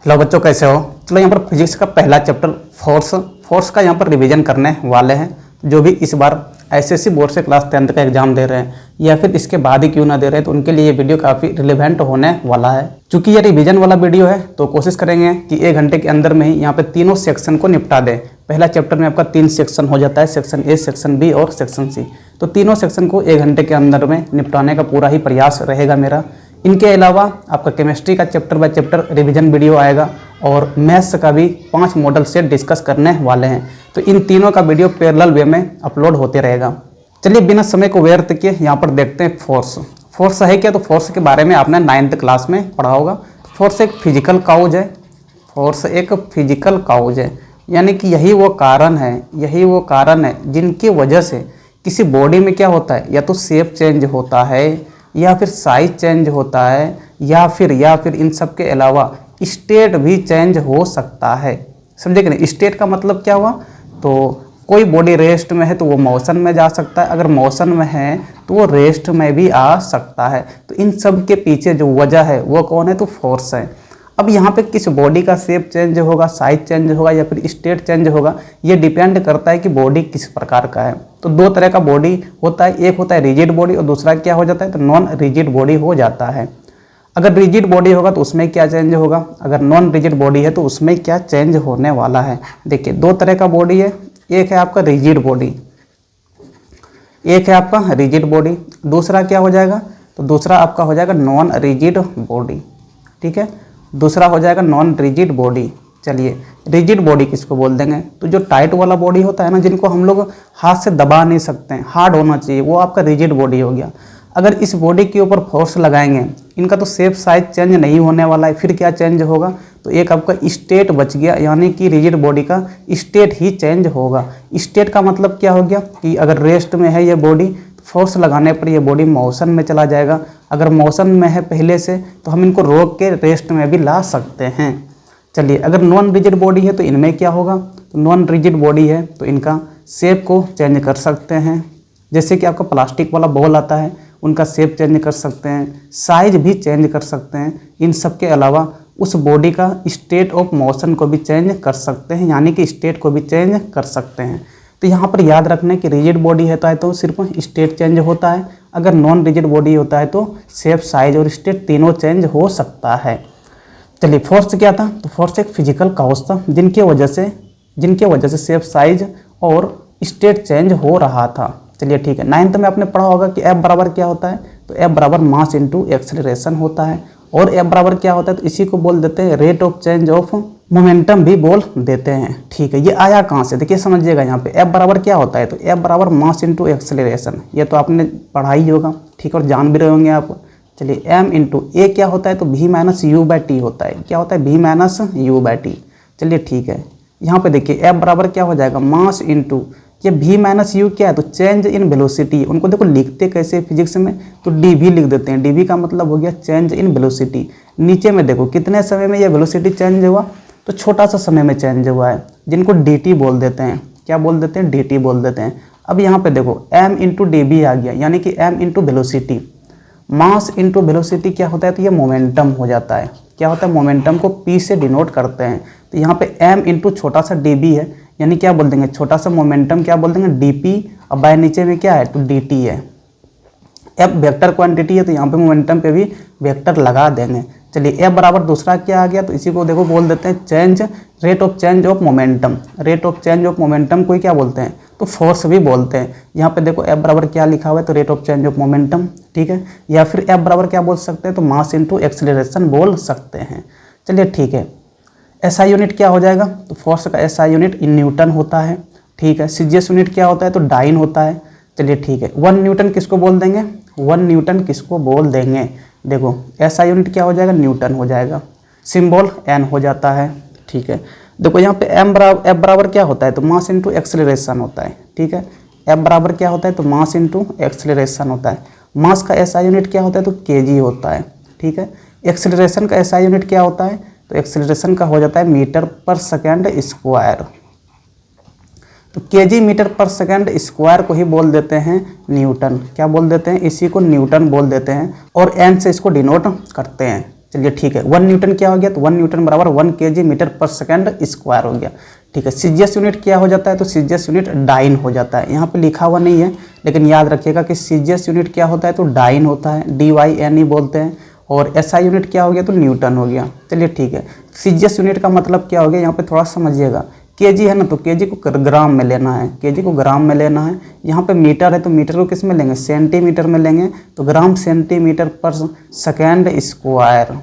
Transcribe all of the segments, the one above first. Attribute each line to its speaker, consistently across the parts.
Speaker 1: Hello बच्चों, कैसे हो। चलो यहाँ पर फिजिक्स का पहला चैप्टर फोर्स का यहाँ पर रिवीजन करने वाले हैं। जो भी इस बार एसएससी बोर्ड से क्लास 10th का एग्जाम दे रहे हैं या फिर इसके बाद ही क्यों ना दे रहे हैं, तो उनके लिए ये वीडियो काफ़ी रिलेवेंट होने वाला है। चूँकि ये रिवीजन वाला वीडियो है तो कोशिश करेंगे कि 1 घंटे के अंदर में ही यहाँ पे तीनों सेक्शन को निपटा दें। पहला चैप्टर में आपका 3 सेक्शन हो जाता है, सेक्शन ए, सेक्शन बी और सेक्शन सी। तो तीनों सेक्शन को 1 घंटे के अंदर में निपटाने का पूरा ही प्रयास रहेगा मेरा। इनके अलावा आपका केमिस्ट्री का chapter by chapter revision video आएगा और मैथ्स का भी 5 मॉडल से डिस्कस करने वाले हैं। तो इन तीनों का वीडियो पैरेलल वे में अपलोड होते रहेगा। चलिए बिना समय को व्यर्थ किए यहाँ पर देखते हैं फोर्स है क्या। तो फोर्स के बारे में आपने 9th क्लास में पढ़ा होगा। फोर्स एक फिजिकल काउज है। फोर्स एक फिजिकल काउज है, यानी कि यही वो कारण है जिनकी वजह से किसी बॉडी में क्या होता है, या तो शेप चेंज होता है या फिर साइज चेंज होता है या फिर इन सब के अलावा स्टेट भी चेंज हो सकता है। समझे कि नहीं। स्टेट का मतलब क्या हुआ, तो कोई बॉडी रेस्ट में है तो वो मोशन में जा सकता है, अगर मोशन में है तो वो रेस्ट में भी आ सकता है। तो इन सब के पीछे जो वजह है वो कौन है, तो फोर्स है। अब यहाँ पे किस बॉडी का शेप चेंज होगा, साइज चेंज होगा या फिर स्टेट चेंज होगा, ये डिपेंड करता है कि बॉडी किस प्रकार का है। तो 2 तरह का बॉडी होता है, एक होता है रिजिड बॉडी और दूसरा क्या हो जाता है, तो नॉन रिजिड बॉडी हो जाता है। अगर रिजिड बॉडी होगा तो उसमें क्या चेंज होगा, अगर नॉन रिजिड बॉडी है तो उसमें क्या चेंज होने वाला है। देखिए 2 तरह का बॉडी है, एक है आपका रिजिड बॉडी, एक है आपका रिजिड बॉडी। दूसरा क्या हो जाएगा, तो दूसरा आपका हो जाएगा नॉन रिजिड बॉडी। ठीक है, दूसरा हो जाएगा नॉन रिजिड बॉडी। चलिए रिजिड बॉडी किसको बोल देंगे, तो जो टाइट वाला बॉडी होता है ना, जिनको हम लोग हाथ से दबा नहीं सकते हैं, हार्ड होना चाहिए, वो आपका रिजिड बॉडी हो गया। अगर इस बॉडी के ऊपर फोर्स लगाएंगे, इनका तो शेप साइज चेंज नहीं होने वाला है, फिर क्या चेंज होगा, तो एक आपका स्टेट बच गया, यानी कि रिजिड बॉडी का स्टेट ही चेंज होगा। स्टेट का मतलब क्या हो गया कि अगर रेस्ट में है ये बॉडी, फोर्स लगाने पर ये बॉडी मोशन में चला जाएगा। अगर मोशन में है पहले से तो हम इनको रोक के रेस्ट में भी ला सकते हैं। चलिए अगर नॉन रिजिड बॉडी है तो इनमें क्या होगा, तो नॉन रिजिड बॉडी है तो इनका शेप को चेंज कर सकते हैं। जैसे कि आपका प्लास्टिक वाला बॉल आता है, उनका शेप चेंज कर सकते हैं, साइज भी चेंज कर सकते हैं। इन सब के अलावा उस बॉडी का स्टेट ऑफ मोशन को भी चेंज कर सकते हैं, यानी कि स्टेट को भी चेंज कर सकते हैं। तो यहाँ पर याद रखना है कि रिजिड बॉडी है तो सिर्फ स्टेट चेंज होता है, अगर नॉन रिजिड बॉडी होता है तो शेप, साइज और स्टेट तीनों चेंज हो सकता है। चलिए फोर्स क्या था, तो फोर्स एक फिजिकल काउज था जिनके वजह से शेप, साइज और स्टेट चेंज हो रहा था। चलिए ठीक है, 9th में आपने पढ़ा होगा कि F बराबर क्या होता है, तो F बराबर मास इंटू एक्सेलरेशन होता है। और F बराबर क्या होता है, तो इसी को बोल देते हैं rate of change of momentum भी बोल देते हैं। ठीक है, ये आया कहाँ से, देखिए समझिएगा। यहाँ पे F बराबर क्या होता है, तो F बराबर मास इंटू एक्सेलरेशन, ये तो आपने पढ़ा ही होगा। ठीक है, और जान भी रहे होंगे आप। चलिए M इंटू ए क्या होता है, तो V minus you by T होता है। क्या होता है, V minus you by T. चलिए ठीक है, यहाँ पे देखिए F बराबर क्या हो जाएगा, मास इंटू ये V माइनस यू क्या है, तो चेंज इन वेलोसिटी। उनको देखो लिखते कैसे फिजिक्स में, तो dv लिख देते हैं। dv का मतलब हो गया चेंज इन वेलोसिटी। नीचे में देखो कितने समय में ये वेलोसिटी चेंज हुआ, तो छोटा सा समय में चेंज हुआ है, जिनको dt बोल देते हैं। क्या बोल देते हैं, dt बोल देते हैं। अब यहाँ पे देखो m इंटू dv आ गया, यानी कि m into velocity. Mass into velocity क्या होता है, तो ये मोमेंटम हो जाता है। क्या होता है, मोमेंटम को p से डिनोट करते हैं। तो यहाँ पे m इंटू छोटा सा dv है, यानी क्या बोल देंगे, छोटा सा मोमेंटम क्या बोल देंगे, dp। अब बाय नीचे में क्या है, तो dt है। f वेक्टर क्वांटिटी है तो यहाँ पे मोमेंटम पे भी वेक्टर लगा देंगे। चलिए f बराबर दूसरा क्या आ गया, तो इसी को देखो बोल देते हैं change, rate of change of momentum. Rate of change of momentum को क्या बोलते हैं, तो फोर्स भी बोलते हैं। यहाँ पे देखो f बराबर क्या लिखा हुआ है, तो rate of change of momentum. ठीक है, या फिर f बराबर क्या बोल सकते हैं, तो मास इंटू एक्सेलरेशन बोल सकते हैं। चलिए ठीक है, एसआई यूनिट क्या हो जाएगा, तो फोर्स का एसआई यूनिट इन न्यूटन होता है। ठीक है, सीजीएस यूनिट क्या होता है, तो डाइन होता है। चलिए ठीक है, 1 न्यूटन किसको बोल देंगे, 1 न्यूटन किसको बोल देंगे, देखो एसआई यूनिट क्या हो जाएगा, न्यूटन हो जाएगा, सिंबल एन हो जाता है। ठीक है, देखो यहाँ पे F बराबर क्या होता है, तो मास इंटू एक्सेलरेशन होता है। ठीक है, F बराबर क्या होता है, तो मास इंटू एक्सेलरेशन होता है। मास का एसआई यूनिट क्या होता है, तो kg होता है। ठीक है, एक्सेलरेशन का एसआई यूनिट क्या होता है, तो एक्सेलरेशन का हो जाता है मीटर पर सेकेंड स्क्वायर। तो केजी मीटर पर सेकेंड स्क्वायर को ही बोल देते हैं न्यूटन। क्या बोल देते हैं, इसी को न्यूटन बोल देते हैं और एन से इसको डिनोट करते हैं। चलिए ठीक है, 1 न्यूटन क्या हो गया, तो 1 न्यूटन बराबर 1 kg मीटर पर सेकंड स्क्वायर हो गया। ठीक है, सीजीएस यूनिट क्या हो जाता है, तो सीजीएस यूनिट डाइन हो जाता है। यहाँ पे लिखा हुआ नहीं है लेकिन याद रखिएगा कि सीजीएस यूनिट क्या होता है, तो डाइन होता है, DYNE बोलते हैं। और SI यूनिट क्या हो गया, तो न्यूटन हो गया। चलिए ठीक है, सीजीएस यूनिट का मतलब क्या हो गया, यहाँ पे थोड़ा समझिएगा। केजी है ना, तो केजी को ग्राम में लेना है, केजी को ग्राम में लेना है। यहाँ पे मीटर है तो मीटर को किस में लेंगे, सेंटीमीटर में लेंगे, तो ग्राम सेंटीमीटर पर सेकेंड स्क्वायर।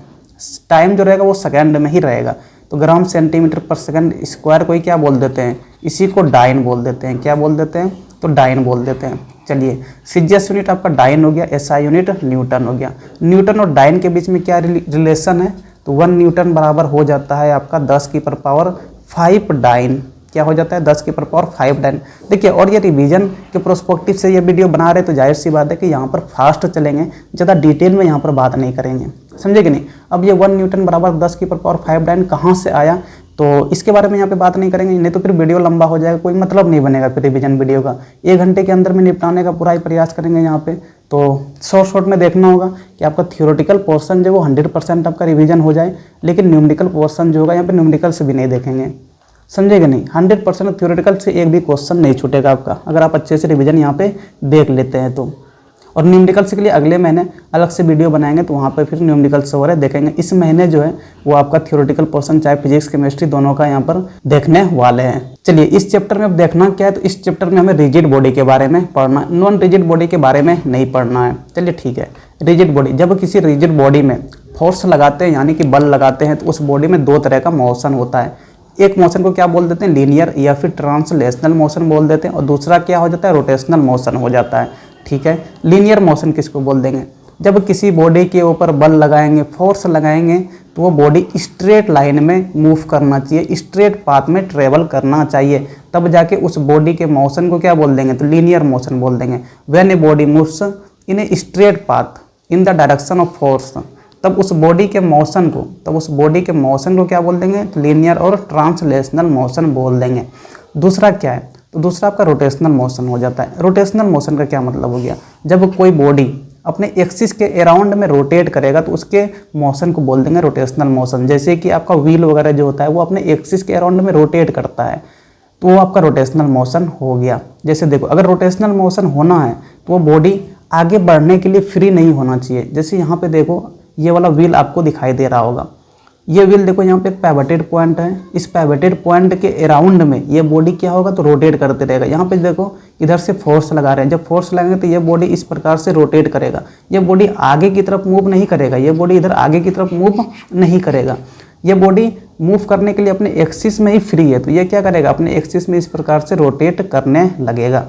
Speaker 1: टाइम जो रहेगा वो सेकेंड में ही रहेगा, तो ग्राम सेंटीमीटर पर सेकेंड स्क्वायर को ही क्या बोल देते हैं, इसी को डाइन बोल देते हैं। क्या बोल देते हैं, तो डाइन बोल देते हैं। चलिए, सीजीएस यूनिट आपका डाइन हो गया, SI यूनिट न्यूटन हो गया। न्यूटन और डाइन के बीच में क्या रिलेशन है, तो 1 न्यूटन बराबर हो जाता है आपका 10 की पावर 5 डाइन। क्या हो जाता है, 10 की पावर 5 डाइन। देखिए, और ये रिवीजन के प्रोस्पेक्टिव से ये वीडियो बना रहे तो जाहिर सी बात है कि यहाँ पर फास्ट चलेंगे, ज़्यादा डिटेल में यहाँ पर बात नहीं करेंगे, समझे कि नहीं। अब ये 1 न्यूटन बराबर 10 की पावर 5 डाइन कहाँ से आया, तो इसके बारे में यहाँ पे बात नहीं करेंगे, नहीं तो फिर वीडियो लंबा हो जाएगा, कोई मतलब नहीं बनेगा फिर रिवीजन वीडियो का। 1 घंटे के अंदर में निपटाने का पूरा ही प्रयास करेंगे यहाँ पे। तो शॉर्ट में देखना होगा कि आपका थियोरेटिकल पोर्शन जो वो 100% आपका रिवीजन हो जाए, लेकिन न्यूमेरिकल पोर्शन जो होगा यहाँ पे न्यूमेरिकल से भी नहीं देखेंगे, समझेगा नहीं। 100% थ्योरेटिकल से एक भी क्वेश्चन नहीं छूटेगा आपका, अगर आप अच्छे से रिवीजन यहाँ पे देख लेते हैं तो। और न्यूमेरिकल्स के लिए अगले महीने अलग से वीडियो बनाएंगे, तो वहाँ पे फिर न्यूमेरिकल्स वगैरह देखेंगे। इस महीने जो है वो आपका थ्योरेटिकल पोर्शन चाहे फिजिक्स केमिस्ट्री दोनों का यहाँ पर देखने वाले हैं। चलिए, इस चैप्टर में अब देखना क्या है, तो इस चैप्टर में हमें रिजिड बॉडी के बारे में पढ़ना है, नॉन रिजिड बॉडी के बारे में नहीं पढ़ना है। चलिए ठीक है, रिजिड बॉडी, जब किसी रिजिड बॉडी में फोर्स लगाते हैं यानी कि बल लगाते हैं, तो उस बॉडी में 2 तरह का मोशन होता है। एक मोशन को क्या बोल देते हैं, लीनियर या फिर ट्रांसलेशनल मोशन बोल देते हैं, और दूसरा क्या हो जाता है, रोटेशनल मोशन हो जाता है। ठीक है, लीनियर मोशन किसको बोल देंगे, जब किसी बॉडी के ऊपर बल लगाएंगे, फोर्स लगाएंगे, तो वो बॉडी स्ट्रेट लाइन में मूव करना चाहिए, स्ट्रेट पाथ में ट्रेवल करना चाहिए, तब जाके उस बॉडी के मोशन को क्या बोल देंगे, तो लीनियर मोशन बोल देंगे। When a body moves in a straight path in the direction of force, तब उस बॉडी के मोशन को क्या बोल देंगे, लीनियर और ट्रांसलेशनल मोशन बोल देंगे। दूसरा क्या है, तो दूसरा आपका रोटेशनल मोशन हो जाता है। रोटेशनल मोशन का क्या मतलब हो गया, जब कोई बॉडी अपने एक्सिस के अराउंड में रोटेट करेगा तो उसके मोशन को बोल देंगे रोटेशनल मोशन। जैसे कि आपका व्हील वगैरह जो होता है वो अपने एक्सिस के अराउंड में रोटेट करता है, तो वो आपका रोटेशनल मोशन हो गया। जैसे देखो, अगर रोटेशनल मोशन होना है तो वो बॉडी आगे बढ़ने के लिए फ्री नहीं होना चाहिए। जैसे यहाँ पे देखो, ये वाला व्हील आपको दिखाई दे रहा होगा, ये व्हील देखो, यहाँ पे एक पाइवटेड पॉइंट है, इस पाइवटेड पॉइंट के अराउंड में ये बॉडी क्या होगा, तो रोटेट करते रहेगा। यहाँ पे देखो, इधर से फोर्स लगा रहे हैं, जब फोर्स लगाएंगे तो ये बॉडी इस प्रकार से रोटेट करेगा, ये बॉडी आगे की तरफ मूव नहीं करेगा, ये बॉडी इधर आगे की तरफ मूव नहीं करेगा, ये बॉडी मूव करने के लिए अपने एक्सिस में ही फ्री है, तो ये क्या करेगा, अपने एक्सिस में इस प्रकार से रोटेट करने लगेगा।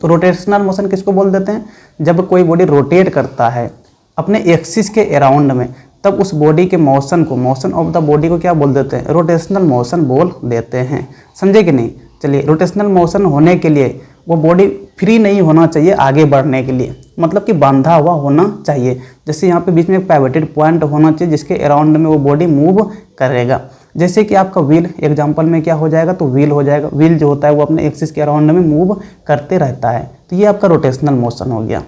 Speaker 1: तो रोटेशनल मोशन किसको बोल देते हैं, जब कोई बॉडी रोटेट करता है अपने एक्सिस के अराउंड में, तब उस बॉडी के मोशन ऑफ द बॉडी को क्या बोल देते हैं, रोटेशनल मोशन बोल देते हैं। समझे कि नहीं। चलिए, रोटेशनल मोशन होने के लिए वो बॉडी फ्री नहीं होना चाहिए आगे बढ़ने के लिए, मतलब कि बांधा हुआ होना चाहिए। जैसे यहाँ पे बीच में एक पाइवटेड पॉइंट होना चाहिए जिसके अराउंड में वो बॉडी मूव करेगा। जैसे कि आपका व्हील एग्जाम्पल में क्या हो जाएगा, तो व्हील हो जाएगा, व्हील जो होता है वो अपने एक्सिस के अराउंड में मूव करते रहता है, तो ये आपका रोटेशनल मोशन हो गया।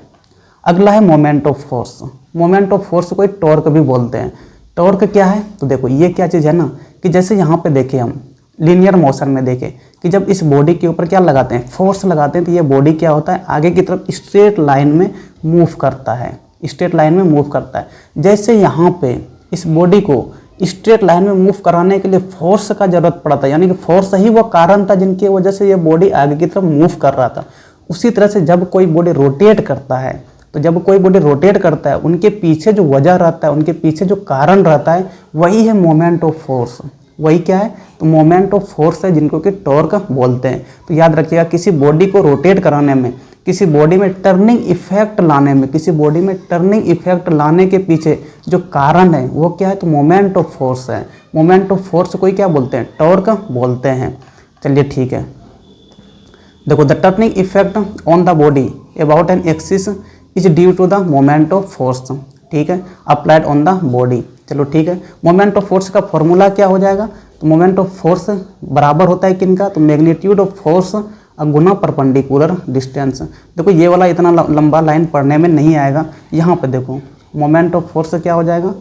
Speaker 1: अगला है moment of force. Moment of force को टॉर्क भी बोलते हैं। टॉर्क क्या है, तो देखो ये क्या चीज़ है ना, कि जैसे यहाँ पे देखें हम लीनियर मोशन में देखें कि जब इस बॉडी के ऊपर क्या लगाते हैं, फोर्स लगाते हैं, तो ये बॉडी क्या होता है, आगे की तरफ स्ट्रेट लाइन में मूव करता है, स्ट्रेट लाइन में मूव करता है। जैसे यहाँ पे इस बॉडी को स्ट्रेट लाइन में मूव कराने के लिए फोर्स का जरूरत पड़ा था, यानी कि फोर्स ही वो कारण था जिनकी वजह से ये बॉडी आगे की तरफ मूव कर रहा था। उसी तरह से जब कोई बॉडी रोटेट करता है, तो जब कोई बॉडी रोटेट करता है, उनके पीछे जो वजह रहता है, उनके पीछे जो कारण रहता है, वही है मोमेंट ऑफ फोर्स। वही क्या है, तो मोमेंट ऑफ फोर्स है, जिनको कि टॉर्क बोलते हैं। तो याद रखिएगा, किसी बॉडी को रोटेट कराने में, किसी बॉडी में टर्निंग इफेक्ट लाने में, किसी बॉडी में टर्निंग इफेक्ट लाने के पीछे जो कारण है वो क्या है, तो मोमेंट ऑफ फोर्स है। मोमेंट ऑफ फोर्स को ही क्या बोलते हैं, टॉर्क बोलते हैं। चलिए ठीक है, देखो, the turning effect on the body about an axis is due to the moment of force, ठीक है, अप्लाइड ऑन द बॉडी। चलो ठीक है, मोमेंट ऑफ फोर्स का फॉर्मूला क्या हो जाएगा, तो मोमेंट ऑफ फोर्स बराबर होता है किनका, तो magnitude of force Guna perpendicular distance. देखो ये वाला इतना लंबा लाइन पढ़ने में नहीं आएगा। यहाँ पे देखो, मोमेंट ऑफ फोर्स क्या हो जाएगा,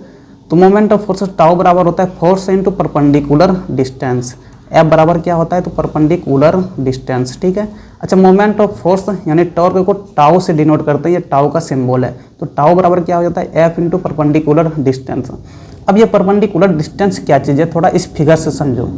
Speaker 1: तो मोमेंट ऑफ फोर्स टाउ बराबर होता है force into perpendicular distance. F बराबर क्या होता है, तो परपेंडिकुलर डिस्टेंस, ठीक है। अच्छा, मोमेंट ऑफ फोर्स यानी टॉर्क को टाउ से डिनोट करते हैं, ये टाउ का सिंबल है। तो टाउ बराबर क्या हो जाता है, एफ इंटू परपेंडिकुलर डिस्टेंस। अब ये परपेंडिकुलर डिस्टेंस क्या चीज़ है, थोड़ा इस फिगर से समझो।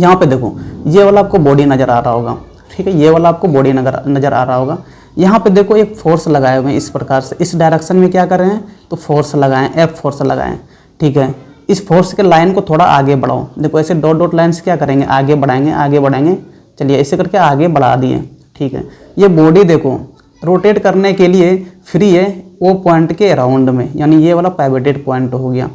Speaker 1: यहाँ पे देखो, ये वाला आपको बॉडी नज़र आ रहा होगा, ठीक है, ये वाला आपको बॉडी नज़र आ रहा होगा। यहाँ पे देखो एक फोर्स लगाए हुए हैं इस प्रकार से, इस डायरेक्शन में क्या कर रहे हैं, तो फोर्स लगाएं, एफ फोर्स लगाएं, ठीक है। इस फोर्स के लाइन को थोड़ा आगे बढ़ाओ, देखो ऐसे डॉट डॉट लाइन से क्या करेंगे, आगे बढ़ाएंगे आगे बढ़ाएंगे, चलिए ऐसे करके आगे बढ़ा दिए, ठीक है। ये बॉडी देखो रोटेट करने के लिए फ्री है ओ पॉइंट के अराउंड में, यानी ये वाला पाइवोटेड पॉइंट हो गया।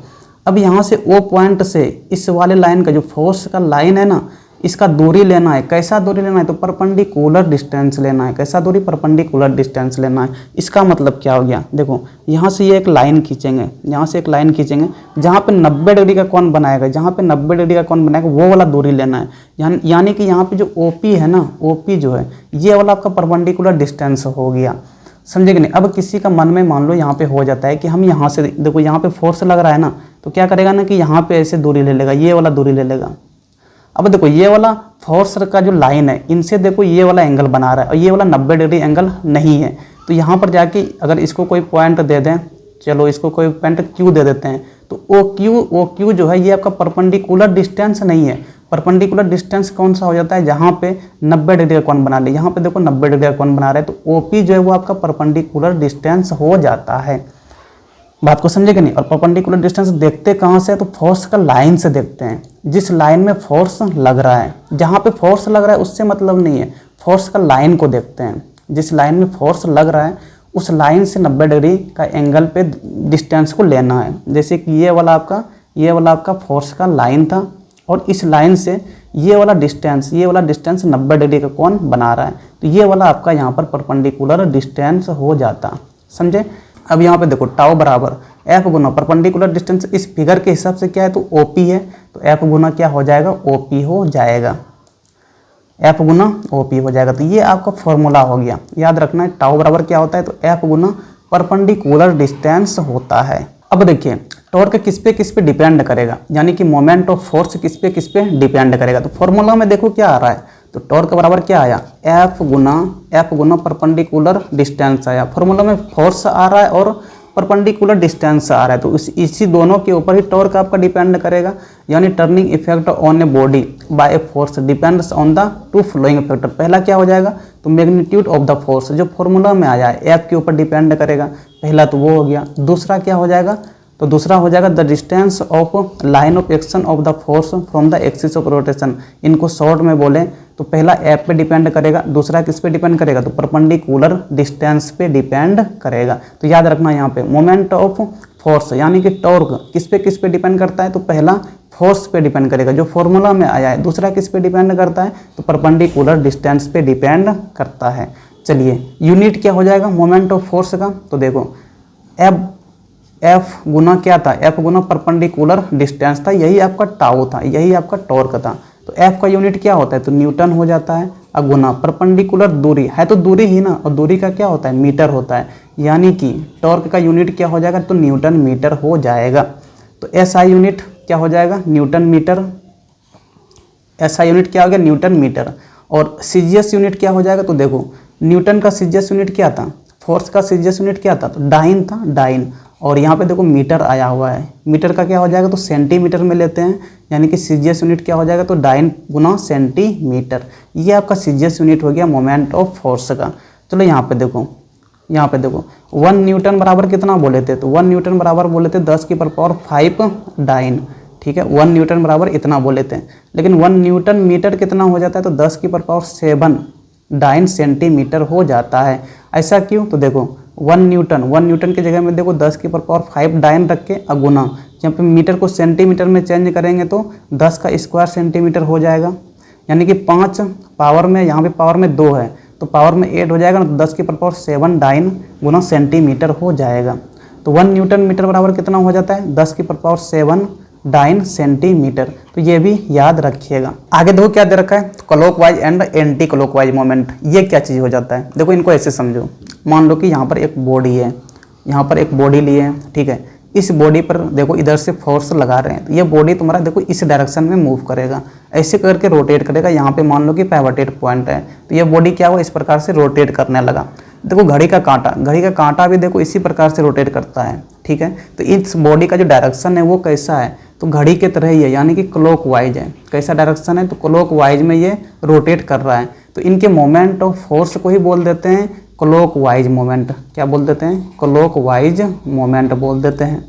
Speaker 1: अब यहाँ से ओ पॉइंट से इस वाले लाइन का जो फोर्स का लाइन है ना, इसका दूरी लेना है। कैसा दूरी लेना है, तो परपेंडिकुलर डिस्टेंस लेना है। कैसा दूरी, परपेंडिकुलर डिस्टेंस लेना है। इसका मतलब क्या हो गया, देखो यहाँ से ये एक लाइन खींचेंगे, यहाँ से एक लाइन खींचेंगे, जहाँ पे 90 डिग्री का कोण बनाएगा, जहाँ पे 90 डिग्री का कोण बनाएगा वो वाला दूरी लेना है। यानी कि यहाँ पे जो ओपी है ना, ओपी जो है ये वाला आपका परपेंडिकुलर डिस्टेंस हो गया, समझे कि नहीं। अब किसी का मन में मान लो यहाँ पे हो जाता है कि हम यहाँ से, देखो यहाँ पे फोर्स लग रहा है ना, तो क्या करेगा ना कि यहाँ पे ऐसे दूरी ले लेगा, ये वाला दूरी ले लेगा। अब देखो ये वाला फोर्स का जो लाइन है, इनसे देखो ये वाला एंगल बना रहा है और ये वाला 90 डिग्री एंगल नहीं है। तो यहाँ पर जाके अगर इसको कोई पॉइंट दे दें, चलो इसको कोई पॉइंट क्यू दे देते हैं, तो ओ क्यू जो है ये आपका परपेंडिकुलर डिस्टेंस नहीं है। परपेंडिकुलर डिस्टेंस कौन सा हो जाता है, जहाँ पे 90 डिग्री का कोण बना ले, यहाँ पे देखो 90 डिग्री का कोण बना रहे हैं, तो ओपी जो है वो आपका परपेंडिकुलर डिस्टेंस हो जाता है। बात को समझे कि नहीं। और परपेंडिकुलर डिस्टेंस देखते कहाँ से, तो फोर्स का लाइन से देखते हैं, जिस लाइन में फोर्स लग रहा है। जहाँ पे फोर्स लग रहा है उससे मतलब नहीं है, फोर्स का लाइन को देखते हैं। जिस लाइन में फोर्स लग रहा है उस लाइन से 90 डिग्री का एंगल पे डिस्टेंस को लेना है। जैसे कि ये वाला आपका फोर्स का लाइन था और इस लाइन से ये वाला डिस्टेंस 90 डिग्री का कोण बना रहा है, तो ये वाला आपका यहाँ पर परपेंडिकुलर डिस्टेंस हो जाता, समझे। अब यहाँ पे देखो टाउ बराबर एफ गुना परपेंडिकुलर डिस्टेंस, इस फिगर के हिसाब से क्या है, तो ओपी है, तो एफ गुना क्या हो जाएगा, ओपी हो जाएगा, एफ गुना ओपी हो जाएगा। तो ये आपका फॉर्मूला हो गया, याद रखना है। टाउ बराबर क्या होता है, तो एफ गुना परपेंडिकुलर डिस्टेंस होता है। अब देखिए टॉर्क किस पे डिपेंड करेगा, यानी कि मोमेंट ऑफ फोर्स किस पे डिपेंड करेगा। तो फॉर्मूला में देखो क्या आ रहा है, तो टॉर्क बराबर क्या आया, एफ गुना परपेंडिकुलर डिस्टेंस आया। फॉर्मूला में फोर्स आ रहा है और परपेंडिकुलर डिस्टेंस आ रहा है, तो इसी दोनों के ऊपर ही टॉर्क आपका डिपेंड करेगा। यानी turning effect on a body by a force depends on the two following factor. पहला क्या हो जाएगा, तो मैग्नीट्यूड ऑफ द फोर्स, जो फॉर्मूला में आया है एफ के ऊपर डिपेंड करेगा, पहला तो वो हो गया। दूसरा क्या हो जाएगा, तो दूसरा हो जाएगा the distance of line of action of the force from the axis of rotation. इनको शॉर्ट में बोले तो पहला एफ पे डिपेंड करेगा, दूसरा किस पे डिपेंड करेगा, तो परपेंडिकुलर डिस्टेंस पे डिपेंड करेगा। तो याद रखना यहाँ पे मोमेंट ऑफ फोर्स यानी कि टॉर्क किस पे डिपेंड करता है, तो पहला फोर्स पे डिपेंड करेगा जो फॉर्मूला में आया है। दूसरा किस पे डिपेंड करता है, तो परपेंडिकुलर डिस्टेंस पे डिपेंड करता है। चलिए यूनिट क्या हो जाएगा मोमेंट ऑफ फोर्स का, तो देखो एफ गुना क्या था, एफ गुना परपेंडिकुलर डिस्टेंस था, यही आपका टाउ था, यही आपका टॉर्क था। तो एफ का यूनिट क्या होता है, तो न्यूटन हो जाता है। और गुना परपेंडिकुलर दूरी है, तो दूरी ही ना, और दूरी का क्या होता है, मीटर होता है। यानी कि टॉर्क का यूनिट क्या हो जाएगा, तो न्यूटन मीटर हो जाएगा। तो एसआई यूनिट क्या हो जाएगा, न्यूटन मीटर। एसआई यूनिट क्या हो गया, न्यूटन मीटर। और सीजीएस यूनिट क्या हो जाएगा, तो देखो न्यूटन का सीजीएस यूनिट क्या था, फोर्स का सीजीएस यूनिट क्या था, तो डाइन था, डाइन। और यहाँ पे देखो मीटर आया हुआ है, मीटर का क्या हो जाएगा, तो सेंटीमीटर में लेते हैं। यानी कि सीजीएस यूनिट क्या हो जाएगा, तो डाइन गुना सेंटीमीटर। ये आपका सीजीएस यूनिट हो गया मोमेंट ऑफ फोर्स का। चलो यहाँ पे देखो 1 न्यूटन बराबर कितना बोले थे, तो 1 न्यूटन बराबर बोले थे 10 की पावर 5 डाइन, ठीक है। 1 न्यूटन बराबर इतना बोले थे, लेकिन 1 न्यूटन मीटर कितना हो जाता है, तो 10 की पावर 7 डाइन सेंटीमीटर हो जाता है। ऐसा क्यों, तो देखो 1 न्यूटन की जगह में देखो 10 की पावर 5 डाइन रख के अगुना, जहाँ पे मीटर को सेंटीमीटर में चेंज करेंगे तो 10 का स्क्वायर सेंटीमीटर हो जाएगा। यानी कि 5 पावर में, यहाँ पे पावर में 2 है तो पावर में 8 हो जाएगा ना, तो 10 की पावर 7 डाइन गुना सेंटीमीटर हो जाएगा। तो 1 न्यूटन मीटर बराबर कितना हो जाता है, 10 की पावर 7 डाइन सेंटीमीटर। तो ये भी याद रखिएगा। आगे देखो क्या दे रखा है, clockwise and anti clockwise moment. ये क्या चीज़ हो जाता है, देखो इनको ऐसे समझो। मान लो कि यहाँ पर एक बॉडी है, यहाँ पर एक बॉडी लिए हैं, ठीक है। इस बॉडी पर देखो इधर से फोर्स लगा रहे हैं तो ये बॉडी तुम्हारा देखो इस डायरेक्शन में मूव करेगा, ऐसे करके रोटेट करेगा। यहाँ पे मान लो कि पिवोटेड पॉइंट है तो ये बॉडी क्या हुआ, इस प्रकार से रोटेट करने लगा। देखो घड़ी का कांटा भी देखो इसी प्रकार से रोटेट करता है, ठीक है। तो इस बॉडी का जो डायरेक्शन है वो कैसा है, तो घड़ी के तरह ही है, यानी कि क्लॉकवाइज है। कैसा डायरेक्शन है, तो क्लॉकवाइज में ये रोटेट कर रहा है। तो इनके मोमेंट ऑफ फोर्स को ही बोल देते हैं क्लॉकवाइज मोमेंट। क्या बोल देते हैं, क्लॉकवाइज मोमेंट बोल देते हैं,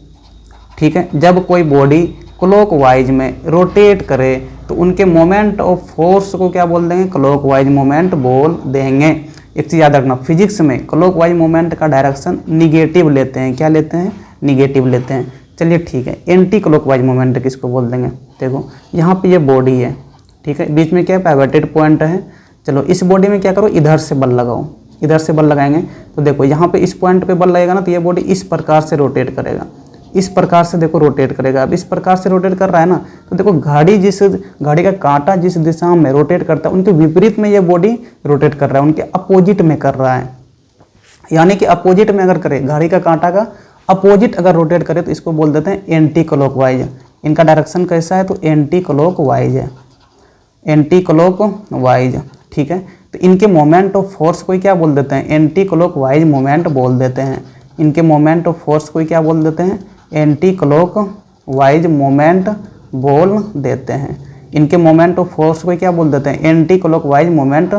Speaker 1: ठीक है। जब कोई बॉडी क्लॉकवाइज में रोटेट करे तो उनके मोमेंट ऑफ फोर्स को क्या बोल देंगे, क्लॉकवाइज मोमेंट बोल देंगे। एक चीज़ याद रखना, फिजिक्स में क्लॉकवाइज मोमेंट का डायरेक्शन निगेटिव लेते हैं। क्या लेते हैं, निगेटिव लेते हैं। चलिए ठीक है, एंटी क्लॉकवाइज मोमेंट किसको बोल देंगे। देखो यहाँ पे ये बॉडी है, ठीक है, बीच में क्या पिवोटेड पॉइंट है। चलो इस बॉडी में क्या करो, इधर से बल लगाओ, इधर से बल लगाएंगे तो देखो यहाँ पे इस पॉइंट पे बल लगेगा ना, तो ये बॉडी इस प्रकार से रोटेट करेगा, इस प्रकार से देखो रोटेट करेगा। अब इस प्रकार से रोटेट कर रहा है ना, तो देखो घड़ी का कांटा जिस दिशा में रोटेट करता है उनके विपरीत में ये बॉडी रोटेट कर रहा है, उनके अपोजिट में कर रहा है। यानी कि अपोजिट में अगर करे, घड़ी का कांटा का अपोजिट अगर रोटेट करे तो इसको बोल देते हैं एंटी क्लॉकवाइज। इनका डायरेक्शन कैसा है, तो एंटी क्लॉकवाइज है, एंटी क्लॉकवाइज, ठीक है। तो इनके मोमेंट ऑफ फोर्स को क्या बोल देते हैं, एंटी क्लॉकवाइज मोमेंट बोल देते हैं। इनके मोमेंट ऑफ फोर्स को क्या बोल देते हैं, एंटी क्लॉकवाइज मोमेंट बोल देते हैं। इनके मोमेंट ऑफ फोर्स को क्या बोल देते हैं, एंटी क्लॉकवाइज मोमेंट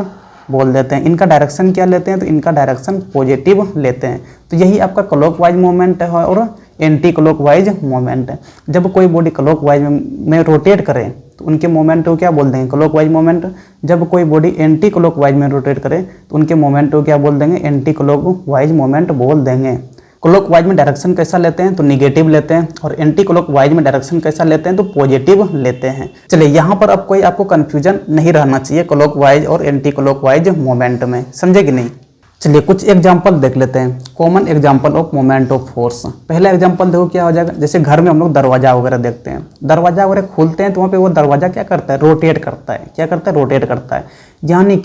Speaker 1: बोल देते हैं। इनका डायरेक्शन क्या लेते हैं, तो इनका डायरेक्शन पॉजिटिव लेते हैं। तो यही आपका क्लॉकवाइज मोमेंट है और एंटी क्लॉकवाइज मोमेंट है। जब कोई बॉडी क्लॉकवाइज में रोटेट करे तो उनके मोमेंट को क्या बोल देंगे, क्लॉकवाइज मोमेंट। जब कोई बॉडी एंटी क्लॉकवाइज में रोटेट करे तो उनके मोमेंट को क्या बोल देंगे, एंटी क्लॉकवाइज मोमेंट बोल देंगे। क्लॉकवाइज में डायरेक्शन कैसा लेते हैं, तो निगेटिव लेते हैं, और एंटी क्लॉकवाइज में डायरेक्शन कैसा लेते हैं, तो पॉजिटिव लेते हैं। चलिए यहाँ पर अब कोई आपको कन्फ्यूजन नहीं रहना चाहिए क्लॉकवाइज और एंटी क्लॉकवाइज मोमेंट में, समझे कि नहीं। चलिए कुछ एग्जाम्पल देख लेते हैं, common example of moment of force. पहला एग्जाम्पल देखो क्या हो जाएगा, जैसे घर में हम लोग दरवाजा वगैरह देखते हैं, दरवाजा वगैरह खोलते हैं तो वहाँ पे वो दरवाजा क्या करता है, रोटेट करता है। क्या करता है, रोटेट करता है। यानी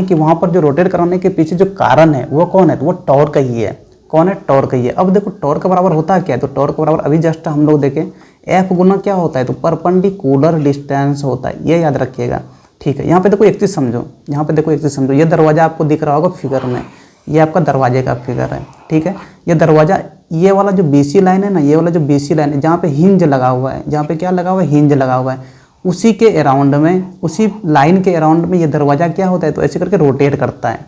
Speaker 1: कि वहाँ पर जो रोटेट कराने के पीछे जो कारण है वो कौन है, तो वो टॉर्क ही है। कौन है, टॉर्क ही है। अब देखो टॉर्क बराबर होता क्या है, तो टॉर्क बराबर अभी जस्ट हम लोग देखें एफ गुना क्या होता है, तो परपेंडिकुलर डिस्टेंस होता है, ये याद रखिएगा, ठीक है। यहाँ पे देखो एक चीज़ समझो, यहाँ पे देखो एक चीज़ समझो, ये दरवाजा आपको दिख रहा होगा फिगर में, ये आपका दरवाजे का फिगर है, ठीक है। ये दरवाजा, ये वाला जो बीसी लाइन है ना, ये वाला जो बीसी लाइन है जहाँ पे हिंज लगा हुआ है, जहाँ पे क्या लगा हुआ है, हिंज लगा हुआ है, उसी के अराउंड में, उसी लाइन के अराउंड में ये दरवाजा क्या होता है, तो ऐसे करके रोटेट करता है,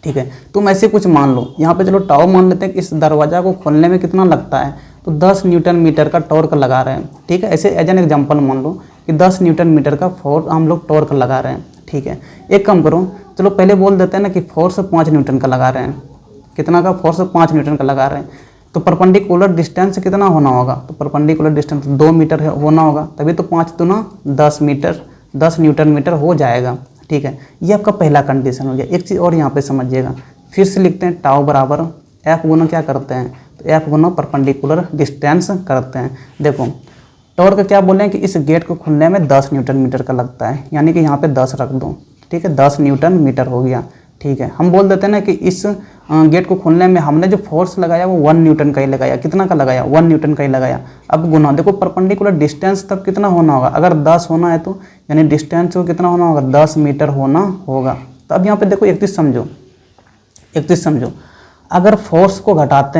Speaker 1: ठीक है। तुम ऐसे कुछ मान लो, यहाँ पे चलो टाउ मान लेते हैं कि इस दरवाजा को खोलने में कितना लगता है, तो 10 न्यूटन मीटर का टॉर्क लगा रहे हैं, ठीक है। ऐसे एज एन एग्जांपल मान लो कि 10 न्यूटन मीटर का फोर्स हम लोग टॉर्क लगा रहे हैं, ठीक है। एक काम करो, चलो पहले बोल देते हैं ना कि फोर्स 5 न्यूटन का लगा रहे हैं। कितना का, फोर्स 5 न्यूटन का लगा रहे हैं। तो परपेंडिकुलर डिस्टेंस कितना होना होगा, तो परपेंडिकुलर डिस्टेंस 2 मीटर होना होगा, तभी तो 5 दूना 10 मीटर, 10 न्यूटन मीटर हो जाएगा, ठीक है। ये आपका पहला कंडीशन हो गया। एक चीज़ और यहाँ पे समझिएगा, फिर से लिखते हैं टाउ बराबर एफ गुना क्या करते हैं, तो एफ गुना परपेंडिकुलर डिस्टेंस करते हैं। देखो टॉर्क क्या बोले हैं कि इस गेट को खुलने में 10 न्यूटन मीटर का लगता है, यानी कि यहाँ पे 10 रख दो, ठीक है, 10 न्यूटन मीटर हो गया, ठीक है। हम बोल देते हैं ना कि इस गेट को खोलने में हमने जो फोर्स लगाया वो 1 न्यूटन का ही लगाया। कितना का लगाया, 1 न्यूटन का ही लगाया। अब गुना, देखो परपेंडिकुलर डिस्टेंस तब कितना होना होगा, अगर 10 होना है तो यानी डिस्टेंस को कितना होना होगा, 10 मीटर होना होगा। तो अब यहाँ पे देखो एक चीज़ समझो, एक चीज़ समझो, अगर फोर्स को घटाते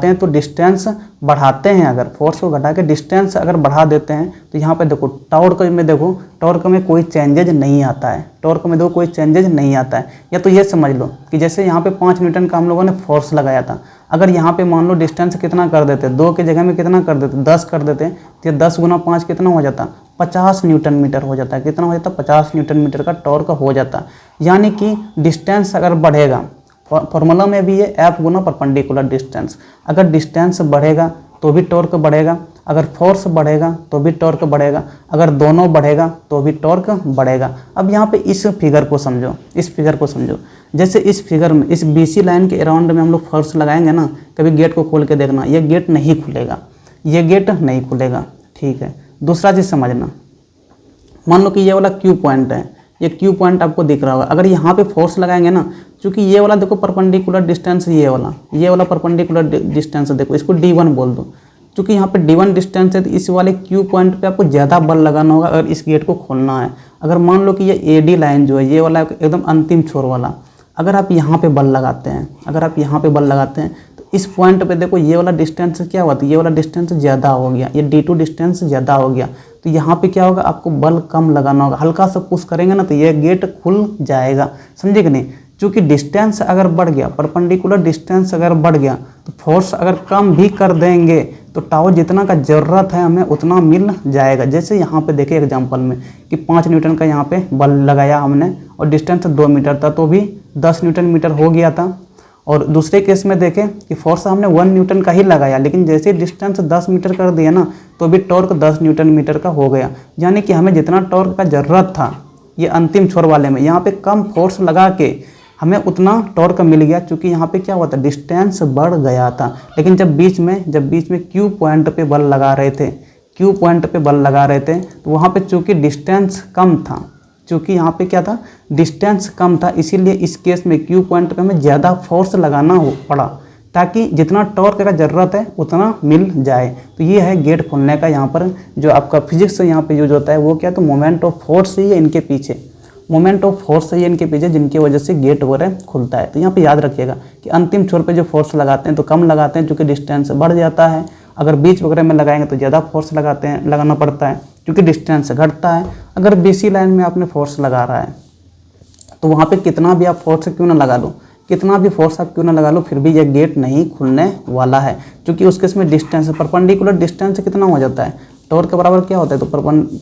Speaker 1: हैं तो डिस्टेंस बढ़ाते हैं। अगर फोर्स को घटा के डिस्टेंस अगर बढ़ा देते हैं तो यहाँ पे देखो टॉर्क में, देखो टॉर्क में कोई चेंजेज नहीं आता है, टॉर्क में देखो कोई चेंजेज नहीं आता है। या तो ये समझ लो कि जैसे यहाँ पे 5 न्यूटन का हम लोगों ने फोर्स लगाया था, अगर यहाँ पे मान लो डिस्टेंस कितना कर देते, 2 की जगह में कितना कर देते, 10 कर देते, तो 10 गुना 5 कितना हो जाता, 50 न्यूटन मीटर हो जाता है। कितना हो जाता, 50 न्यूटन मीटर का टॉर्क हो जाता। यानी कि डिस्टेंस अगर बढ़ेगा, फॉर्मूला में भी ये एफ गुना परपेंडिकुलर डिस्टेंस, अगर डिस्टेंस बढ़ेगा तो भी टॉर्क बढ़ेगा, अगर फोर्स बढ़ेगा तो भी टॉर्क बढ़ेगा, अगर दोनों बढ़ेगा तो भी टॉर्क बढ़ेगा। अब यहाँ पे इस फिगर को समझो, इस फिगर को समझो। जैसे इस फिगर में इस बीसी लाइन के अराउंड में हम लोग फोर्स लगाएंगे ना, कभी गेट को खोल के देखना, ये गेट नहीं खुलेगा, ये गेट नहीं खुलेगा, ठीक है। दूसरा चीज़ समझना, मान लो कि ये वाला क्यू पॉइंट है, ये क्यू पॉइंट आपको दिख रहा होगा, अगर यहाँ पे फोर्स लगाएंगे ना, क्योंकि ये वाला देखो परपेंडिकुलर डिस्टेंस, ये वाला परपेंडिकुलर डिस्टेंस देखो, इसको D1 बोल दो। क्योंकि यहाँ पे D1 डिस्टेंस है तो इस वाले Q पॉइंट पे आपको ज़्यादा बल लगाना होगा अगर इस गेट को खोलना है। अगर मान लो कि ये AD लाइन जो है, ये वाला एकदम अंतिम छोर वाला, अगर आप यहाँ पे बल लगाते हैं, तो इस पॉइंट पे देखो ये वाला डिस्टेंस क्या हुआ, तो ये वाला डिस्टेंस ज़्यादा हो गया, ये D2 डिस्टेंस ज़्यादा हो गया। तो यहाँ पे क्या होगा, आपको बल कम लगाना होगा, हल्का सा पुश करेंगे ना तो ये गेट खुल जाएगा, समझे कि नहीं। क्योंकि डिस्टेंस अगर बढ़ गया, परपेंडिकुलर डिस्टेंस अगर बढ़ गया, तो फोर्स अगर कम भी कर देंगे तो टाउ जितना का ज़रूरत है हमें उतना मिल जाएगा। जैसे यहाँ पे देखे एग्जांपल में कि 5 न्यूटन का यहाँ पे बल लगाया हमने और डिस्टेंस 2 मीटर था तो भी 10 न्यूटन मीटर हो गया था। और दूसरे केस में देखें कि फोर्स हमने 1 न्यूटन का ही लगाया, लेकिन जैसे डिस्टेंस 10 मीटर कर दिया ना तो भी टॉर्क 10 न्यूटन मीटर का हो गया। यानी कि हमें जितना टॉर्क का ज़रूरत था ये अंतिम छोर वाले में, यहाँ पे कम फोर्स लगा के हमें उतना टॉर्क मिल गया। क्योंकि यहाँ पे क्या हुआ था, डिस्टेंस बढ़ गया था। लेकिन जब बीच में Q पॉइंट पे बल लगा रहे थे, तो वहाँ पे चूँकि डिस्टेंस कम था, चूँकि यहाँ पे क्या था, डिस्टेंस कम था, इसीलिए इस केस में Q पॉइंट पे हमें ज़्यादा फोर्स लगाना पड़ा ताकि जितना टॉर्क का ज़रूरत है उतना मिल जाए। तो ये है गेट खोलने का यहाँ पर जो आपका फिजिक्स यहाँ पे यूज होता है, वो क्या, तो मोमेंट ऑफ फोर्स ही है इनके पीछे, जिनकी वजह से गेट वगैरह खुलता है। तो यहाँ पे याद रखिएगा कि अंतिम छोर पे जो फोर्स लगाते हैं तो कम लगाते हैं क्योंकि डिस्टेंस बढ़ जाता है। अगर बीच वगैरह में लगाएंगे तो ज़्यादा फोर्स लगाना पड़ता है क्योंकि डिस्टेंस घटता है। अगर BC लाइन में आपने फोर्स लगा रहा है तो वहाँ पे कितना भी आप फोर्स क्यों ना लगा लो, फिर भी यह गेट नहीं खुलने वाला है। क्योंकि उस केस में डिस्टेंस, परपेंडिकुलर डिस्टेंस कितना हो जाता है, टॉर्क के बराबर क्या होता है, तो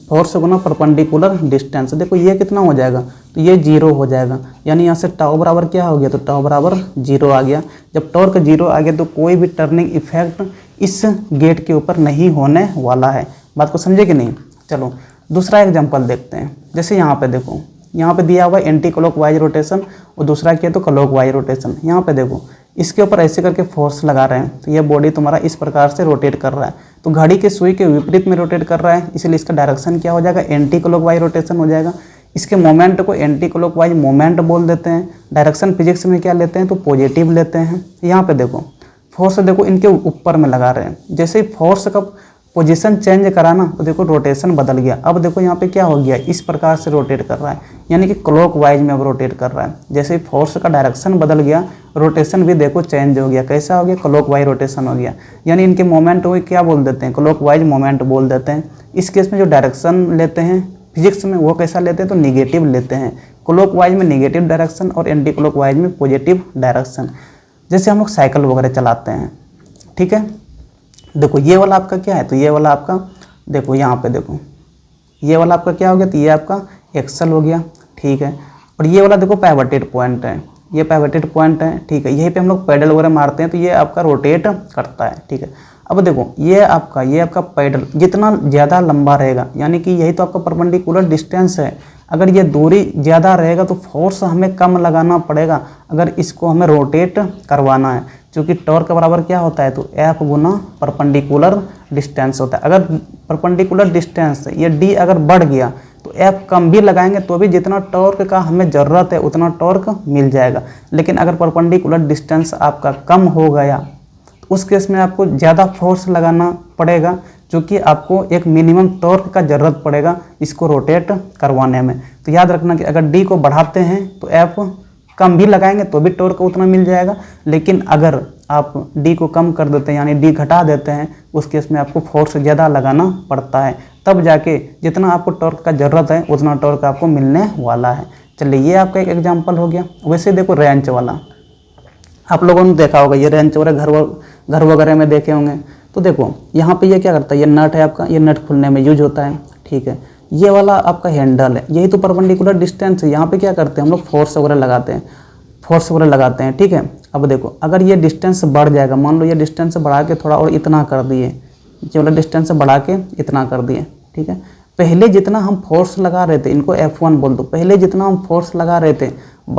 Speaker 1: फोर्स गुना परपेंडिकुलर डिस्टेंस। देखो ये कितना हो जाएगा, तो ये 0 हो जाएगा। यानी यहाँ से टाउ बराबर क्या हो गया, तो टाउ बराबर 0 आ गया। जब टॉर्क 0 आ गया तो कोई भी टर्निंग इफेक्ट इस गेट के ऊपर नहीं होने वाला है। बात को समझे कि नहीं। चलो दूसरा एग्जाम्पल देखते हैं। जैसे यहाँ पे देखो, यहाँ पे दिया हुआ एंटी क्लॉकवाइज रोटेशन और दूसरा क्या है तो क्लॉकवाइज रोटेशन। यहाँ पे देखो इसके ऊपर ऐसे करके फोर्स लगा रहे हैं तो ये बॉडी तुम्हारा इस प्रकार से रोटेट कर रहा है, तो घड़ी के सुई के विपरीत में रोटेट कर रहा है, इसलिए इसका डायरेक्शन क्या हो जाएगा, एंटी क्लॉकवाइज रोटेशन हो जाएगा। इसके मोमेंट को एंटी क्लॉकवाइज मोमेंट बोल देते हैं। डायरेक्शन फिजिक्स में क्या लेते हैं, तो पॉजिटिव लेते हैं। यहाँ पे देखो फोर्स देखो इनके ऊपर में लगा रहे हैं, जैसे ही फोर्स का पोजीशन चेंज करा ना तो देखो रोटेशन बदल गया। अब देखो यहाँ पे क्या हो गया, इस प्रकार से रोटेट कर रहा है, यानी कि क्लॉकवाइज में अब रोटेट कर रहा है। जैसे ही फोर्स का डायरेक्शन बदल गया, रोटेशन भी देखो चेंज हो गया। कैसा हो गया, क्लॉकवाइज रोटेशन हो गया। यानी इनके मोमेंट को क्या बोल देते हैं, क्लॉकवाइज मोमेंट बोल देते हैं। इस केस में जो डायरेक्शन लेते हैं फिजिक्स में वो कैसा लेते हैं, तो निगेटिव लेते हैं। क्लॉकवाइज में निगेटिव डायरेक्शन और एंटी क्लॉकवाइज में पॉजिटिव डायरेक्शन। जैसे हम लोग साइकिल वगैरह चलाते हैं, ठीक है। देखो ये वाला आपका क्या है, तो ये वाला आपका देखो यहाँ पे देखो ये वाला आपका क्या हो गया, तो ये आपका एक्सल हो गया, ठीक है। और ये वाला देखो पाइवटेड पॉइंट है, ये पाइवटेड पॉइंट है, ठीक है। यहीं पे हम लोग पैडल वगैरह मारते हैं तो ये आपका रोटेट करता है, ठीक है। अब देखो ये आपका पैडल जितना ज़्यादा लंबा रहेगा, यानी कि यही तो आपका परपेंडिकुलर डिस्टेंस है, अगर ये दूरी ज़्यादा रहेगा तो फोर्स हमें कम लगाना पड़ेगा अगर इसको हमें रोटेट करवाना है। क्योंकि टॉर्क के बराबर क्या होता है, तो F गुना परपेंडिकुलर डिस्टेंस होता है। अगर परपेंडिकुलर डिस्टेंस ये D अगर बढ़ गया तो F कम भी लगाएंगे तो भी जितना टॉर्क का हमें ज़रूरत है उतना टॉर्क मिल जाएगा। लेकिन अगर परपेंडिकुलर डिस्टेंस आपका कम हो गया तो उस केस में आपको ज़्यादा फोर्स लगाना पड़ेगा, क्योंकि आपको एक मिनिमम टॉर्क का ज़रूरत पड़ेगा इसको रोटेट करवाने में। तो याद रखना कि अगर D को बढ़ाते हैं तो F कम भी लगाएंगे तो भी टॉर्क उतना मिल जाएगा। लेकिन अगर आप D को कम कर देते हैं यानी D घटा देते हैं, उस केस में आपको फोर्स ज़्यादा लगाना पड़ता है, तब जाके जितना आपको टॉर्क का ज़रूरत है उतना टॉर्क आपको मिलने वाला है। चलिए ये आपका एक एग्जांपल हो गया। वैसे देखो रेंच वाला आप लोगों ने देखा होगा, ये रेंच वगैरह घर वगैरह में देखे होंगे। तो देखो यहाँ पे ये क्या करता है, ये नट है आपका, ये नट खुलने में यूज होता है, ठीक है। ये वाला आपका हैंडल है, यही तो परपेंडिकुलर डिस्टेंस है। यहाँ पे क्या करते हैं हम लोग फोर्स वगैरह लगाते हैं, ठीक है। अब देखो अगर ये डिस्टेंस बढ़ जाएगा, मान लो ये डिस्टेंस बढ़ा के थोड़ा और इतना कर दिए, ये वाला डिस्टेंस बढ़ा के इतना कर दिए, ठीक है। पहले जितना हम फोर्स लगा रहे थे, इनको F1 बोल दो, पहले जितना हम फोर्स लगा रहे थे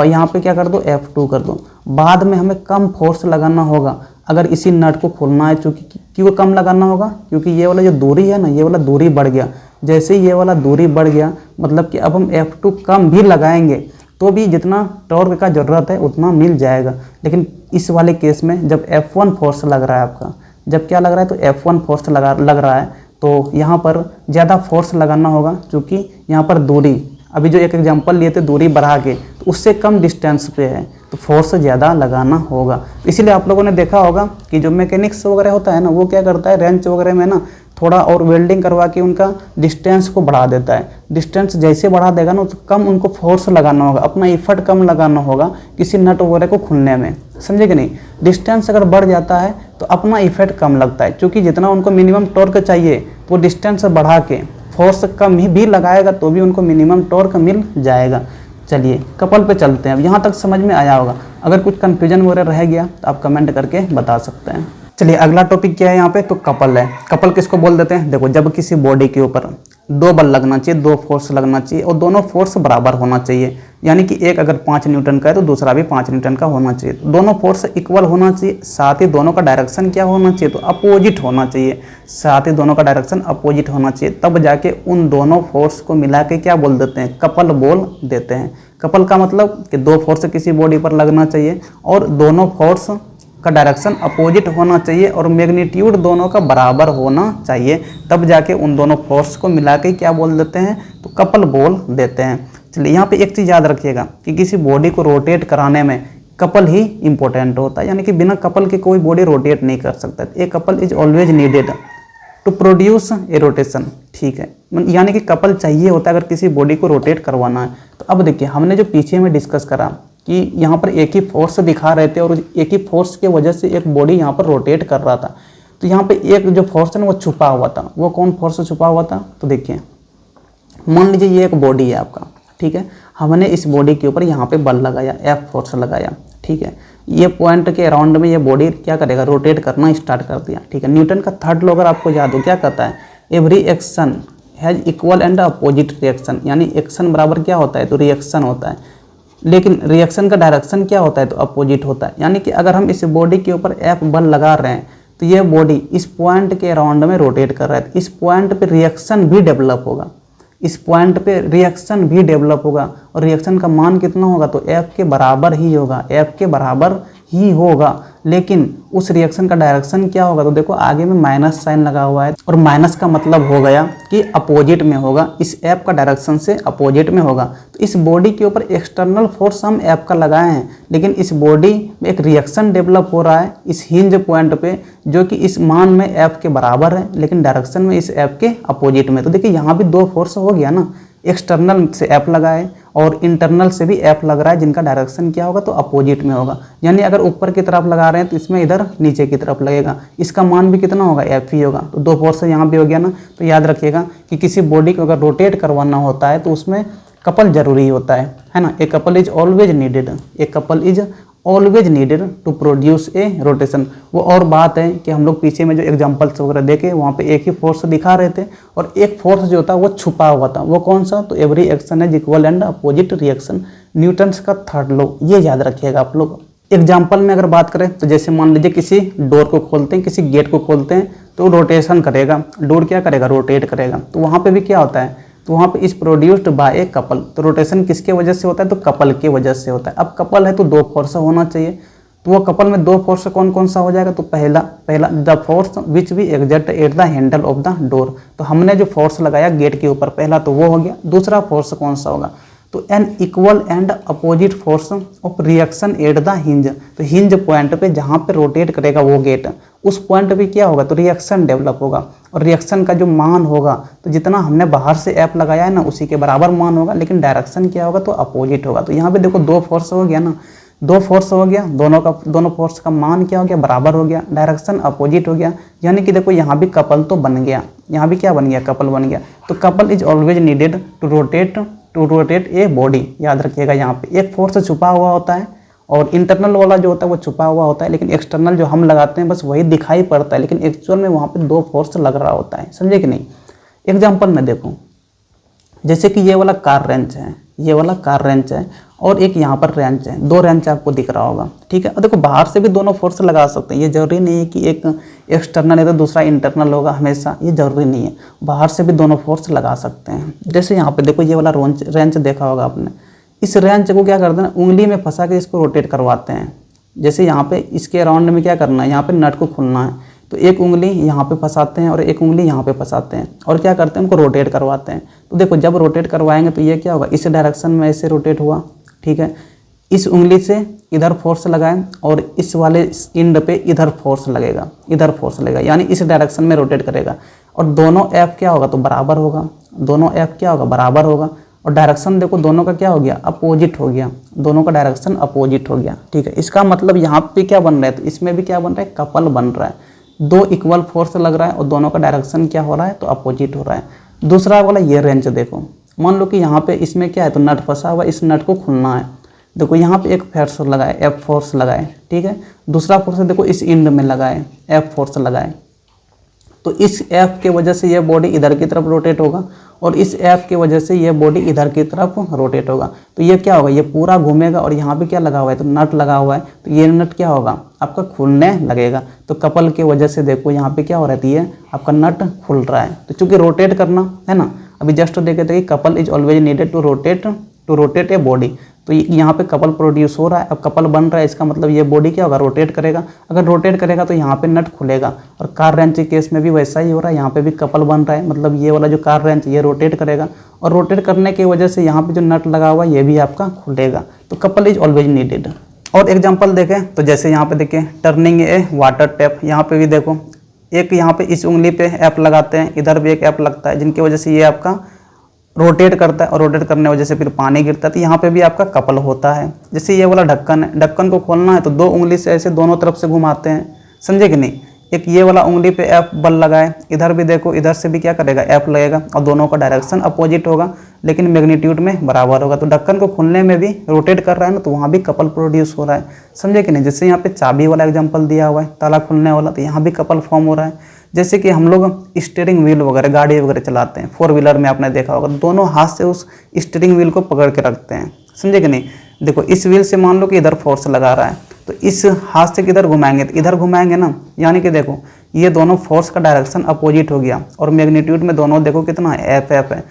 Speaker 1: यहाँ पे क्या कर दो, F2 कर दो। बाद में हमें कम फोर्स लगाना होगा अगर इसी नट को खोलना है। क्यों कम लगाना होगा, क्योंकि ये वाला जो दूरी है ना, ये वाला दूरी बढ़ गया। जैसे ही ये वाला दूरी बढ़ गया मतलब कि अब हम F2 कम भी लगाएंगे तो भी जितना टॉर्क का ज़रूरत है उतना मिल जाएगा। लेकिन इस वाले केस में जब F1 फोर्स लग रहा है आपका, जब क्या लग रहा है तो F1 फोर्स लग रहा है, तो यहाँ पर ज़्यादा फोर्स लगाना होगा, क्योंकि यहाँ पर दूरी, अभी जो एक एग्जांपल लिए थे दूरी बढ़ा के, तो उससे कम डिस्टेंस पे है तो फोर्स ज़्यादा लगाना होगा। इसीलिए आप लोगों ने देखा होगा कि जो मैकेनिक्स वगैरह होता है ना, वो क्या करता है रेंच वगैरह में ना थोड़ा और वेल्डिंग करवा के उनका डिस्टेंस को बढ़ा देता है। डिस्टेंस जैसे बढ़ा देगा ना तो कम उनको फोर्स लगाना होगा, अपना इफर्ट कम लगाना होगा किसी नट वगैरह को खुलने में, समझे कि नहीं। डिस्टेंस अगर बढ़ जाता है तो अपना इफर्ट कम लगता है, क्योंकि जितना उनको मिनिमम टॉर्क चाहिए तो डिस्टेंस बढ़ा के फोर्स कम ही भी लगाएगा तो भी उनको मिनिमम टॉर्क मिल जाएगा। चलिए कपल पे चलते हैं। अब यहाँ तक समझ में आया होगा। अगर कुछ कन्फ्यूजन वगैरह रह गया तो आप कमेंट करके बता सकते हैं। चलिए अगला टॉपिक क्या है यहाँ पे, तो कपल है। कपल किसको बोल देते हैं, देखो जब किसी बॉडी के ऊपर दो बल लगना चाहिए, दो फोर्स लगना चाहिए और दोनों फोर्स बराबर होना चाहिए, यानी कि एक अगर 5 न्यूटन का है तो दूसरा भी 5 न्यूटन का होना चाहिए, दोनों फोर्स इक्वल होना चाहिए, साथ ही दोनों का डायरेक्शन क्या होना चाहिए, तो अपोजिट होना चाहिए, साथ ही दोनों का डायरेक्शन अपोजिट होना चाहिए, तब जाके उन दोनों फोर्स को मिला के क्या बोल देते हैं, कपल बोल देते हैं। कपल का मतलब कि दो फोर्स किसी बॉडी पर लगना चाहिए और दोनों फोर्स का डायरेक्शन अपोजिट होना चाहिए और मैग्नीट्यूड दोनों का बराबर होना चाहिए, तब जाके उन दोनों फोर्स को मिला के क्या बोल देते हैं, तो कपल बोल देते हैं। चलिए यहाँ पे एक चीज़ याद रखिएगा कि किसी बॉडी को रोटेट कराने में कपल ही इंपॉर्टेंट होता है, यानी कि बिना कपल के कोई बॉडी रोटेट नहीं कर सकता। A couple is always needed to produce a rotation, ठीक है, यानी कि कपल चाहिए होता है अगर किसी बॉडी को रोटेट करवाना है। तो अब देखिए हमने जो पीछे में डिस्कस करा कि यहाँ पर एक ही फोर्स दिखा रहे थे और एक ही फोर्स की वजह से एक बॉडी यहाँ पर रोटेट कर रहा था, तो यहाँ पे एक जो फोर्स है ना वो छुपा हुआ था। वो कौन फोर्स छुपा हुआ था, तो देखिए मान लीजिए ये एक बॉडी है आपका, ठीक है, हमने इस बॉडी के ऊपर यहाँ पे बल लगाया, F फोर्स लगाया, ठीक है, ये पॉइंट के अराउंड में ये बॉडी क्या करेगा, रोटेट करना स्टार्ट कर दिया, ठीक है। न्यूटन का थर्ड लॉ अगर आपको याद हो क्या कहता है, every action has equal and opposite reaction, यानी एक्शन बराबर क्या होता है, तो रिएक्शन होता है, लेकिन रिएक्शन का डायरेक्शन क्या होता है, तो अपोजिट होता है। यानी कि अगर हम इस बॉडी के ऊपर F बल लगा रहे हैं तो ये बॉडी इस पॉइंट के अराउंड में रोटेट कर रहा है, इस पॉइंट पे रिएक्शन भी डेवलप होगा, इस पॉइंट पे रिएक्शन भी डेवलप होगा और रिएक्शन का मान कितना होगा, तो F के बराबर ही होगा, F के बराबर ही होगा। लेकिन उस रिएक्शन का डायरेक्शन क्या होगा, तो देखो आगे में माइनस साइन लगा हुआ है और माइनस का मतलब हो गया कि अपोजिट में होगा, इस F का डायरेक्शन से अपोजिट में होगा। तो इस बॉडी के ऊपर एक्सटर्नल फोर्स हम F का लगाए हैं, लेकिन इस बॉडी में एक रिएक्शन डेवलप हो रहा है इस हिंज पॉइंट पे, जो कि इस मान में F के बराबर है लेकिन डायरेक्शन में इस F के अपोजिट में। तो देखिए यहाँ भी दो फोर्स हो गया ना, एक्सटर्नल से F लगाए और इंटरनल से भी F लग रहा है, जिनका डायरेक्शन क्या होगा, तो अपोजिट में होगा। यानी अगर ऊपर की तरफ लगा रहे हैं तो इसमें इधर नीचे की तरफ लगेगा, इसका मान भी कितना होगा, F ही होगा। तो दो फोर्स यहाँ भी हो गया ना। तो याद रखिएगा कि किसी बॉडी को अगर रोटेट करवाना होता है तो उसमें कपल जरूरी होता है ना। A couple is always needed, a couple is always needed to produce a rotation. वो और बात है कि हम लोग पीछे में जो एग्जांपल्स वगैरह देखे वहाँ पे एक ही फोर्स दिखा रहे थे और एक फोर्स जो था वो छुपा हुआ था, वो कौन सा, तो every action is equal and opposite reaction, Newton's का थर्ड लॉ, ये याद रखिएगा आप लोग। एग्जाम्पल में अगर बात करें तो जैसे मान लीजिए किसी डोर को खोलते हैं, किसी गेट को खोलते हैं तो रोटेशन करेगा, डोर क्या करेगा, रोटेट करेगा। तो वहाँ पे भी क्या होता है, तो वहाँ पे is produced by a couple, तो रोटेशन किसके वजह से होता है, तो कपल के वजह से होता है। अब कपल है तो दो फोर्स होना चाहिए, तो वो कपल में दो फोर्स कौन कौन सा हो जाएगा, तो पहला द फोर्स विच भी exert at the handle of the door. तो हमने जो फोर्स लगाया गेट के ऊपर पहला तो वो हो गया। दूसरा फोर्स कौन सा होगा, तो an equal and opposite force of reaction at the hinge. तो हिंज पॉइंट पे जहाँ पे रोटेट करेगा वो गेट, उस पॉइंट पे क्या होगा, तो रिएक्शन डेवलप होगा और रिएक्शन का जो मान होगा तो जितना हमने बाहर से F लगाया है ना उसी के बराबर मान होगा, लेकिन डायरेक्शन क्या होगा, तो अपोजिट होगा। तो यहाँ पे देखो दो फोर्स हो गया ना, दो फोर्स हो गया, दोनों फोर्स का मान क्या हो गया, बराबर हो गया, डायरेक्शन अपोजिट हो गया। यानी कि देखो यहाँ भी कपल तो बन गया, यहाँ भी क्या बन गया, कपल बन गया। तो couple is always needed to rotate a body. याद रखिएगा यहाँ पे एक फोर्स छुपा हुआ होता है और इंटरनल वाला जो होता है वो छुपा हुआ होता है, लेकिन एक्सटर्नल जो हम लगाते हैं बस वही दिखाई पड़ता है, लेकिन एक्चुअल में वहाँ पे दो फोर्स लग रहा होता है, समझे कि नहीं। एग्जांपल में देखो, जैसे कि ये वाला कार रेंच है, ये वाला कार रेंच है और एक यहाँ पर रेंच है, दो रेंच आपको दिख रहा होगा, ठीक है। और देखो बाहर से भी दोनों फोर्स लगा सकते हैं, ये जरूरी नहीं है कि एक एक्सटर्नल है तो दूसरा इंटरनल होगा हमेशा, ये जरूरी नहीं है, बाहर से भी दोनों फोर्स लगा सकते हैं। जैसे यहाँ पे देखो ये वाला रेंच देखा होगा आपने, इस रेंच को क्या करते हैं, उंगली में फंसा के इसको रोटेट करवाते हैं। जैसे यहाँ पे इसके अराउंड में क्या करना है, यहाँ पे नट को खोलना है, तो एक उंगली यहाँ पे फंसाते हैं और एक उंगली यहाँ पे फंसाते हैं और क्या करते हैं, उनको रोटेट करवाते हैं। तो देखो जब रोटेट करवाएंगे तो ये क्या होगा, इस डायरेक्शन में ऐसे रोटेट हुआ, ठीक है। इस उंगली से इधर फोर्स लगाएं और इस वाले एंड पे इधर फोर्स लगेगा, इधर फोर्स लगेगा, यानी इस डायरेक्शन में रोटेट करेगा। और दोनों एफ क्या होगा, तो बराबर होगा, दोनों एफ क्या होगा, बराबर होगा। और डायरेक्शन देखो दोनों का क्या हो गया, अपोजिट हो गया, दोनों का डायरेक्शन अपोजिट हो गया, ठीक है। इसका मतलब यहाँ पे क्या बन रहा है, तो इसमें भी क्या बन रहा है, कपल बन रहा है। दो इक्वल फोर्स लग रहा है और दोनों का डायरेक्शन क्या हो रहा है, तो अपोजिट हो रहा है। दूसरा वाला ये रेंच देखो, मान लो कि यहाँ पे इसमें क्या है, तो नट फंसा हुआ, इस नट को खुलना है। देखो यहाँ पे एक फोर्स लगाए, एफ फोर्स लगाए, ठीक है। दूसरा फोर्स देखो इस एंड में लगाए, एफ फोर्स लगाए। तो इस एफ के वजह से ये बॉडी इधर की तरफ रोटेट होगा और इस एफ की वजह से ये बॉडी इधर की तरफ रोटेट होगा। तो ये क्या होगा, ये पूरा घूमेगा और यहाँ पे क्या लगा हुआ है, तो नट लगा हुआ है, तो ये नट क्या होगा, आपका खुलने लगेगा। तो कपल की वजह से देखो यहाँ पे क्या हो रहा है, ये आपका नट खुल रहा है। तो चूंकि रोटेट करना है ना, अभी जस्ट देखे थे कि couple is always needed to rotate a body. तो यहाँ पे कपल प्रोड्यूस हो रहा है, अब कपल बन रहा है, इसका मतलब ये बॉडी क्या होगा, रोटेट करेगा। अगर रोटेट करेगा तो यहाँ पे नट खुलेगा। और कार रेंच के केस में भी वैसा ही हो रहा है, यहाँ पे भी कपल बन रहा है, मतलब ये वाला जो कार रेंच ये रोटेट करेगा और रोटेट करने की वजह से यहाँ पे जो नट लगा हुआ है ये भी आपका खुलेगा। तो कपल इज ऑलवेज नीडेड। और एग्जाम्पल देखें तो जैसे यहाँ पे देखें, टर्निंग ए वाटर टैप, यहाँ पे भी देखो एक यहाँ पे इस उंगली पे ऐप लगाते हैं, इधर भी एक ऐप लगता है, जिनकी वजह से ये आपका रोटेट करता है और रोटेट करने की वजह से फिर पानी गिरता है। तो यहाँ पे भी आपका कपल होता है। जैसे ये वाला ढक्कन है, ढक्कन को खोलना है तो दो उंगली से ऐसे दोनों तरफ से घुमाते हैं, समझे कि नहीं। एक ये वाला उंगली पे ऐप बल लगाए, इधर भी देखो, इधर से भी क्या करेगा, ऐप लगेगा और दोनों का डायरेक्शन अपोजिट होगा लेकिन मैग्नीट्यूड में बराबर होगा। तो ढक्कन को खोलने में भी रोटेट कर रहा है ना, तो वहाँ भी कपल प्रोड्यूस हो रहा है, समझे कि नहीं। जैसे यहाँ पे चाबी वाला एग्जाम्पल दिया हुआ है, ताला खुलने वाला, तो यहाँ भी कपल फॉर्म हो रहा है। जैसे कि हम लोग स्टीयरिंग व्हील वगैरह गाड़ी वगैरह चलाते हैं, 4 व्हीलर में आपने देखा होगा, दोनों हाथ से उस स्टीयरिंग व्हील को पकड़ के रखते हैं, समझे कि नहीं। देखो इस व्हील से मान लो कि इधर फोर्स लगा रहा है, तो इस हाथ से किधर घुमाएंगे, तो इधर घुमाएंगे ना, यानी कि देखो ये दोनों फोर्स का डायरेक्शन अपोजिट हो गया और मैग्नीट्यूड में दोनों देखो कितना है, एफ एफ है।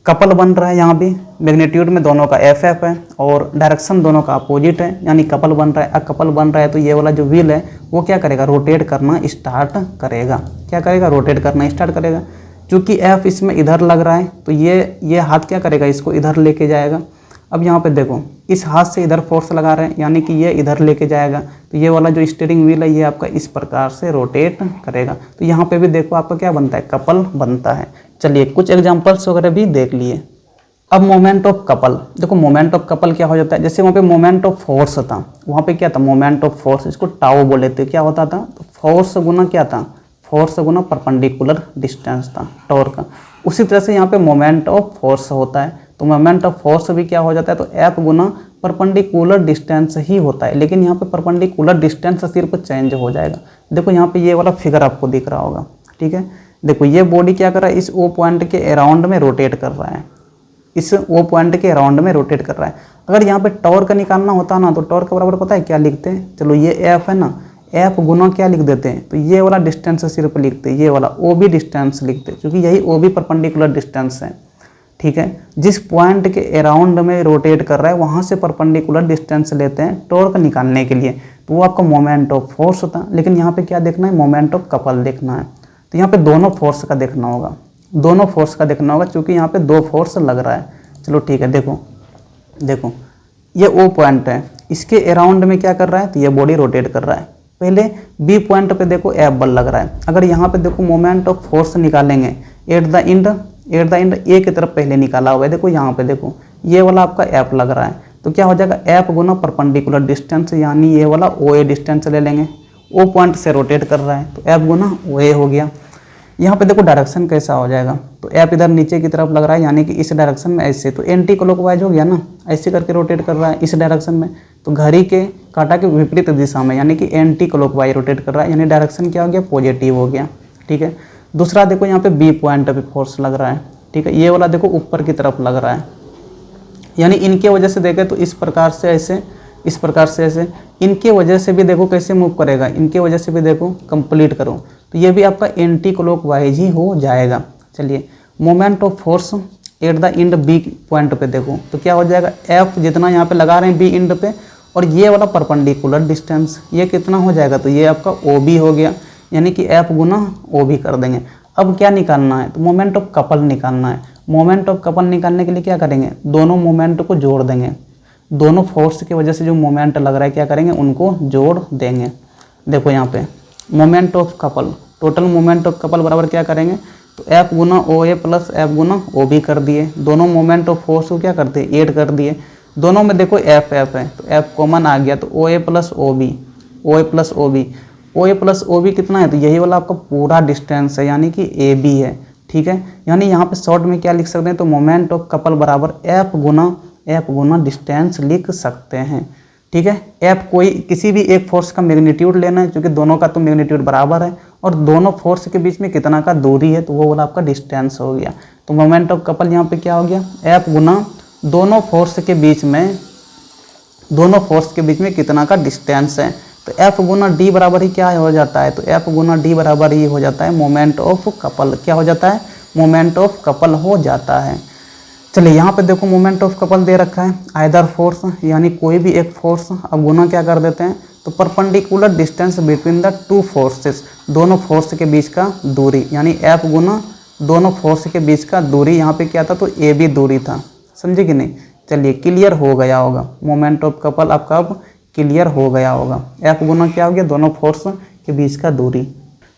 Speaker 1: कपल बन रहा है, यहाँ भी मैग्नीट्यूड में दोनों का एफ एफ है और डायरेक्शन दोनों का अपोजिट है, यानी कपल बन रहा है। अब कपल बन रहा है तो ये वाला जो व्हील है वो क्या करेगा, रोटेट करना स्टार्ट करेगा। क्या करेगा, रोटेट करना स्टार्ट करेगा। चूँकि एफ इसमें इधर लग रहा है तो ये हाथ क्या करेगा, इसको इधर लेके जाएगा। अब यहाँ पे देखो इस हाथ से इधर फोर्स लगा रहे हैं, यानी कि ये इधर लेके जाएगा, तो ये वाला जो स्टीयरिंग व्हील है ये आपका इस प्रकार से रोटेट करेगा। तो यहाँ पे भी देखो आपका क्या बनता है, कपल बनता है। चलिए कुछ एग्जांपल्स वगैरह भी देख लिए। अब मोमेंट ऑफ कपल, देखो मोमेंट ऑफ कपल क्या हो जाता है, जैसे वहाँ पे मोमेंट ऑफ फोर्स था, वहाँ पे क्या था, मोमेंट ऑफ फोर्स, इसको टाओ बोले थे। क्या होता था, तो फोर्स गुना क्या था, फोर्स गुना परपेंडिकुलर डिस्टेंस था, टॉर्क। उसी तरह से यहाँ पे मोमेंट ऑफ फोर्स होता है, तो मोमेंट ऑफ फोर्स भी क्या हो जाता है, तो एफ गुना परपेंडिकुलर डिस्टेंस ही होता है। लेकिन यहाँ पे परपेंडिकुलर डिस्टेंस सिर्फ चेंज हो जाएगा। देखो यहाँ पे ये वाला फिगर आपको दिख रहा होगा, ठीक है। देखो ये बॉडी क्या कर रहा है, इस ओ पॉइंट के अराउंड में रोटेट कर रहा है, इस ओ पॉइंट के अराउंड में रोटेट कर रहा है। अगर यहाँ पे टॉर्क निकालना होता ना, तो टॉर्क के बराबर पता है क्या लिखते हैं, चलो ये एफ है ना, एफ गुना क्या लिख देते हैं, तो ये वाला डिस्टेंस सिर्फ लिखते हैं, ये वाला ओ बी डिस्टेंस लिखते हैं, क्योंकि यही ओ बी परपेंडिकुलर डिस्टेंस है, ठीक है। जिस पॉइंट के अराउंड में रोटेट कर रहा है वहाँ से परपेंडिकुलर डिस्टेंस लेते हैं टॉर्क निकालने के लिए, तो वो आपका मोमेंट ऑफ फोर्स होता है। लेकिन यहाँ पे क्या देखना है, मोमेंट ऑफ कपल देखना है। तो यहाँ पे दोनों फोर्स का देखना होगा, दोनों फोर्स का देखना होगा, क्योंकि यहाँ पे दो फोर्स लग रहा है। चलो ठीक है, देखो ये ओ पॉइंट है, इसके अराउंड में क्या कर रहा है, तो ये बॉडी रोटेट कर रहा है। पहले बी पॉइंट पे देखो एफ बल लग रहा है। अगर यहाँ पे देखो मोमेंट ऑफ फोर्स निकालेंगे एट द एंड ए की तरफ पहले निकाला हुआ है, देखो यहाँ पे देखो ये वाला आपका एफ लग रहा है, तो क्या हो जाएगा, एफ गुना परपेंडिकुलर डिस्टेंस, यानी ये वाला ओ ए डिस्टेंस ले लेंगे। ओ पॉइंट से रोटेट कर रहा है तो एफ गुना ओ ए हो गया। यहाँ पे देखो डायरेक्शन कैसा हो जाएगा, तो एफ इधर नीचे की तरफ लग रहा है, यानी कि इस डायरेक्शन में ऐसे, तो एंटी क्लॉकवाइज हो गया ना, ऐसे करके रोटेट कर रहा है इस डायरेक्शन में। तो घड़ी के कांटा के विपरीत दिशा में, यानी कि एंटी क्लॉकवाइज रोटेट कर रहा है, यानी डायरेक्शन क्या हो गया, पॉजिटिव हो गया, ठीक है। दूसरा देखो यहाँ पे बी पॉइंट पे फोर्स लग रहा है, ठीक है। ये वाला देखो ऊपर की तरफ लग रहा है, यानी इनके वजह से देखें तो इस प्रकार से ऐसे, इस प्रकार से ऐसे, इनके वजह से भी देखो कैसे मूव करेगा, इनके वजह से भी देखो कंप्लीट करो, तो ये भी आपका एंटी क्लॉकवाइज ही हो जाएगा। चलिए moment of force at the end B point पे देखो तो क्या हो जाएगा, एफ जितना यहाँ पे लगा रहे हैं बी इंड पे, और ये वाला परपेंडिकुलर डिस्टेंस ये कितना हो जाएगा, तो ये आपका ओ बी हो गया, यानी कि एफ गुना ओ बी कर देंगे। अब क्या निकालना है, तो मोमेंट ऑफ कपल निकालना है। मोमेंट ऑफ कपल निकालने के लिए क्या करेंगे, दोनों मोमेंट को जोड़ देंगे, दोनों फोर्स की वजह से जो मोमेंट लग रहा है क्या करेंगे, उनको जोड़ देंगे। देखो यहाँ पे moment of couple, total moment of couple बराबर क्या करेंगे, तो एफ गुना ओ ए प्लस एफ गुना ओ बी कर दिए, दोनों मोमेंट ऑफ फोर्स को क्या कर दिए, ऐड कर दिए। दोनों में देखो एफ एफ है तो एफ कॉमन आ गया, तो ओ ए प्लस ओ बी, ओ ए प्लस ओ बी, ओ ए प्लस ओ बी कितना है, तो यही वाला आपका पूरा डिस्टेंस है, यानी कि ए बी है। ठीक है, यानी यहाँ पे शॉर्ट में क्या लिख सकते हैं, तो मोमेंट ऑफ कपल बराबर एफ गुना डिस्टेंस लिख सकते हैं। ठीक है, एफ कोई किसी भी एक फोर्स का मैग्नीट्यूड लेना है, क्योंकि दोनों का तो मैग्नीट्यूड बराबर है, और दोनों फोर्स के बीच में कितना का दूरी है, तो वो वाला आपका डिस्टेंस हो गया। तो मोमेंट ऑफ कपल यहाँ पे क्या हो गया, एफ गुना दोनों फोर्स के बीच में कितना का डिस्टेंस है, तो एफ गुना डी बराबर ही क्या हो जाता है, तो एफ गुना डी बराबर ही हो जाता है मोमेंट ऑफ कपल। क्या हो जाता है, मोमेंट ऑफ कपल हो जाता है। चलिए यहाँ पे देखो मोमेंट ऑफ कपल दे रखा है, आइदर फोर्स, यानी कोई भी एक फोर्स। अब गुना क्या कर देते हैं, तो perpendicular distance between the two forces, दोनों फोर्स के बीच का दूरी, यानी एफ गुना दोनों फोर्स के बीच का दूरी। यहाँ पे क्या था, तो ए बी दूरी था, समझे कि नहीं। चलिए क्लियर हो गया होगा, मोमेंट ऑफ कपल आपका अब क्लियर हो गया होगा। एफ गुना क्या हो गया, दोनों फोर्स के बीच का दूरी।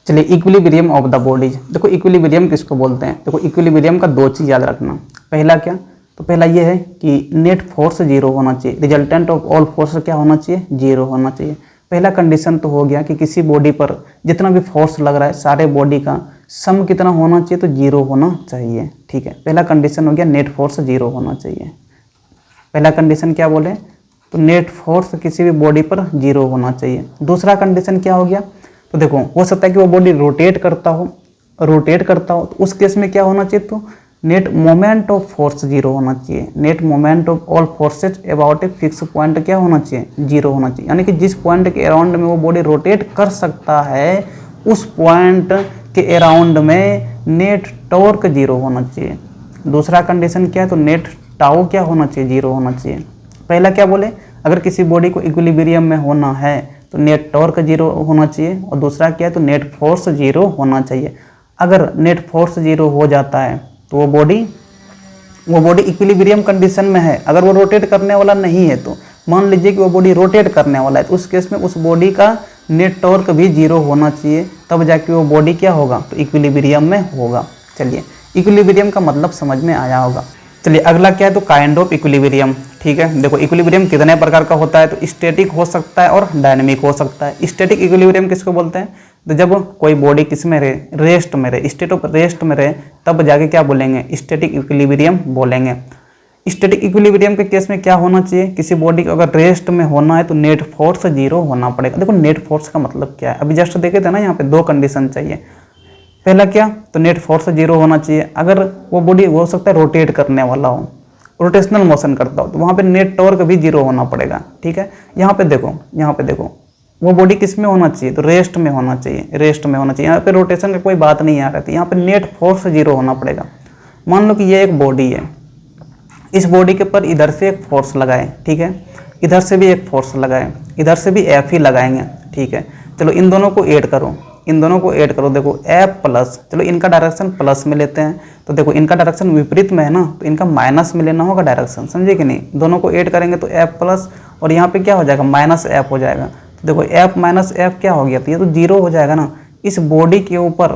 Speaker 1: चलिए इक्विलिब्रियम ऑफ द बॉडीज, देखो इक्विलिब्रियम किसको बोलते हैं, देखो इक्विलिब्रियम का दो चीज़ याद रखना। पहला क्या, तो पहला ये है कि नेट फोर्स जीरो होना चाहिए, रिजल्टेंट ऑफ ऑल फोर्स क्या होना चाहिए, जीरो होना चाहिए। पहला कंडीशन तो हो गया कि किसी बॉडी पर जितना भी फोर्स लग रहा है सारे बॉडी का सम कितना होना चाहिए, तो जीरो होना चाहिए। ठीक है, पहला कंडीशन हो गया नेट फोर्स जीरो होना चाहिए। पहला कंडीशन क्या बोले, तो नेट फोर्स किसी भी बॉडी पर जीरो होना चाहिए। दूसरा कंडीशन क्या हो गया, तो देखो हो सकता है कि वो बॉडी रोटेट करता हो, तो उस केस में क्या होना चाहिए, तो net moment of force zero होना चाहिए। Net moment of all forces about a fix point क्या होना चाहिए, जीरो होना चाहिए। यानी कि जिस पॉइंट के अराउंड में वो बॉडी रोटेट कर सकता है उस पॉइंट के अराउंड में नेट टॉर्क जीरो होना चाहिए। दूसरा कंडीशन क्या है, तो नेट टाउ क्या होना चाहिए, जीरो होना चाहिए। पहला क्या बोले, अगर किसी बॉडी को इक्विलिब्रियम में होना है तो नेट टॉर्क जीरो होना चाहिए, और दूसरा क्या है, तो नेट फोर्स जीरो होना चाहिए। अगर नेट फोर्स जीरो हो जाता है तो वो बॉडी इक्विलिब्रियम कंडीशन में है। अगर वो रोटेट करने वाला नहीं है, तो मान लीजिए कि वो बॉडी रोटेट करने वाला है, तो उस केस में उस बॉडी का नेट टॉर्क भी जीरो होना चाहिए, तब जाके वो बॉडी क्या होगा, तो इक्विलिब्रियम में होगा। चलिए इक्विलिब्रियम का मतलब समझ में आया होगा। चलिए अगला क्या है, तो काइंड ऑफ इक्विलिब्रियम। ठीक है, देखो इक्विलिब्रियम कितने प्रकार का होता है, तो स्टैटिक हो सकता है और डायनेमिक हो सकता है। स्टैटिक इक्विलिब्रियम किसको बोलते हैं, तो जब कोई बॉडी किस में रहे, रेस्ट में रहे, स्टेट ऑफ रेस्ट में रहे, तब जाके क्या बोलेंगे, स्टैटिक इक्विलिब्रियम बोलेंगे। स्टैटिक इक्विलिब्रियम के केस में क्या होना चाहिए, किसी बॉडी को अगर रेस्ट में होना है तो नेट फोर्स जीरो होना पड़ेगा। देखो नेट फोर्स का मतलब क्या है, अभी जस्ट देखे थे ना, यहाँ पे दो कंडीशन चाहिए। पहला क्या, तो नेट फोर्स जीरो होना चाहिए। अगर वो बॉडी हो सकता है रोटेट करने वाला हो, रोटेशनल मोशन करता हो, तो वहाँ पे नेट टॉर्क भी जीरो होना पड़ेगा। ठीक है, यहाँ पे देखो वो बॉडी किस में होना चाहिए, तो रेस्ट में होना चाहिए, यहाँ पे रोटेशन का कोई बात नहीं आ रही थी, यहाँ पे नेट फोर्स जीरो होना पड़ेगा। मान लो कि ये एक बॉडी है, इस बॉडी के ऊपर इधर से एक फोर्स लगाए, ठीक है, इधर से भी एक फोर्स लगाए, इधर से भी एफ ही लगाएंगे। ठीक है, चलो इन दोनों को ऐड करो, देखो एफ प्लस, चलो इनका डायरेक्शन प्लस में लेते हैं, तो देखो इनका डायरेक्शन विपरीत में है ना, तो इनका माइनस में लेना होगा डायरेक्शन, समझे कि नहीं। दोनों को ऐड करेंगे तो एफ प्लस, और यहाँ पे क्या हो जाएगा, माइनस एफ हो जाएगा। तो देखो एफ माइनस एफ क्या हो गया, तो ये तो जीरो हो जाएगा ना। इस बॉडी के ऊपर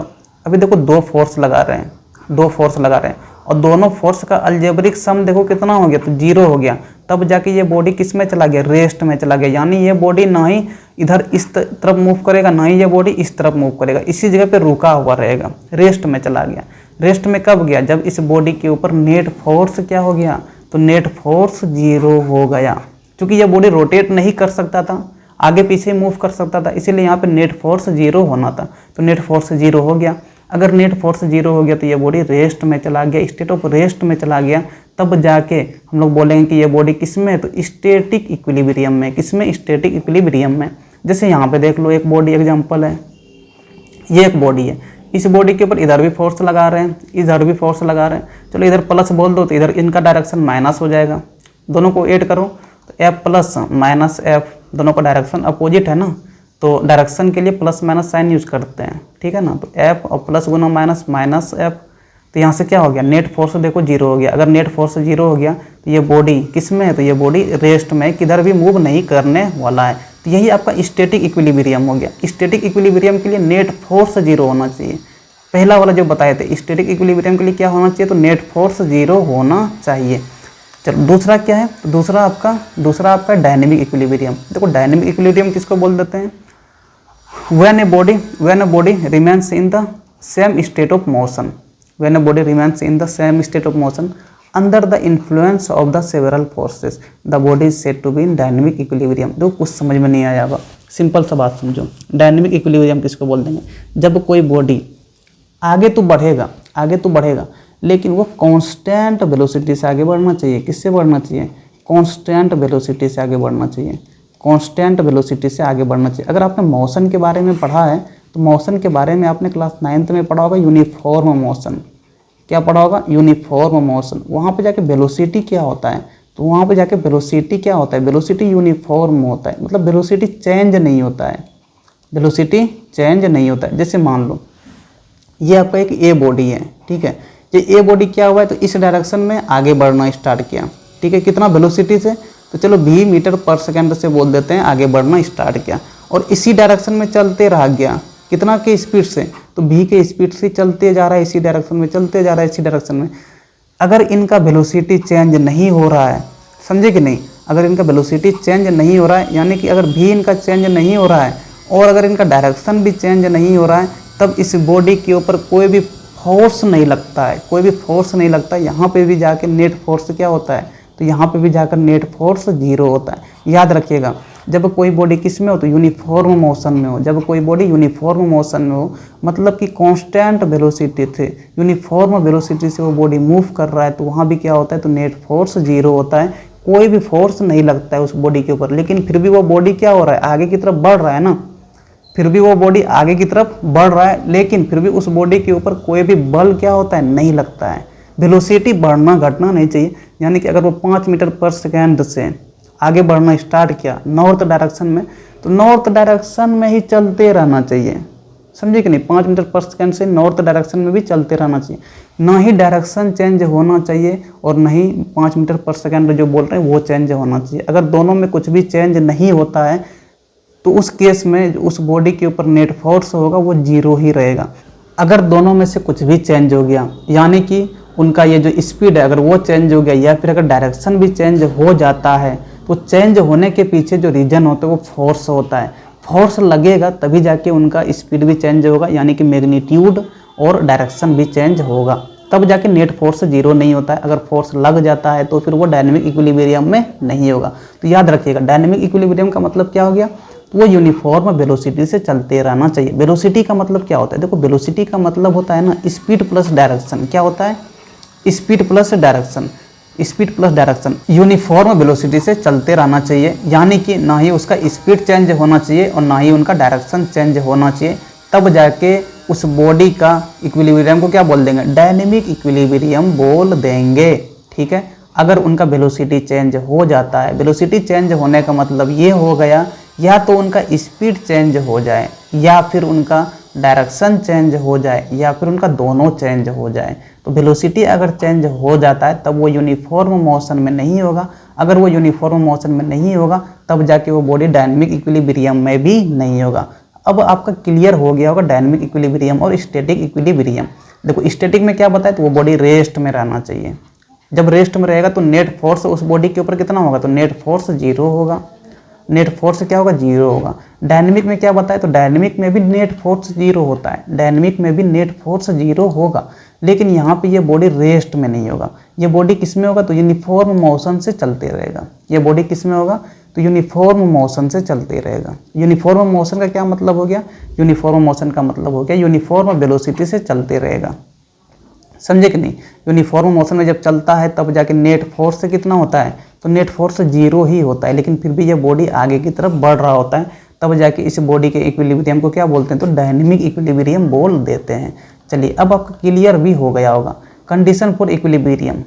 Speaker 1: अभी देखो दो फोर्स लगा रहे हैं, और दोनों फोर्स का अलजेब्रिक सम देखो कितना हो गया, तो जीरो हो गया। तब जाके ये बॉडी किस में चला गया, रेस्ट में चला गया। यानी ये बॉडी ना ही इधर इस तरफ मूव करेगा, ना ही ये बॉडी इस तरफ मूव करेगा, इसी जगह पे रुका हुआ रहेगा, रेस्ट में चला गया। रेस्ट में कब गया, जब इस बॉडी के ऊपर नेट फोर्स क्या हो गया, तो नेट फोर्स जीरो हो गया। क्योंकि यह बॉडी रोटेट नहीं कर सकता था, आगे पीछे मूव कर सकता था, इसीलिए यहाँ पे नेट फोर्स जीरो होना था, तो नेट फोर्स जीरो हो गया। अगर नेट फोर्स जीरो हो गया तो ये बॉडी रेस्ट में चला गया, स्टेट ऑफ रेस्ट में चला गया, तब जाके हम लोग बोलेंगे कि ये बॉडी किस में, तो स्टैटिक इक्विलिब्रियम में। किस में, स्टैटिक इक्विलिब्रियम में। जैसे यहाँ पे देख लो एक बॉडी एग्जांपल है, ये एक बॉडी है, इस बॉडी के ऊपर इधर भी फोर्स लगा रहे हैं, इधर भी फोर्स लगा रहे हैं, चलो इधर प्लस बोल दो तो इधर इनका डायरेक्शन माइनस हो जाएगा, दोनों को ऐड करो तो एफ प्लस माइनस एफ, दोनों का डायरेक्शन अपोजिट है ना, तो डायरेक्शन के लिए प्लस माइनस साइन यूज करते हैं, ठीक है ना। तो एफ और प्लस गुना माइनस माइनस एफ, तो यहाँ से क्या हो गया, नेट फोर्स देखो जीरो हो गया। अगर नेट फोर्स जीरो हो गया तो ये बॉडी किस में है, तो ये बॉडी रेस्ट में, किधर भी मूव नहीं करने वाला है। तो यही आपका स्टैटिक इक्विलिब्रियम हो गया। स्टैटिक इक्विलिब्रियम के लिए नेट फोर्स जीरो होना चाहिए। पहला वाला जो बताए थे स्टैटिक इक्विलिब्रियम के लिए क्या होना चाहिए, तो नेट फोर्स जीरो होना चाहिए। चलो दूसरा क्या है, तो दूसरा आपका डायनेमिक इक्विलिब्रियम। देखो डायनेमिक इक्विलिब्रियम किसको बोल देते हैं, when a body remains in the same state of motion, when a body remains in the same state of motion under the influence of the several forces, the body is said to be in dynamic equilibrium। देखो कुछ समझ में नहीं आया होगा, simple सा बात समझो। डायनेमिक इक्विलिब्रियम किसको बोल देंगे, जब कोई बॉडी आगे तो बढ़ेगा लेकिन वो कांस्टेंट वेलोसिटी से आगे बढ़ना चाहिए। किससे बढ़ना चाहिए, कांस्टेंट वेलोसिटी से आगे बढ़ना चाहिए, कांस्टेंट वेलोसिटी से आगे बढ़ना चाहिए। अगर आपने मोशन के बारे में पढ़ा है तो मोशन के बारे में आपने क्लास 9th में पढ़ा होगा यूनिफॉर्म मोशन। क्या पढ़ा होगा, यूनिफॉर्म मोशन। वहाँ पे जाके वेलोसिटी क्या होता है, तो वहाँ पे जाके वेलोसिटी क्या होता है, वेलोसिटी यूनिफॉर्म होता है, मतलब वेलोसिटी चेंज नहीं होता है, वेलोसिटी चेंज नहीं होता है। जैसे मान लो ये आपका एक ए बॉडी है, ठीक है, ये ए बॉडी क्या हुआ है, तो इस डायरेक्शन में आगे बढ़ना स्टार्ट किया, ठीक है, कितना वेलोसिटी से, तो चलो v मीटर पर सेकेंड से बोल देते हैं, आगे बढ़ना स्टार्ट किया और इसी डायरेक्शन में चलते रह गया, कितना के स्पीड से, तो v के स्पीड से चलते जा रहा है, इसी डायरेक्शन में चलते जा रहा है, इसी डायरेक्शन में। अगर इनका वेलोसिटी चेंज नहीं हो रहा है, समझे कि नहीं, अगर इनका वेलोसिटी चेंज नहीं हो रहा है, यानी कि अगर v इनका चेंज नहीं हो रहा है और अगर इनका डायरेक्शन भी चेंज नहीं हो रहा है, तब इस बॉडी के ऊपर कोई भी फोर्स नहीं लगता है, कोई भी फोर्स नहीं लगता है। यहाँ पे भी जाके नेट फोर्स क्या होता है, तो यहाँ पे भी जाकर नेट फोर्स जीरो होता है। याद रखिएगा, जब कोई बॉडी किस में हो, तो यूनिफॉर्म मोशन में हो। जब कोई बॉडी यूनिफॉर्म मोशन में हो मतलब कि कांस्टेंट वेलोसिटी से, यूनिफॉर्म वेलोसिटी से वो बॉडी मूव कर रहा है, तो वहाँ भी क्या होता है, तो नेट फोर्स जीरो होता है, कोई भी फोर्स नहीं लगता है उस बॉडी के ऊपर। लेकिन फिर भी वो बॉडी क्या हो रहा है, आगे की तरफ बढ़ रहा है ना, फिर भी वो बॉडी आगे की तरफ बढ़ रहा है, लेकिन फिर भी उस बॉडी के ऊपर कोई भी बल क्या होता है, नहीं लगता है। वेलोसिटी बढ़ना घटना नहीं चाहिए, यानी कि अगर वो 5 मीटर पर सेकेंड से आगे बढ़ना स्टार्ट किया नॉर्थ डायरेक्शन में, तो नॉर्थ डायरेक्शन में ही चलते रहना चाहिए, समझे कि नहीं। 5 मीटर पर सेकेंड से नॉर्थ डायरेक्शन में भी चलते रहना चाहिए, ना ही डायरेक्शन चेंज होना चाहिए और ना ही 5 मीटर पर सेकेंड जो बोल रहे हैं वो चेंज होना चाहिए। अगर दोनों में कुछ भी चेंज नहीं होता है तो उस केस में उस बॉडी के ऊपर नेट फोर्स होगा वो जीरो ही रहेगा। अगर दोनों में से कुछ भी चेंज हो गया, यानी कि उनका ये जो स्पीड है अगर वो चेंज हो गया, या फिर अगर डायरेक्शन भी चेंज हो जाता है, तो चेंज होने के पीछे जो रीजन होता है वो फोर्स होता है। फोर्स लगेगा तभी जाके उनका स्पीड भी चेंज होगा, यानी कि मैग्नीट्यूड और डायरेक्शन भी चेंज होगा, तब जाके नेट फोर्स जीरो नहीं होता है। अगर फोर्स लग जाता है तो फिर वो डायनेमिक इक्विलिब्रियम में नहीं होगा। तो याद रखिएगा, डायनेमिक इक्विलिब्रियम का मतलब क्या हो गया, वो यूनिफॉर्म वेलोसिटी से चलते रहना चाहिए। वेलोसिटी का मतलब क्या होता है, देखो वेलोसिटी का मतलब होता है ना स्पीड प्लस डायरेक्शन। क्या होता है, speed plus direction, speed plus direction. Uniform velocity से चलते रहना चाहिए, यानी कि ना ही उसका स्पीड चेंज होना चाहिए और ना ही उनका डायरेक्शन चेंज होना चाहिए, तब जाके उस बॉडी का इक्विलिब्रियम को क्या बोल देंगे, डायनेमिक इक्विलिब्रियम बोल देंगे, ठीक है। अगर उनका वेलोसिटी चेंज हो जाता है, वेलोसिटी चेंज होने का मतलब ये हो गया या तो उनका स्पीड चेंज हो जाए, या फिर उनका डायरेक्शन चेंज हो जाए, या फिर उनका दोनों चेंज हो जाए। तो वेलोसिटी अगर चेंज हो जाता है तब वो यूनिफॉर्म मोशन में नहीं होगा। अगर वो यूनिफॉर्म मोशन में नहीं होगा तब जाके वो बॉडी डायनेमिक इक्विलिब्रियम में भी नहीं होगा। अब आपका क्लियर हो गया होगा डायनेमिक इक्विलिब्रियम और स्टैटिक इक्विलिब्रियम। देखो स्टैटिक में क्या बताया, तो वो बॉडी रेस्ट में रहना चाहिए। जब रेस्ट में रहेगा तो नेट फोर्स उस बॉडी के ऊपर कितना होगा, तो नेट फोर्स जीरो होगा। नेट फोर्स क्या होगा, जीरो होगा। डायनेमिक में क्या बताया, तो डायनेमिक में भी नेट फोर्स जीरो होता है, डायनेमिक में भी नेट फोर्स जीरो होगा, लेकिन यहाँ पे ये बॉडी रेस्ट में नहीं होगा। ये बॉडी किस में होगा, तो यूनिफॉर्म मोशन से चलते रहेगा। ये बॉडी किस में होगा, तो यूनिफॉर्म मोशन से चलते रहेगा। यूनिफॉर्म मोशन का क्या मतलब हो गया, यूनिफॉर्म मोशन का मतलब हो गया यूनिफॉर्म वेलोसिटी से चलते रहेगा, समझे कि नहीं। यूनिफॉर्म मोशन में जब चलता है तब जाके नेट फोर्स से कितना होता है, तो नेट फोर्स जीरो ही होता है, लेकिन फिर भी ये बॉडी आगे की तरफ बढ़ रहा होता है, तब जाके इस बॉडी के इक्विलिब्रियम को क्या बोलते हैं, तो डायनेमिक इक्विलिब्रियम बोल देते हैं। चलिए अब आपका क्लियर भी हो गया होगा। कंडीशन फॉर इक्विलिब्रियम,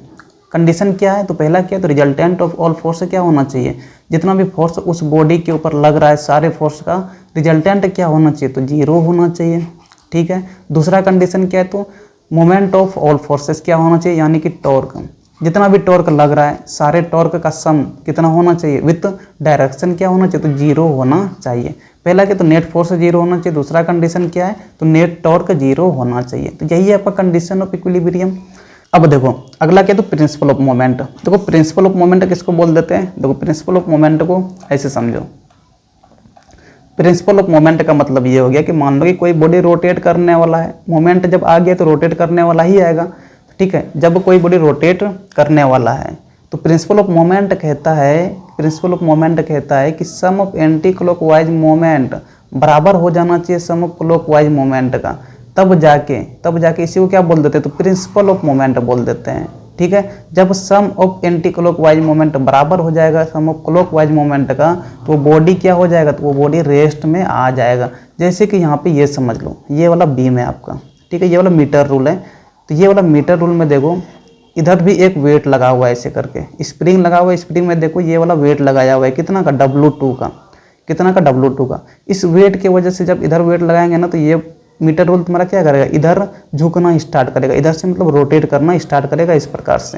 Speaker 1: कंडीशन क्या है, तो पहला क्या है, तो रिजल्टेंट ऑफ ऑल फोर्स क्या होना चाहिए, जितना भी फोर्स उस बॉडी के ऊपर लग रहा है सारे फोर्स का रिजल्टेंट क्या होना चाहिए, तो 0 होना चाहिए। ठीक है, दूसरा कंडीशन क्या है, तो मोमेंट ऑफ ऑल फोर्सेस क्या होना चाहिए, यानी कि टॉर्क, जितना भी टॉर्क लग रहा है सारे टॉर्क का सम कितना होना चाहिए विथ डायरेक्शन क्या होना चाहिए, तो 0 होना चाहिए। पहला क्या, तो नेट फोर्स 0 होना चाहिए। दूसरा कंडीशन क्या है, तो नेट टॉर्क 0 होना चाहिए। तो यही है आपका कंडीशन ऑफ इक्विलिब्रियम। अब देखो अगला क्या, तो प्रिंसिपल ऑफ मोमेंट। देखो प्रिंसिपल ऑफ मोमेंट किसको बोल देते हैं, देखो प्रिंसिपल ऑफ मोमेंट को ऐसे समझो, प्रिंसिपल ऑफ मोमेंट का मतलब ये हो गया कि मान लो कि कोई बॉडी रोटेट करने वाला है, मोमेंट जब आ गया तो रोटेट करने वाला ही आएगा। ठीक है, जब कोई बॉडी रोटेट करने वाला है तो प्रिंसिपल ऑफ मोमेंट कहता है, प्रिंसिपल ऑफ मोमेंट कहता है कि सम ऑफ एंटी क्लॉकवाइज मोमेंट बराबर हो जाना चाहिए सम ऑफ क्लॉकवाइज मोमेंट का, तब जाके इसी को क्या बोल देते हैं, तो प्रिंसिपल ऑफ मोमेंट बोल देते हैं। ठीक है, जब सम ऑफ एंटी क्लॉकवाइज मोमेंट बराबर हो जाएगा सम ऑफ क्लॉकवाइज मोमेंट का, तो वो बॉडी क्या हो जाएगा, तो वो बॉडी रेस्ट में आ जाएगा। जैसे कि यहाँ पे ये समझ लो, ये वाला बीम है आपका, ठीक है, ये वाला मीटर रूल है। तो ये वाला मीटर रूल में देखो इधर भी एक वेट लगा हुआ है, ऐसे करके स्प्रिंग लगा हुआ है। स्प्रिंग में देखो ये वाला वेट लगाया हुआ है, कितना का, W2 का, कितना का, W2 का। इस वेट की वजह से जब इधर वेट लगाएंगे ना, तो ये मीटर रूल तुम्हारा क्या करेगा, इधर झुकना स्टार्ट करेगा, इधर से मतलब रोटेट करना स्टार्ट करेगा इस प्रकार से।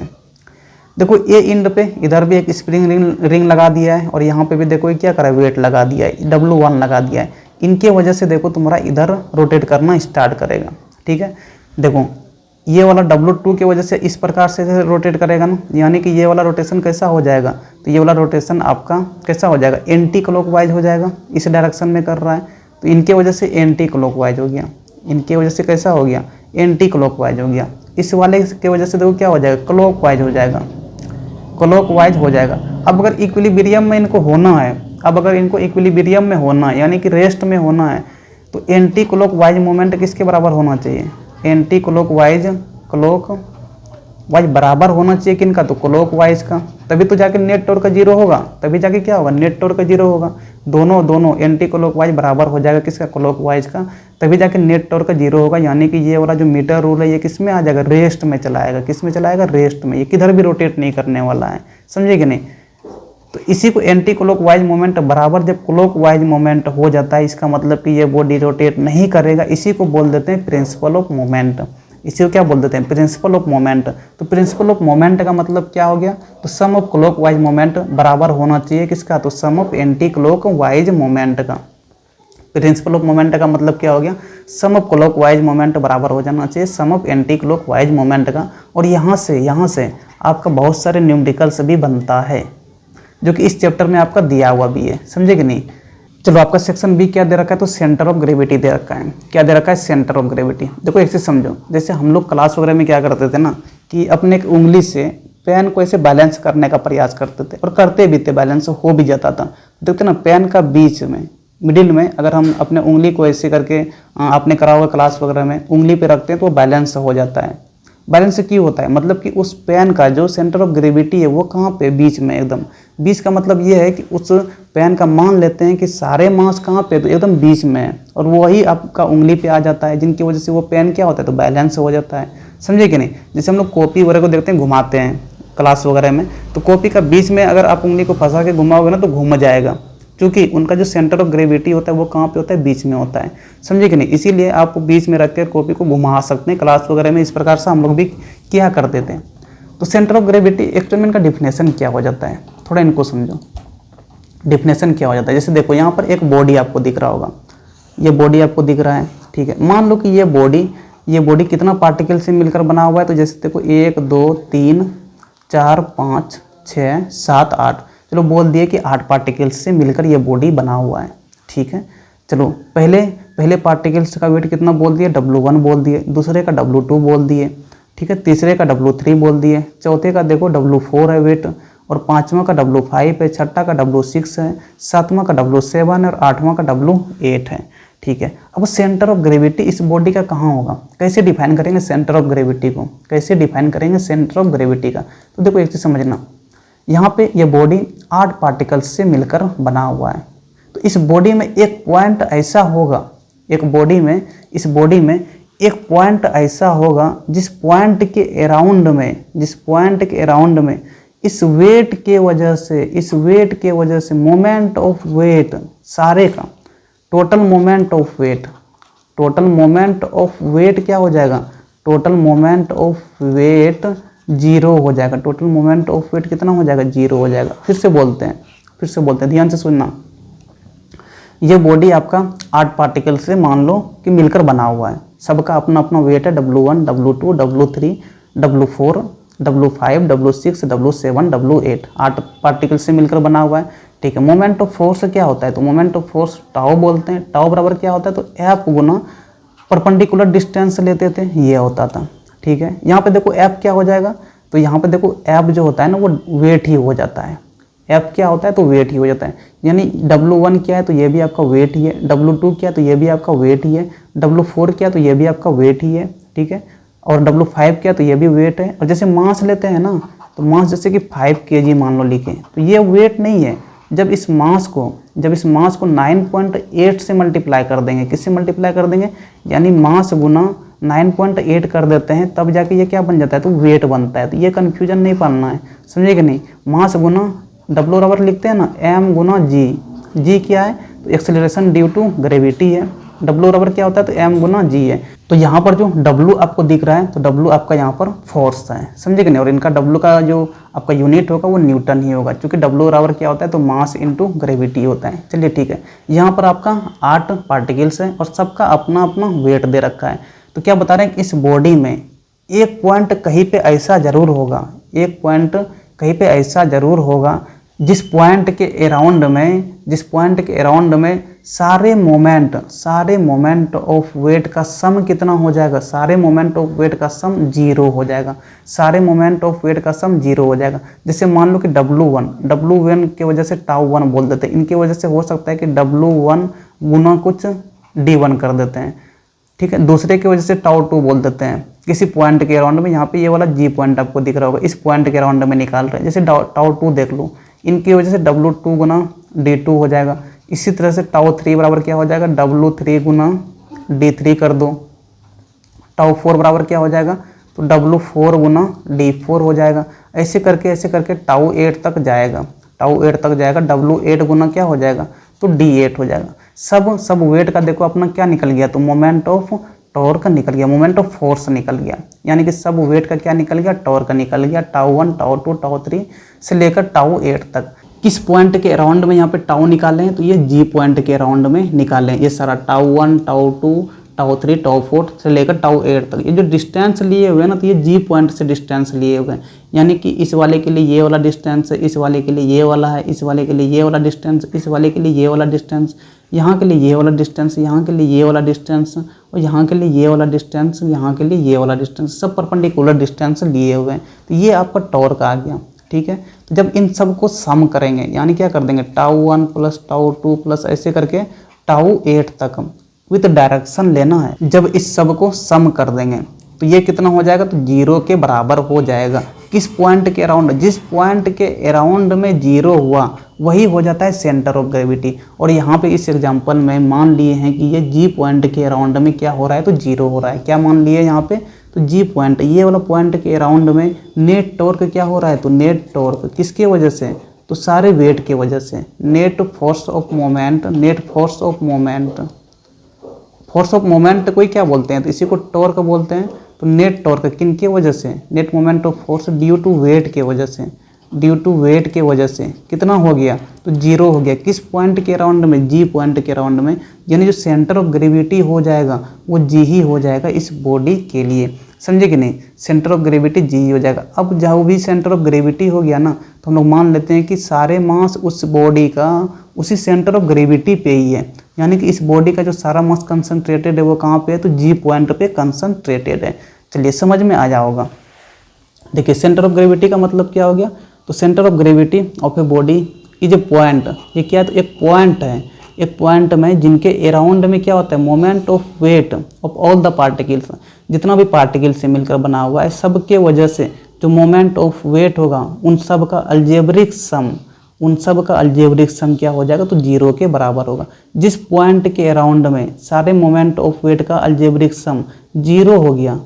Speaker 1: देखो ये इंड पे इधर भी एक स्प्रिंग रिंग लगा दिया है, और यहाँ पे भी देखो ये क्या करा है, वेट लगा दिया है, W1 लगा दिया है। इनके वजह से देखो तुम्हारा इधर रोटेट करना स्टार्ट करेगा। ठीक है, देखो ये वाला W2 की वजह से इस प्रकार से रोटेट करेगा ना, यानी कि ये वाला रोटेशन कैसा हो जाएगा, तो ये वाला रोटेशन आपका कैसा हो जाएगा, एंटी क्लॉकवाइज हो जाएगा, इस डायरेक्शन में कर रहा है। तो इनके वजह से एंटी क्लॉकवाइज हो गया, इनके वजह से कैसा हो गया, एंटी क्लॉकवाइज हो गया। इस वाले के वजह से देखो क्या हो जाएगा, क्लॉकवाइज हो जाएगा, क्लॉकवाइज हो जाएगा। अब अगर इक्विलिब्रियम में इनको होना है, अब अगर इनको इक्विलिब्रियम में होना है यानी कि रेस्ट में होना है, तो एंटी क्लॉकवाइज मोमेंट किसके बराबर होना चाहिए, एंटी क्लॉकवाइज बराबर होना चाहिए किनका, तो क्लॉकवाइज का। तभी तो जाके नेट टॉर्क का 0 होगा, तभी जाके क्या होगा, नेट टॉर्क का 0 होगा। दोनों एंटी क्लॉकवाइज बराबर हो जाएगा किसका, क्लॉकवाइज का, तभी जाके नेट टॉर्क का 0 होगा। यानी कि ये वाला जो मीटर रूल है ये किस में आ जाएगा, रेस्ट में चला आएगा। किस में चलाएगा, रेस्ट में। ये किधर भी रोटेट नहीं करने वाला है, समझे कि नहीं। तो इसी को एंटी क्लॉकवाइज मोमेंट बराबर जब क्लॉकवाइज मोमेंट हो जाता है, इसका मतलब कि ये बॉडी रोटेट नहीं करेगा। इसी को बोल देते हैं प्रिंसिपल ऑफ मोमेंट। इसी को क्या बोल देते हैं, प्रिंसिपल ऑफ मोमेंट। तो प्रिंसिपल ऑफ मोमेंट का मतलब क्या हो गया, तो सम ऑफ क्लॉकवाइज मोमेंट बराबर होना चाहिए किसका, तो सम ऑफ एंटी क्लॉकवाइज मोमेंट का। प्रिंसिपल ऑफ मोमेंट का मतलब क्या हो गया, सम ऑफ क्लॉकवाइज मोमेंट बराबर हो जाना चाहिए सम ऑफ एंटी क्लॉकवाइज मोमेंट का। और यहाँ से आपका बहुत सारे न्यूमेरिकल्स भी बनता है, जो कि इस चैप्टर में आपका दिया हुआ भी है, समझे कि नहीं। चलो आपका सेक्शन बी क्या दे रखा है, तो सेंटर ऑफ ग्रेविटी दे रखा है। क्या दे रखा है, सेंटर ऑफ ग्रेविटी। देखो एक चीज़ समझो, जैसे हम लोग क्लास वगैरह में क्या करते थे ना, कि अपने एक उंगली से पेन को ऐसे बैलेंस करने का प्रयास करते थे, और करते भी थे, बैलेंस हो भी जाता था। देखते ना पेन का बीच में मिडिल में अगर हम अपने उंगली को ऐसे करके, आपने करा हुआ क्लास वगैरह में, उंगली पे रखते हैं तो बैलेंस हो जाता है। बैलेंस क्यों होता है, मतलब कि उस पेन का जो सेंटर ऑफ ग्रेविटी है वो कहाँ पे, बीच में एकदम। बीच का मतलब ये है कि उस पेन का मान लेते हैं कि सारे मास कहाँ पे, तो एकदम बीच में है, और वही आपका उंगली पे आ जाता है, जिनकी वजह से वो पेन क्या होता है, तो बैलेंस हो जाता है, समझे कि नहीं। जैसे हम लोग कॉपी वगैरह को देखते हैं, घुमाते हैं क्लास वगैरह में, तो कॉपी का बीच में अगर आप उंगली को फंसा के घुमाओगे ना तो घूम जाएगा, क्योंकि उनका जो सेंटर ऑफ ग्रेविटी होता है वो कहाँ पे होता है, बीच में होता है, समझे कि नहीं। इसीलिए आप बीच में रख कर कॉपी को घुमा सकते हैं क्लास वगैरह में। इस प्रकार से हम लोग भी क्या करते थे। तो सेंटर ऑफ ग्रेविटी एक्सपेरिमेंट का डिफिनेशन क्या हो जाता है, थोड़ा इनको समझो। डिफिनेशन क्या हो जाता है, जैसे देखो यहाँ पर एक बॉडी आपको दिख रहा होगा, ये बॉडी आपको दिख रहा है, ठीक है। मान लो कि ये बॉडी कितना पार्टिकल से मिलकर बना हुआ है, तो जैसे देखो 1 2 3 4 5 6 7 8, चलो बोल दिए कि 8 पार्टिकल्स से मिलकर ये बॉडी बना हुआ है, ठीक है। चलो पहले पार्टिकल्स का वेट कितना बोल दिए, W1 बोल दिए, दूसरे का W2 बोल दिए, ठीक है, तीसरे का W3 बोल दिए, चौथे का देखो W4 है वेट, और पांचवा का W5 है, छठा का W6 है, सातवां का W7 है, और आठवां का W8 है, ठीक है। अब सेंटर ऑफ ग्रेविटी इस बॉडी का कहाँ होगा, कैसे डिफाइन करेंगे सेंटर ऑफ ग्रेविटी को, कैसे डिफाइन करेंगे सेंटर ऑफ ग्रेविटी का। तो देखो एक चीज़ समझना, यहाँ पे ये बॉडी 8 पार्टिकल्स से मिलकर बना हुआ है, तो इस बॉडी में एक पॉइंट ऐसा होगा, इस बॉडी में एक पॉइंट ऐसा होगा जिस पॉइंट के अराउंड में इस वेट के वजह से मोमेंट ऑफ वेट सारे का टोटल मोमेंट ऑफ वेट क्या हो जाएगा, total moment of weight zero हो जाएगा। टोटल मोमेंट ऑफ वेट कितना हो जाएगा, जीरो हो जाएगा। फिर से बोलते हैं ध्यान से सुनना। ये बॉडी आपका 8 पार्टिकल से मान लो कि मिलकर बना हुआ है, सबका अपना अपना वेट है W1 W2 W3 W4 W5 W6 W7 W8, 8 particle से मिलकर बना हुआ है, ठीक है। मोमेंट ऑफ फोर्स क्या होता है, तो मोमेंट ऑफ फोर्स टाउ बोलते हैं। टाउ बराबर क्या होता है, तो एफ गुना परपेंडिकुलर डिस्टेंस लेते थे, ये होता था, ठीक है। यहाँ पे देखो एफ क्या हो जाएगा, तो यहाँ पे देखो एफ जो होता है ना वो वेट ही हो जाता है। एफ क्या होता है, तो वेट ही हो जाता है, यानी W1 क्या है तो ये भी आपका वेट ही है, W2 क्या है तो ये भी आपका वेट ही है, W4 क्या है तो ये भी आपका वेट ही है, ठीक है। और W5 क्या है तो ये भी वेट है। और जैसे मास लेते हैं ना, तो मास जैसे कि 5 kg मान लो लिखे, तो ये वेट नहीं है। जब इस मास को 9.8 से मल्टीप्लाई कर देंगे, किससे मल्टीप्लाई कर देंगे, यानी मास गुना 9.8 कर देते हैं, तब जाके ये क्या बन जाता है, तो वेट बनता है। तो ये कन्फ्यूजन नहीं पालना है, समझे कि नहीं। मास गुना W बराबर लिखते हैं ना m गुना g क्या है, तो एक्सेलरेशन ड्यू टू ग्रेविटी है। W बराबर क्या होता है, तो m गुना g है। तो यहाँ पर जो W आपको दिख रहा है, तो W आपका यहाँ पर फोर्स है, समझे कि नहीं। और इनका W का जो आपका यूनिट होगा वो न्यूटन ही होगा, क्योंकि W बराबर क्या होता है, तो मास इंटू ग्रेविटी होता है। चलिए ठीक है, यहाँ पर आपका 8 पार्टिकल्स है और सबका अपना अपना वेट दे रखा है। तो क्या बता रहे हैं कि इस बॉडी में एक पॉइंट कहीं पे ऐसा जरूर होगा जिस पॉइंट के अराउंड में सारे मोमेंट ऑफ वेट का सम कितना हो जाएगा, सारे मोमेंट ऑफ वेट का सम जीरो हो जाएगा। जैसे मान लो कि W1 की वजह से टाउ 1 बोल देते हैं, इनकी वजह से हो सकता है कि W1 गुना कुछ D1 कर देते हैं, ठीक है। दूसरे की वजह से टाउ 2 बोल देते हैं किसी पॉइंट के अराउंड में। यहाँ पे ये वाला G पॉइंट आपको दिख रहा होगा, इस पॉइंट के अराउंड में निकाल रहे हैं। जैसे टाउ 2 देख लो, इनकी वजह से W2 गुना D2 हो जाएगा। इसी तरह से टाउ 3 बराबर क्या हो जाएगा, W3 गुना D3 कर दो। टाउ 4 बराबर क्या हो जाएगा, तो W4 गुना D4 हो जाएगा। ऐसे करके टाउ 8 तक जाएगा। W8 गुना क्या हो जाएगा, तो D8 हो जाएगा। सब वेट का देखो अपना क्या निकल गया, तो मोमेंट ऑफ टॉर्क निकल गया, मोमेंट ऑफ फोर्स निकल गया। यानी कि सब वेट का क्या निकल गया, टॉर्क निकल गया। टाउ 1 टाउ 2 टाउ 3 से लेकर टाउ 8 तक। किस पॉइंट के अराउंड में यहाँ पे टाउ निकाले हैं, तो ये G पॉइंट के अराउंड में निकाले हैं। ये सारा टाउ 1 टाउ 2 टाउ 3 टाउ 4 से लेकर टाउ 8 तक ये जो डिस्टेंस लिए हुए हैं ना, तो ये G पॉइंट से डिस्टेंस लिए हुए हैं। यानी कि इस वाले के लिए ये वाला डिस्टेंस है, इस वाले के लिए ये वाला है, इस वाले के लिए ये वाला डिस्टेंस, इस वाले के लिए ये वाला डिस्टेंस, यहाँ के लिए ये वाला डिस्टेंस, यहाँ के लिए ये वाला डिस्टेंस, और यहाँ के लिए ये वाला डिस्टेंस, यहाँ के लिए ये वाला डिस्टेंस, सब परपेंडिकुलर डिस्टेंस लिए हुए हैं। तो ये आपका टॉर्क आ गया, ठीक है। तो जब इन सब को सम करेंगे, यानी क्या कर देंगे, टाउ 1 प्लस टाउ 2 प्लस ऐसे करके टाउ 8 तक विथ डायरेक्शन लेना है। जब इस सब को सम कर देंगे तो ये कितना हो जाएगा, तो 0 के बराबर हो जाएगा। किस पॉइंट के अराउंड, जिस पॉइंट के अराउंड में 0 हुआ वही हो जाता है सेंटर ऑफ ग्रेविटी। और यहाँ पे इस एग्जांपल में मान लिए हैं कि ये G पॉइंट के अराउंड में क्या हो रहा है, तो 0 हो रहा है। क्या मान लिए यहाँ पे, तो G पॉइंट, ये वाला पॉइंट के अराउंड में नेट टॉर्क क्या हो रहा है, तो नेट टॉर्क किसके वजह से, तो सारे वेट के वजह से। नेट फोर्स ऑफ मोमेंट कोई क्या बोलते हैं, तो इसी को टॉर्क बोलते हैं। तो नेट टॉर्क किन के वजह से, net moment of force due to weight के वजह से कितना हो गया, तो 0 हो गया। किस पॉइंट के अराउंड में, G पॉइंट के अराउंड में, यानी जो सेंटर ऑफ ग्रेविटी हो जाएगा वो G ही हो जाएगा इस बॉडी के लिए, समझे कि नहीं। सेंटर ऑफ ग्रेविटी G ही हो जाएगा। अब जहाँ भी सेंटर ऑफ ग्रेविटी हो गया ना, तो हम लोग मान लेते हैं कि सारे मास उस बॉडी का उसी सेंटर ऑफ ग्रेविटी पे ही है। यानी कि इस बॉडी का जो सारा मास कंसंट्रेटेड है वो कहाँ पे है, तो G पॉइंट पे कंसंट्रेटेड है। चलिए समझ में आ जाओगा। देखिए सेंटर ऑफ ग्रेविटी का मतलब क्या हो गया, तो centre of gravity of a body ये जो पॉइंट, ये क्या है, तो एक पॉइंट है, एक पॉइंट में जिनके अराउंड में क्या होता है, moment of weight of all the particles, जितना भी पार्टिकल से मिलकर बना हुआ है सब के वजह से जो मोमेंट ऑफ वेट होगा उन सब का अल्जेब्रिक सम, उन सब का अलजेब्रिक सम क्या हो जाएगा, तो 0 के बराबर होगा। जिस पॉइंट के अराउंड में सारे मोमेंट ऑफ वेट का अलजेब्रिक सम 0 हो गया,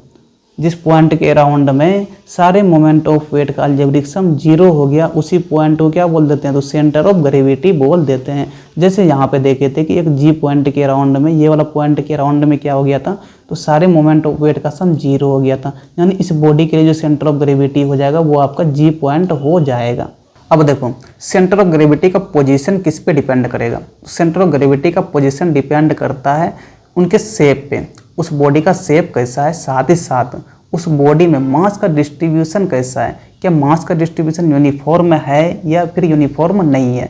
Speaker 1: जिस पॉइंट के अराउंड में सारे मोमेंट ऑफ वेट का अलजेब्रिक सम 0 हो गया, उसी पॉइंट को क्या बोल देते हैं, तो सेंटर ऑफ ग्रेविटी बोल देते हैं। जैसे यहाँ पे देखे थे कि एक जी पॉइंट के अराउंड में, ये वाला पॉइंट के अराउंड में क्या हो गया था, तो सारे मोमेंट ऑफ वेट का सम 0 हो गया था। यानी इस बॉडी के लिए जो सेंटर ऑफ ग्रेविटी हो जाएगा वो आपका जी पॉइंट हो जाएगा। अब देखो सेंटर ऑफ ग्रेविटी का पोजीशन किस पे डिपेंड करेगा। सेंटर ऑफ ग्रेविटी का पोजीशन डिपेंड करता है उनके शेप पे, उस बॉडी का शेप कैसा है, साथ ही साथ उस बॉडी में मास का डिस्ट्रीब्यूशन कैसा है, क्या मास का डिस्ट्रीब्यूशन यूनिफॉर्म है या फिर यूनिफॉर्म नहीं है।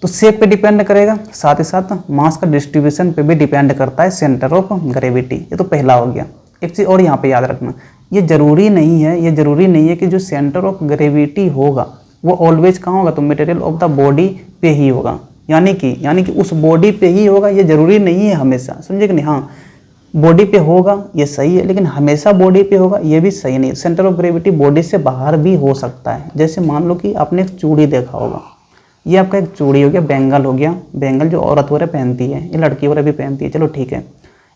Speaker 1: तो शेप पे डिपेंड करेगा, साथ ही साथ मास का डिस्ट्रीब्यूशन पे भी डिपेंड करता है सेंटर ऑफ ग्रेविटी। ये तो पहला हो गया। एक चीज़ और यहाँ पे याद रखना, ये जरूरी नहीं है कि जो सेंटर ऑफ ग्रेविटी होगा वो ऑलवेज कहाँ होगा, तो मटेरियल ऑफ द बॉडी पे ही होगा। यानी कि उस बॉडी पे ही होगा, ये जरूरी नहीं है हमेशा, समझे कि नहीं। हाँ, बॉडी पे होगा ये सही है, लेकिन हमेशा बॉडी पे होगा ये भी सही नहीं। सेंटर ऑफ ग्रेविटी बॉडी से बाहर भी हो सकता है। जैसे मान लो कि आपने एक चूड़ी देखा होगा, ये आपका एक चूड़ी हो गया, बैंगल हो गया, बैंगल जो औरत वगैरह पहनती है, ये लड़की वगैरह भी पहनती है, चलो ठीक है।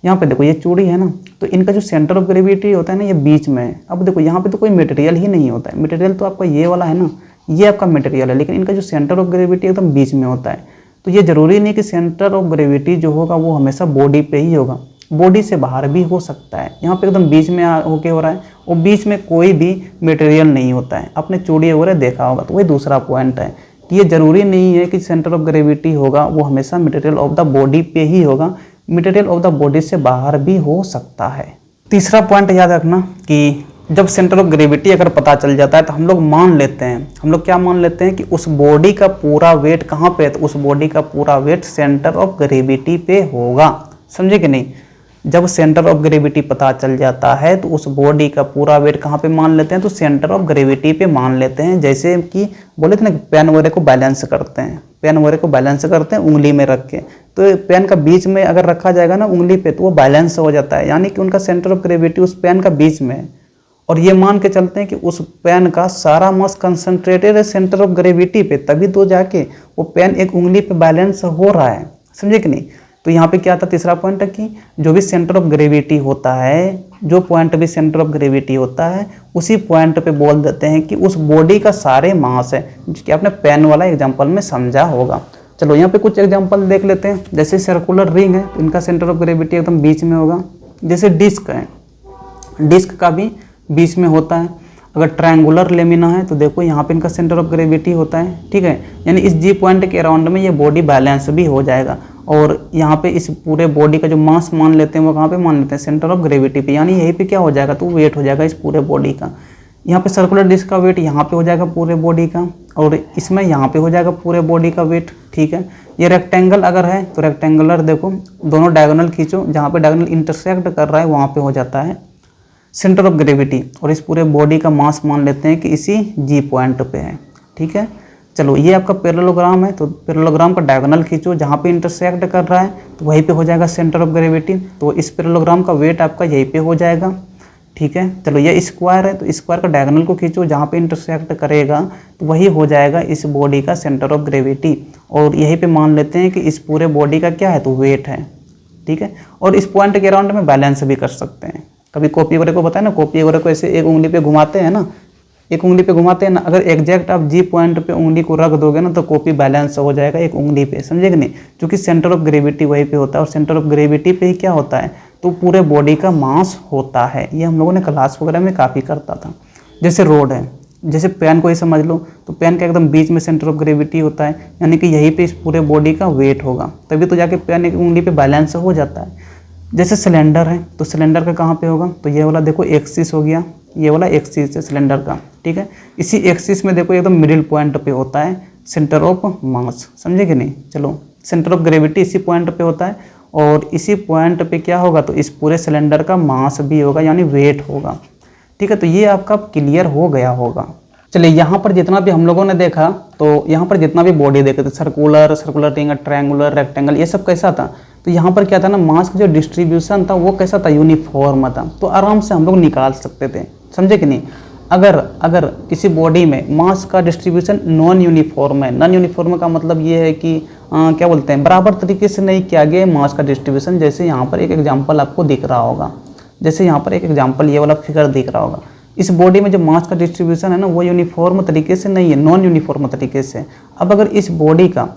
Speaker 1: यहाँ पे देखो ये चूड़ी है ना, तो इनका जो सेंटर ऑफ ग्रेविटी होता है ना, ये बीच में है। अब देखो यहाँ पे तो कोई मटेरियल ही नहीं होता है, मटेरियल तो आपका ये वाला है ना, ये आपका मटेरियल है, लेकिन इनका जो सेंटर ऑफ ग्रेविटी एकदम बीच में होता है। तो ये जरूरी नहीं कि सेंटर ऑफ ग्रेविटी जो होगा वो हमेशा बॉडी पे ही होगा, बॉडी से बाहर भी हो सकता है। यहाँ पे एकदम बीच में होके हो रहा है, और बीच में कोई भी मटेरियल नहीं होता है। आपने चूड़ी वगैरह देखा होगा, तो वही दूसरा पॉइंट है कि ये जरूरी नहीं है कि सेंटर ऑफ ग्रेविटी होगा वो हमेशा मटेरियल ऑफ द बॉडी पे ही होगा, मटेरियल ऑफ द बॉडी से बाहर भी हो सकता है। तीसरा पॉइंट याद रखना कि जब सेंटर ऑफ ग्रेविटी अगर पता चल जाता है तो हम लोग मान लेते हैं, हम लोग क्या मान लेते हैं कि उस बॉडी का पूरा वेट कहाँ पे है, तो उस बॉडी का पूरा वेट सेंटर ऑफ ग्रेविटी पे होगा, समझे कि नहीं। जब सेंटर ऑफ ग्रेविटी पता चल जाता है तो उस बॉडी का पूरा वेट कहाँ पे मान लेते हैं, तो सेंटर ऑफ ग्रेविटी पे मान लेते हैं। जैसे कि बोले थे ना कि पेन वगैरह को बैलेंस करते हैं, पेन वगैरह को बैलेंस करते हैं उंगली में रख के, तो पेन का बीच में अगर रखा जाएगा ना उंगली पे, तो वो बैलेंस हो जाता है। यानी कि उनका सेंटर ऑफ ग्रेविटी उस पेन का बीच में है, और ये मान के चलते हैं कि उस पेन का सारा मास कंसंट्रेटेड है सेंटर ऑफ ग्रेविटी पे, तभी तो जाके वो पेन एक उंगली पे बैलेंस हो रहा है, समझे कि नहीं। तो यहाँ पे क्या था, तीसरा पॉइंट है कि जो भी सेंटर ऑफ ग्रेविटी होता है, जो पॉइंट भी सेंटर ऑफ ग्रेविटी होता है, उसी पॉइंट पे बोल देते हैं कि उस बॉडी का सारे मास है, कि आपने पेन वाला एग्जाम्पल में समझा होगा। चलो यहाँ पे कुछ एग्जाम्पल देख लेते हैं। जैसे सर्कुलर रिंग है तो इनका सेंटर ऑफ ग्रेविटी एकदम बीच में होगा। जैसे डिस्क है, डिस्क का भी बीच में होता है। अगर ट्रायंगुलर लेमिना है तो देखो यहाँ पे इनका सेंटर ऑफ ग्रेविटी होता है, ठीक है। यानी इस जी पॉइंट के अराउंड में ये बॉडी बैलेंस भी हो जाएगा, और यहाँ पे इस पूरे बॉडी का जो मास मान लेते हैं वो कहाँ पे मान लेते हैं, सेंटर ऑफ ग्रेविटी पे। यानी यहीं पे क्या हो जाएगा, तो वेट हो जाएगा इस पूरे बॉडी का। यहाँ पे सर्कुलर डिस्क का वेट यहाँ पे हो जाएगा पूरे बॉडी का, और इसमें यहाँ पे हो जाएगा पूरे बॉडी का वेट, ठीक है। ये रेक्टेंगल अगर है तो रेक्टेंगुलर देखो दोनों डायगोनल खींचो, जहाँ पे डायगोनल इंटरसेक्ट कर रहा है वहाँ पे हो जाता है सेंटर ऑफ ग्रेविटी, और इस पूरे बॉडी का मास मान लेते हैं कि इसी जी पॉइंट पे है, ठीक है। चलो ये आपका पैरेललोग्राम है, तो पैरेललोग्राम का डायगोनल खींचो, जहाँ पे इंटरसेक्ट कर रहा है तो वहीं पे हो जाएगा सेंटर ऑफ ग्रेविटी। तो इस पैरेललोग्राम का वेट आपका यहीं पे हो जाएगा, ठीक है। चलो ये स्क्वायर है तो स्क्वायर का डायगोनल को खींचो, जहाँ पे इंटरसेक्ट करेगा तो वही हो जाएगा इस बॉडी का सेंटर ऑफ ग्रेविटी, और यहीं पे मान लेते हैं कि इस पूरे बॉडी का क्या है, तो वेट है, ठीक है। और इस पॉइंट के अराउंड में बैलेंस भी कर सकते हैं। कभी कॉपी वगैरह को बताया ना, कॉपी वगैरह को ऐसे एक उंगली पे घुमाते हैं ना, एक उंगली पे घुमाते हैं ना, अगर एग्जैक्ट आप जी पॉइंट पे उंगली को रख दोगे ना तो कॉपी बैलेंस हो जाएगा एक उंगली पे, समझे कि नहीं। क्योंकि सेंटर ऑफ ग्रेविटी वहीं पे होता है, और सेंटर ऑफ ग्रेविटी पे ही क्या होता है, तो पूरे बॉडी का मास होता है। ये हम लोगों ने क्लास वगैरह में काफ़ी करता था। जैसे रोड है, जैसे पेन को ही समझ लो, तो पेन का एकदम बीच में सेंटर ऑफ ग्रेविटी होता है, यानी कि यहीं पे इस पूरे बॉडी का वेट होगा, तभी तो जाके पेन एक उंगली पे बैलेंस हो जाता है। जैसे सिलेंडर है तो सिलेंडर का कहाँ पे होगा, तो ये वाला देखो एक्सिस हो गया, ये वाला एक्सिस है सिलेंडर का, ठीक है। इसी एक्सिस में देखो एकदम मिडिल पॉइंट पे होता है सेंटर ऑफ मास, समझे कि नहीं। चलो सेंटर ऑफ ग्रेविटी इसी पॉइंट पे होता है, और इसी पॉइंट पे क्या होगा, तो इस पूरे सिलेंडर का मास भी होगा, यानी वेट होगा, ठीक है। तो ये आपका क्लियर हो गया होगा। चलिए यहाँ पर जितना भी हम लोगों ने देखा, तो यहाँ पर जितना भी बॉडी देखे थे, circular, circular ring, triangular, rectangle, ये सब कैसा था, तो यहाँ पर क्या था ना, मास का जो डिस्ट्रीब्यूशन था वो कैसा था, यूनिफॉर्म था। तो आराम से हम लोग निकाल सकते थे, समझे कि नहीं। अगर किसी बॉडी में मास का डिस्ट्रीब्यूशन नॉन यूनिफॉर्म है, नॉन यूनिफॉर्म का मतलब ये है कि क्या बोलते हैं, बराबर तरीके से नहीं किया गया मास का डिस्ट्रीब्यूशन। जैसे यहाँ पर एक एग्जांपल आपको दिख रहा होगा, जैसे यहाँ पर एक एग्जांपल ये वाला फिगर दिख रहा होगा। इस बॉडी में जो मास का डिस्ट्रीब्यूशन है ना, वो यूनिफॉर्म तरीके से नहीं है, नॉन यूनिफॉर्म तरीके से। अब अगर इस बॉडी का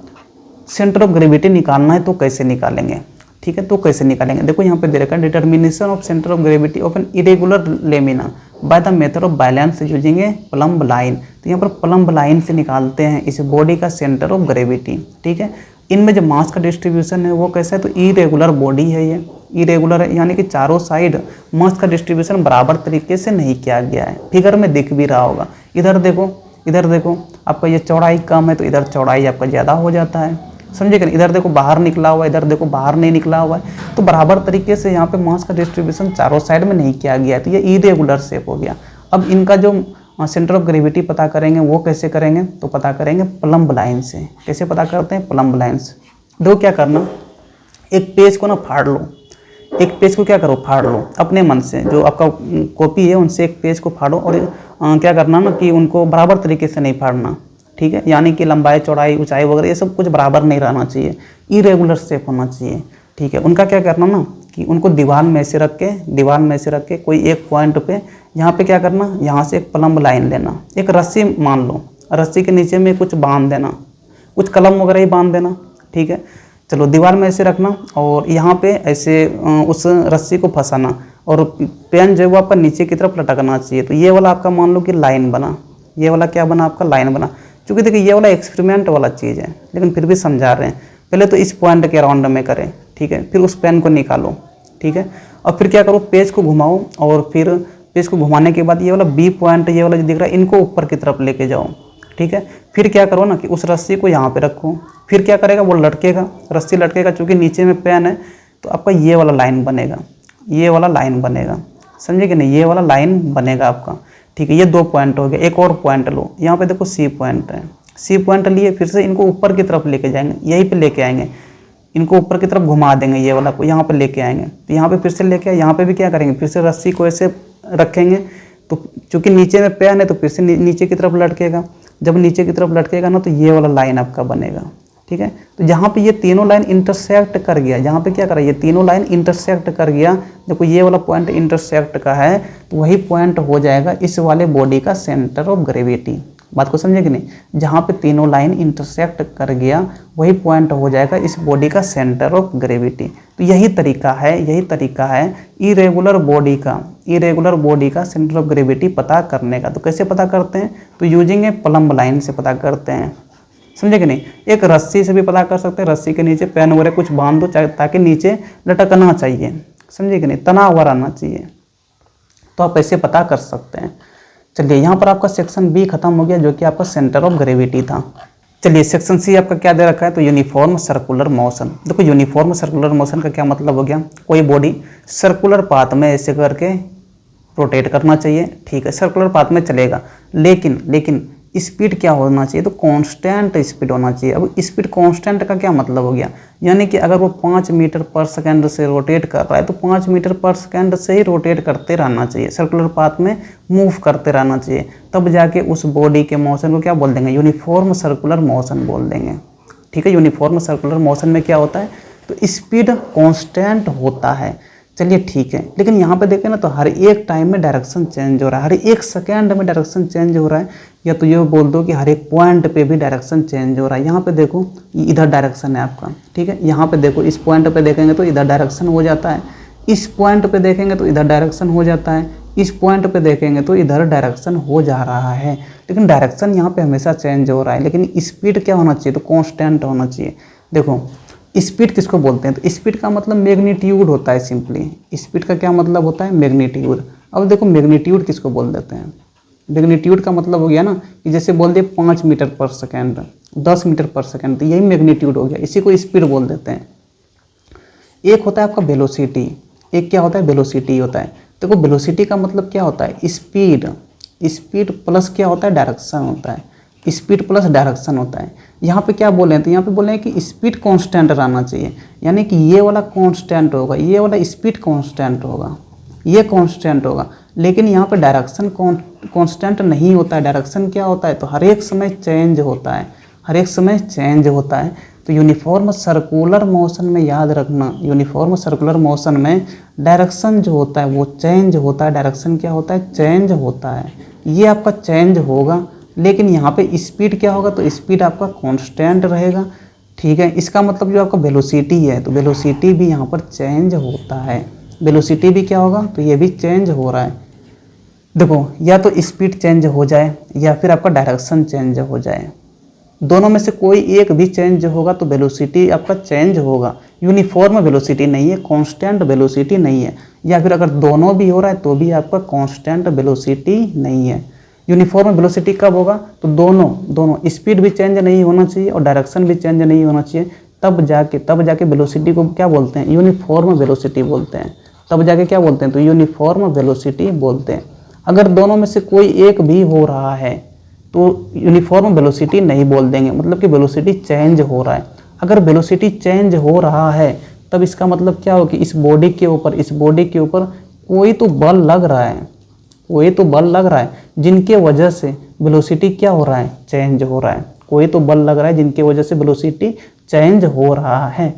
Speaker 1: सेंटर ऑफ ग्रेविटी निकालना है तो कैसे निकालेंगे, ठीक है, तो कैसे निकालेंगे। देखो यहाँ पे दे रखा है determination of centre of gravity of an irregular lamina by the method of balance using a plumb line. तो यहाँ पर प्लम्ब लाइन से निकालते हैं इस बॉडी का सेंटर ऑफ ग्रेविटी, ठीक है। इनमें जो मास का डिस्ट्रीब्यूशन है वो कैसा है, तो इरेगुलर बॉडी है, ये इरेगुलर है, यानी कि चारों साइड मास का डिस्ट्रीब्यूशन बराबर तरीके से नहीं किया गया है। फिगर में दिख भी रहा होगा। इधर देखो आपका ये चौड़ाई कम है तो इधर चौड़ाई आपका ज़्यादा हो जाता है, समझे कि नहीं। इधर देखो बाहर निकला हुआ है, इधर देखो बाहर नहीं निकला हुआ है, तो बराबर तरीके से यहाँ पे मास का डिस्ट्रीब्यूशन चारों साइड में नहीं किया गया है, तो ये इरेगुलर शेप हो गया। अब इनका जो सेंटर ऑफ ग्रेविटी पता करेंगे वो कैसे करेंगे, तो पता करेंगे प्लम्ब लाइन से। कैसे पता करते हैं, प्लम्ब लाइन से। दो क्या करना, एक पेज को ना फाड़ लो, एक पेज को क्या करो, फाड़ लो अपने मन से, जो आपका कॉपी है उनसे एक पेज को फाड़ो और क्या करना ना कि उनको बराबर तरीके से नहीं फाड़ना, ठीक है। यानी कि लंबाई चौड़ाई ऊंचाई वगैरह ये सब कुछ बराबर नहीं रहना चाहिए, इरेगुलर शेप होना चाहिए, ठीक है। उनका क्या करना ना कि उनको दीवार में से रख के कोई एक पॉइंट पे यहाँ पे क्या करना, यहाँ से एक प्लम्ब लाइन लेना, एक रस्सी मान लो, रस्सी के नीचे में कुछ बांध देना, कुछ कलम वगैरह ही बांध देना, ठीक है। चलो दीवार में ऐसे रखना और यहाँ पे ऐसे उस रस्सी को फंसाना और पेन जो है वो आपका नीचे की तरफ लटकना चाहिए। तो ये वाला आपका मान लो कि लाइन बना, ये वाला क्या बना, आपका लाइन बना। चूँकि देखिए ये वाला एक्सपेरिमेंट वाला चीज़ है, लेकिन फिर भी समझा रहे हैं। पहले तो इस पॉइंट के अराउंड में करें, ठीक है, फिर उस पेन को निकालो, ठीक है, और फिर क्या करो, पेज को घुमाओ और फिर पेज को घुमाने के बाद ये वाला बी पॉइंट, ये वाला जो दिख रहा है, इनको ऊपर की तरफ लेके जाओ, ठीक है। फिर क्या करो ना कि उस रस्सी को यहाँ पे रखो, फिर क्या करेगा, वो लटकेगा, रस्सी लटकेगा, चूँकि नीचे में पेन है तो आपका ये वाला लाइन बनेगा, ये वाला लाइन बनेगा, समझे कि नहीं, ये वाला लाइन बनेगा आपका, ठीक है। ये दो पॉइंट हो गए, एक और पॉइंट लो, यहाँ पे देखो सी पॉइंट है, सी पॉइंट लिए फिर से इनको ऊपर की तरफ लेके जाएंगे, यहीं पे लेके आएंगे, इनको ऊपर की तरफ घुमा देंगे, ये वाला को यहाँ पे लेके आएंगे, तो यहाँ पे फिर से लेके, यहाँ पे भी क्या करेंगे, फिर से रस्सी को ऐसे रखेंगे, तो चूँकि नीचे में पेन है तो फिर से नीचे की तरफ लटकेगा, जब नीचे की तरफ लटकेगा ना तो ये वाला लाइन आपका बनेगा, ठीक है। तो जहाँ पे ये तीनों लाइन इंटरसेक्ट कर गया, जहाँ पे क्या करा, ये तीनों लाइन इंटरसेक्ट कर गया, देखो ये वाला पॉइंट इंटरसेक्ट का है तो वही पॉइंट हो जाएगा इस वाले बॉडी का सेंटर ऑफ ग्रेविटी। बात को समझे कि नहीं, जहाँ पे तीनों लाइन इंटरसेक्ट कर गया वही पॉइंट हो जाएगा इस बॉडी का सेंटर ऑफ ग्रेविटी। तो यही तरीका है इरेगुलर बॉडी का सेंटर ऑफ ग्रेविटी पता करने का। तो कैसे पता करते हैं, तो यूजिंग ए प्लम्ब लाइन से पता करते हैं, समझे कि नहीं। एक रस्सी से भी पता कर सकते हैं, रस्सी के नीचे पेन वगैरह कुछ बांध दो ताकि नीचे लटकना चाहिए, समझे कि नहीं, तना हुआ रहना चाहिए, तो आप ऐसे पता कर सकते हैं। चलिए यहाँ पर आपका सेक्शन बी खत्म हो गया जो कि आपका सेंटर ऑफ ग्रेविटी था। चलिए सेक्शन सी आपका क्या दे रखा है, तो यूनिफॉर्म सर्कुलर मोशन। देखो यूनिफॉर्म सर्कुलर मोशन का क्या मतलब हो गया, कोई बॉडी सर्कुलर पाथ में ऐसे करके रोटेट करना चाहिए, ठीक है, सर्कुलर पाथ में चलेगा, लेकिन स्पीड क्या होना चाहिए, तो कांस्टेंट स्पीड होना चाहिए। अब स्पीड कांस्टेंट का क्या मतलब हो गया, यानी कि अगर वो 5 मीटर पर सेकंड से रोटेट कर रहा है तो 5 मीटर पर सेकंड से ही रोटेट करते रहना चाहिए, सर्कुलर पाथ में मूव करते रहना चाहिए, तब जाके उस बॉडी के मोशन को क्या बोल देंगे, यूनिफॉर्म सर्कुलर मोशन बोल देंगे, ठीक है। यूनिफॉर्म सर्कुलर मोशन में क्या होता है, तो स्पीड कांस्टेंट होता है। चलिए ठीक है, लेकिन यहाँ पे देखें ना तो हर एक टाइम में डायरेक्शन चेंज हो रहा है, हर एक सेकंड में डायरेक्शन चेंज हो रहा है, या तो ये बोल दो कि हर एक पॉइंट पे भी डायरेक्शन चेंज हो रहा है। यहाँ पे देखो इधर डायरेक्शन है आपका, ठीक है, यहाँ पे देखो इस पॉइंट पे देखेंगे तो इधर डायरेक्शन हो जाता है, इस पॉइंट पे देखेंगे तो इधर डायरेक्शन हो जाता है, इस पॉइंट पे देखेंगे तो इधर डायरेक्शन हो जा रहा है, लेकिन डायरेक्शन यहाँ पे हमेशा चेंज हो रहा है, लेकिन स्पीड क्या होना चाहिए, तो कॉन्स्टेंट होना चाहिए। देखो स्पीड किसको बोलते हैं, तो स्पीड का मतलब मैग्नीट्यूड होता है, सिंपली स्पीड का क्या मतलब होता है, मैग्नीट्यूड। अब देखो मैग्नीट्यूड किसको बोल देते हैं, मैग्नीट्यूड का मतलब हो गया ना कि जैसे बोल दिए 5 मीटर पर सेकेंड, 10 मीटर पर सेकेंड, तो यही मैग्नीट्यूड हो गया, इसी को स्पीड बोल देते हैं। एक होता है आपका वेलोसिटी, एक क्या होता है, वेलोसिटी होता है। देखो वेलोसिटी का मतलब क्या होता है, स्पीड, स्पीड प्लस क्या होता है, डायरेक्शन होता है, स्पीड प्लस डायरेक्शन होता है। यहाँ पे क्या बोले हैं, तो यहाँ पे बोले हैं कि स्पीड कांस्टेंट रहना चाहिए, यानी कि ये वाला कांस्टेंट होगा, ये वाला स्पीड कांस्टेंट होगा, ये कांस्टेंट होगा, लेकिन यहाँ पे डायरेक्शन कांस्टेंट नहीं होता है, डायरेक्शन क्या होता है, तो हर एक समय चेंज होता है, हर एक समय चेंज होता है। तो यूनिफॉर्म सर्कुलर मोशन में याद रखना, यूनिफॉर्म सर्कुलर मोशन में डायरेक्शन जो होता है वो चेंज होता है, डायरेक्शन क्या होता है, चेंज होता है। ये आपका चेंज होगा, लेकिन यहाँ पे स्पीड क्या होगा, तो स्पीड आपका कांस्टेंट रहेगा, ठीक है। इसका मतलब जो आपका वेलोसिटी है, तो वेलोसिटी भी यहाँ पर चेंज होता है, वेलोसिटी भी क्या होगा, तो ये भी चेंज हो रहा है। देखो, या तो स्पीड चेंज हो जाए या फिर आपका डायरेक्शन चेंज हो जाए, दोनों में से कोई एक भी चेंज होगा तो वेलोसिटी आपका चेंज होगा। यूनिफॉर्म वेलोसिटी नहीं है, कांस्टेंट वेलोसिटी नहीं है। या फिर अगर दोनों भी हो रहा है तो भी आपका कांस्टेंट वेलोसिटी नहीं है। यूनिफॉर्म वेलोसिटी कब होगा, तो दोनों स्पीड भी चेंज नहीं होना चाहिए और डायरेक्शन भी चेंज नहीं होना चाहिए, तब जाके वेलोसिटी को क्या बोलते हैं, यूनिफॉर्म वेलोसिटी बोलते हैं। तब जाके क्या बोलते हैं, तो यूनिफॉर्म वेलोसिटी बोलते हैं। अगर दोनों में से कोई एक भी हो रहा है तो यूनिफॉर्म वेलोसिटी नहीं बोल देंगे, मतलब कि वेलोसिटी चेंज हो रहा है। अगर वेलोसिटी चेंज हो रहा है तब इसका मतलब क्या हो कि इस बॉडी के ऊपर कोई तो बल लग रहा है, कोई तो बल लग रहा है जिनके वजह से वेलोसिटी क्या हो रहा है, चेंज हो रहा है। कोई तो बल लग रहा है जिनके वजह से वेलोसिटी चेंज हो रहा है।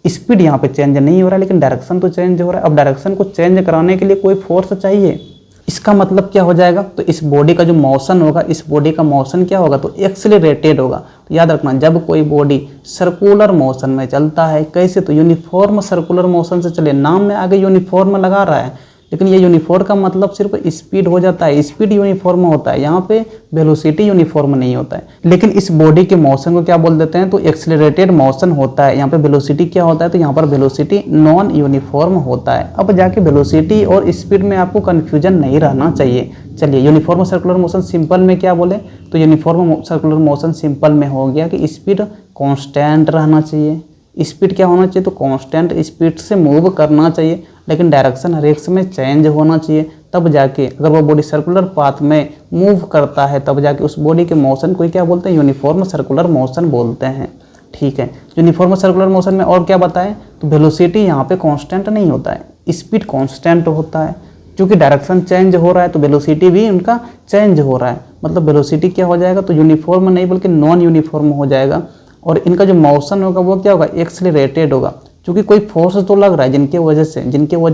Speaker 1: स्पीड यहाँ पे चेंज नहीं हो रहा है, लेकिन डायरेक्शन तो चेंज हो रहा है। अब डायरेक्शन को चेंज कराने के लिए कोई फोर्स चाहिए। इसका मतलब क्या हो जाएगा, तो इस बॉडी का जो मोशन होगा, इस बॉडी का मोशन क्या होगा, तो एक्सेलरेटेड होगा। तो याद रखना, जब कोई बॉडी सर्कुलर मोशन में चलता है, कैसे, तो यूनिफॉर्म सर्कुलर मोशन से चले। नाम में आगे यूनिफॉर्म लगा रहा है, लेकिन ये यूनिफॉर्म का मतलब सिर्फ स्पीड हो जाता है, स्पीड यूनिफॉर्म होता है, यहाँ पे वेलोसिटी यूनिफॉर्म नहीं होता है। लेकिन इस बॉडी के मोशन को क्या बोल देते हैं, तो एक्सेलरेटेड मोशन होता है। यहाँ पे वेलोसिटी क्या होता है, तो यहाँ पर वेलोसिटी नॉन यूनिफॉर्म होता है। अब जाके वेलोसिटी और स्पीड में आपको कन्फ्यूजन नहीं रहना चाहिए। चलिए, यूनिफॉर्म सर्कुलर मोशन सिंपल में क्या बोले, तो यूनिफॉर्म सर्कुलर मोशन सिंपल में हो गया कि स्पीड कांस्टेंट रहना चाहिए। स्पीड क्या होना चाहिए, तो कांस्टेंट स्पीड से मूव करना चाहिए, लेकिन डायरेक्शन हर एक समय चेंज होना चाहिए। तब जाके अगर वो बॉडी सर्कुलर पाथ में मूव करता है, तब जाके उस बॉडी के मोशन को क्या बोलते हैं, यूनिफॉर्म सर्कुलर मोशन बोलते हैं, ठीक है। यूनिफॉर्म सर्कुलर मोशन में और क्या बताएं, तो वेलोसिटी यहाँ पे कांस्टेंट नहीं होता है, स्पीड कांस्टेंट होता है। क्योंकि डायरेक्शन चेंज हो रहा है तो वेलोसिटी भी उनका चेंज हो रहा है, मतलब वेलोसिटी क्या हो जाएगा, तो यूनिफॉर्म नहीं बल्कि नॉन यूनिफॉर्म हो जाएगा। और इनका जो मोशन होगा वो क्या होगा, एक्सेलरेटेड होगा, क्योंकि कोई फोर्स तो लग रहा है जिनके वजह